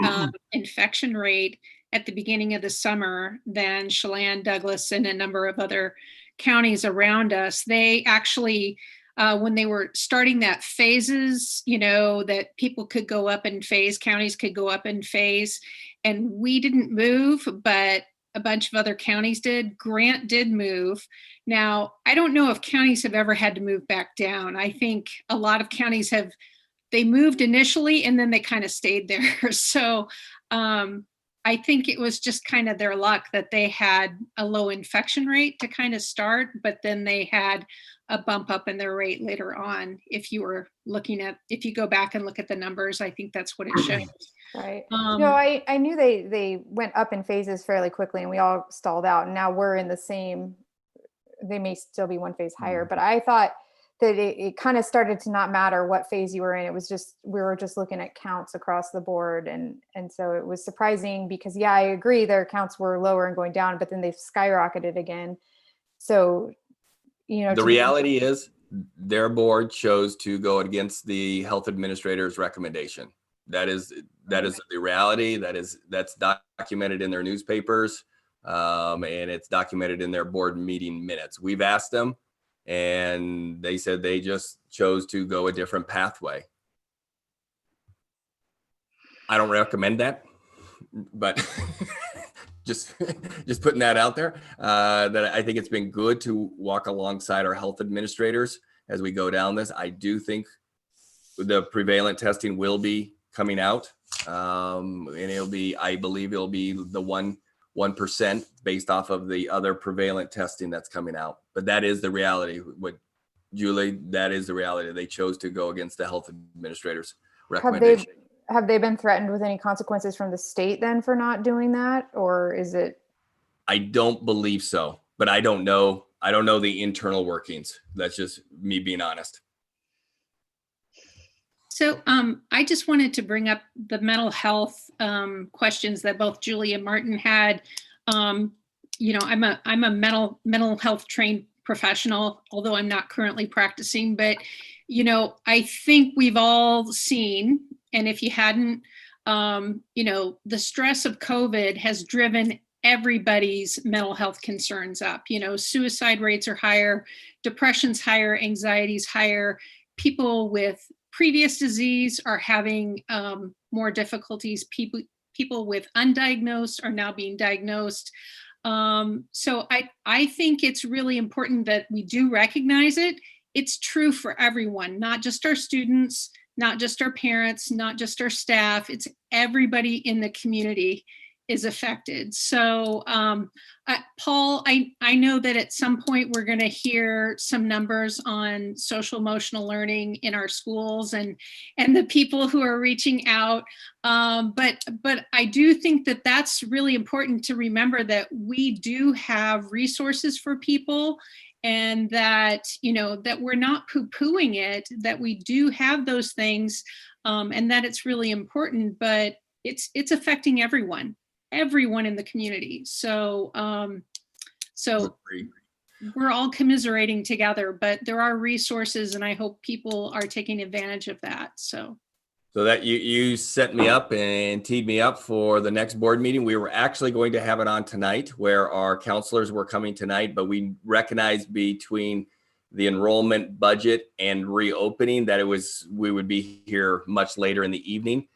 infection rate at the beginning of the summer than Chelan, Douglas, and a number of other counties around us. They actually, when they were starting that phases, that people could go up in phase, counties could go up in phase, and we didn't move, but a bunch of other counties did. Grant did move. Now, I don't know if counties have ever had to move back down. I think a lot of counties they moved initially and then they kind of stayed there. So I think it was just kind of their luck that they had a low infection rate to kind of start, but then they had a bump up in their rate later on. If you go back and look at the numbers, I think that's what it shows. Right. I knew they went up in phases fairly quickly and we all stalled out, and now we're in the same, they may still be one phase higher, but I thought that it kind of started to not matter what phase you were in. It was just, we were just looking at counts across the board. And so it was surprising because I agree their counts were lower and going down, but then they've skyrocketed again. So, the reality is their board chose to go against the health administrator's recommendation. That is the reality. That's documented in their newspapers, and it's documented in their board meeting minutes. We've asked them, and they said they just chose to go a different pathway. I don't recommend that, but just putting that out there, that I think it's been good to walk alongside our health administrators as we go down this. I do think the prevalent testing will be coming out, and I believe it'll be the 1% based off of the other prevalent testing that's coming out. But that is the reality. Julie, that is the reality. They chose to go against the health administrator's recommendation. Have they been threatened with any consequences from the state then for not doing that? Or is it? I don't believe so, but I don't know. I don't know the internal workings. That's just me being honest. So I just wanted to bring up the mental health questions that both Julie and Martin had. I'm a mental health trained professional, although I'm not currently practicing, but I think we've all seen, and if you hadn't, the stress of COVID has driven everybody's mental health concerns up. Suicide rates are higher, depression's higher, anxiety's higher. People with previous disease are having more difficulties. People with undiagnosed are now being diagnosed. So I think it's really important that we do recognize it. It's true for everyone, not just our students, not just our parents, not just our staff. It's everybody in the community is affected. So Paul, I know that at some point we're going to hear some numbers on social emotional learning in our schools and the people who are reaching out. But I do think that that's really important to remember, that we do have resources for people, and that, that we're not poo-pooing it, that we do have those things, and that it's really important, but it's affecting everyone in the community. So we're all commiserating together, but there are resources, and I hope people are taking advantage of that. So that you set me up and teed me up for the next board meeting. We were actually going to have it on tonight, where our counselors were coming tonight, but we recognized between the enrollment budget and reopening, that we would be here much later in the evening.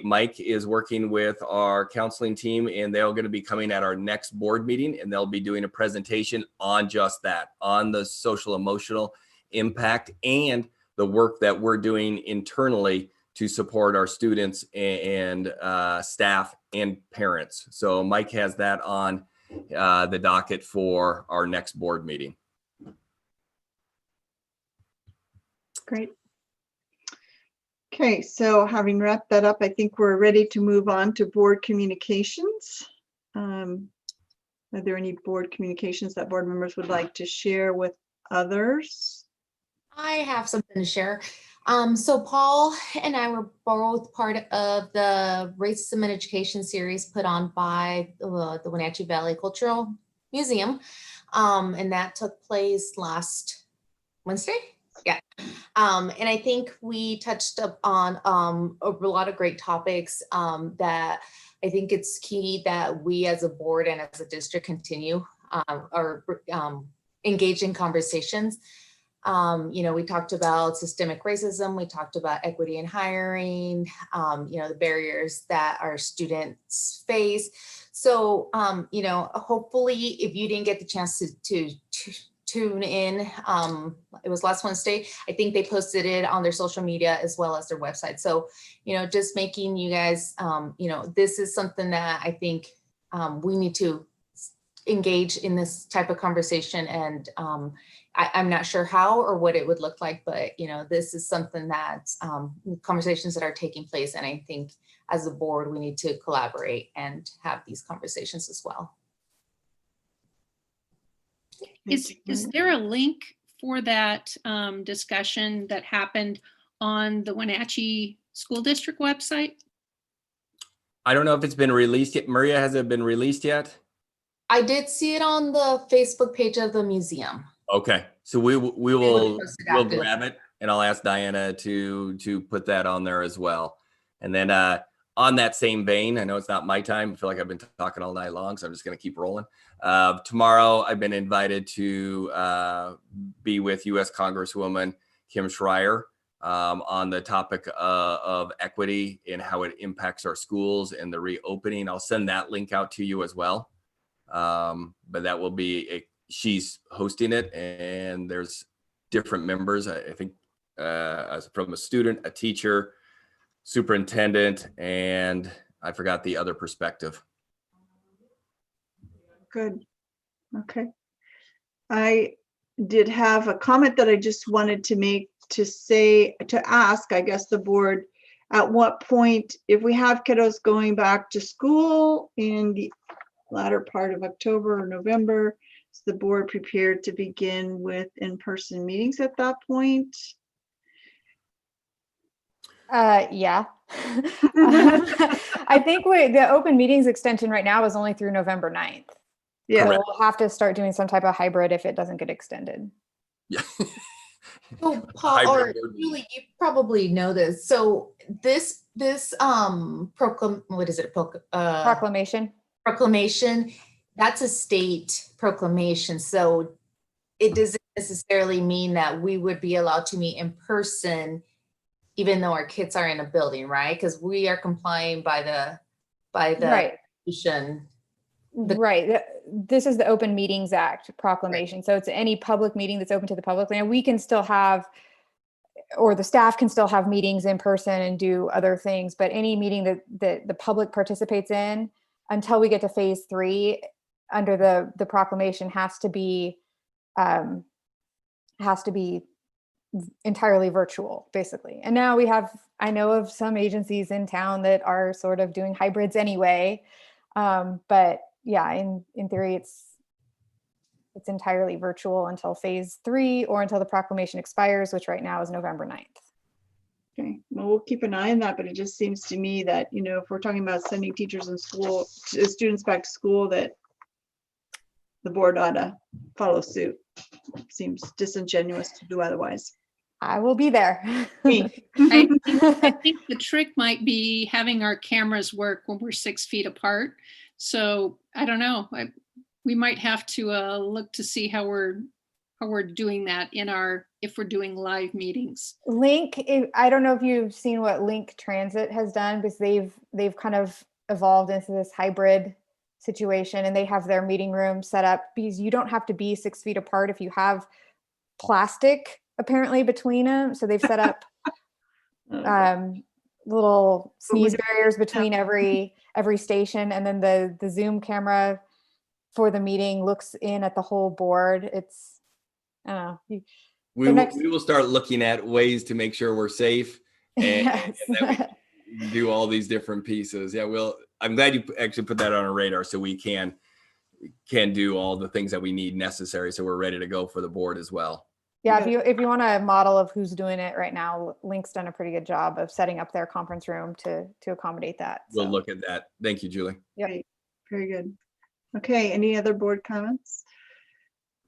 Mike is working with our counseling team, and they're going to be coming at our next board meeting, and they'll be doing a presentation on just that, on the social emotional impact and the work that we're doing internally to support our students and staff and parents. So Mike has that on the docket for our next board meeting. Great. Okay, so having wrapped that up, I think we're ready to move on to board communications. Are there any board communications that board members would like to share with others? I have something to share. So Paul and I were both part of the Racism in Education series put on by the Wenatchee Valley Cultural Museum. And that took place last Wednesday. Yeah. And I think we touched up on a lot of great topics that I think it's key that we as a board and as a district continue or engage in conversations. We talked about systemic racism. We talked about equity in hiring, the barriers that our students face. So, hopefully if you didn't get the chance to tune in, it was last Wednesday, I think they posted it on their social media as well as their website. So, just making you guys, this is something that I think we need to engage in this type of conversation. And I'm not sure how or what it would look like, but this is something that conversations that are taking place. And I think as a board, we need to collaborate and have these conversations as well. Is there a link for that discussion that happened on the Wenatchee School District website? I don't know if it's been released yet. Maria, has it been released yet? I did see it on the Facebook page of the museum. Okay, so we'll grab it, and I'll ask Diana to put that on there as well. And then on that same vein, I know it's not my time. I feel like I've been talking all night long, so I'm just going to keep rolling. Tomorrow, I've been invited to be with U.S. Congresswoman Kim Schreier on the topic of equity and how it impacts our schools and the reopening. I'll send that link out to you as well. But that will be she's hosting it, and there's different members. I think from a student, a teacher, superintendent, and I forgot the other perspective. Good. Okay. I did have a comment that I just wanted to make to ask, I guess, the board, at what point, if we have kiddos going back to school in the latter part of October or November, is the board prepared to begin with in-person meetings at that point? Yeah. I think the open meetings extension right now is only through November 9th. Yeah. So we'll have to start doing some type of hybrid if it doesn't get extended. Yeah. So Paul, or Julie, you probably know this. So this proclamation, that's a state proclamation. So it doesn't necessarily mean that we would be allowed to meet in person, even though our kids are in a building, right? Because we are complying by the right. Constitution. Right. This is the Open Meetings Act proclamation. Right. So it's any public meeting that's open to the public. And we can still have, or the staff can still have meetings in person and do other things, but any meeting that the public participates in until we get to phase 3 under the proclamation has to be entirely virtual, basically. And now I know of some agencies in town that are sort of doing hybrids anyway. But yeah, in theory, it's entirely virtual until phase 3 or until the proclamation expires, which right now is November 9th. Okay, well, we'll keep an eye on that, but it just seems to me that, if we're talking about sending teachers in school, students back to school, that the board ought to follow suit. It seems disingenuous to do otherwise. I will be there. I think the trick might be having our cameras work when we're 6 feet apart. So I don't know. We might have to look to see how we're we're doing that if we're doing live meetings. Link, I don't know if you've seen what Link Transit has done, because they've kind of evolved into this hybrid situation, and they have their meeting room set up because you don't have to be 6 feet apart if you have plastic apparently between them. So they've set up little sneeze barriers between every station, and then the Zoom camera for the meeting looks in at the whole board. It's, I don't know. We will start looking at ways to make sure we're safe and, Yes. and that we do all these different pieces. Yeah, I'm glad you actually put that on our radar so we can do all the things that we need necessary so we're ready to go for the board as well. Yeah, if you want a model of who's doing it right now, Link's done a pretty good job of setting up their conference room to accommodate that. We'll look at that. Thank you, Julie. Yep. Great. Very good. Okay, any other board comments?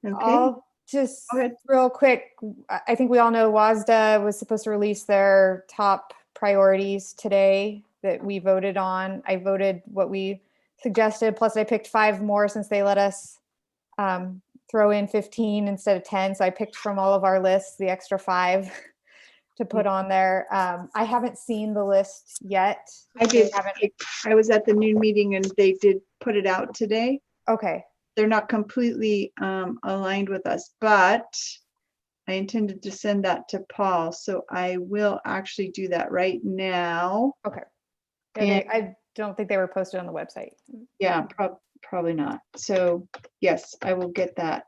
Okay. I'll just real quick, I think we all know WSD was supposed to release their top priorities today that we voted on. I voted what we suggested, plus I picked 5 more since they let us throw in 15 instead of 10. So I picked from all of our lists the extra 5 to put on there. I haven't seen the list yet. I did. I was at the noon meeting and they did put it out today. Okay. They're not completely aligned with us, but I intended to send that to Paul. So I will actually do that right now. Okay. And I don't think they were posted on the website. Yeah, probably not. So yes, I will get that.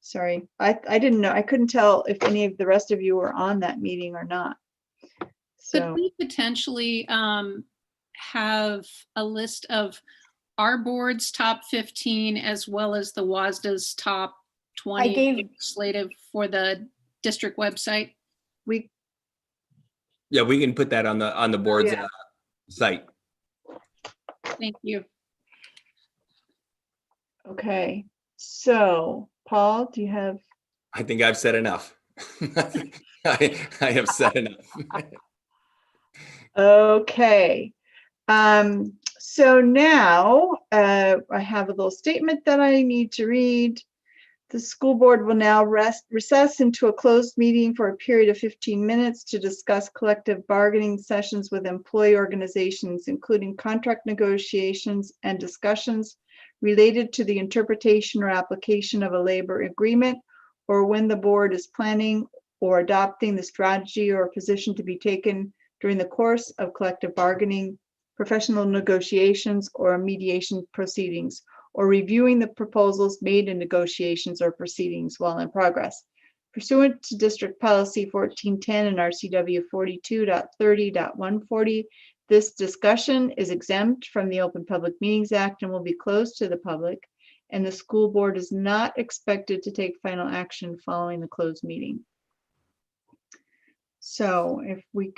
Sorry, I didn't know. I couldn't tell if any of the rest of you were on that meeting or not. Could we potentially have a list of our board's top 15 as well as the WSDA's top 20 legislative for the district website? Yeah, we can put that on the board's site. Thank you. Okay, so Paul, do you have? I think I've said enough. I have said enough. Okay. So now I have a little statement that I need to read. The school board will now recess into a closed meeting for a period of 15 minutes to discuss collective bargaining sessions with employee organizations, including contract negotiations and discussions related to the interpretation or application of a labor agreement, or when the board is planning or adopting the strategy or position to be taken during the course of collective bargaining, professional negotiations, or mediation proceedings, or reviewing the proposals made in negotiations or proceedings while in progress. Pursuant to District Policy 1410 and RCW 42.30.140, this discussion is exempt from the Open Public Meetings Act and will be closed to the public, and the school board is not expected to take final action following the closed meeting. So if we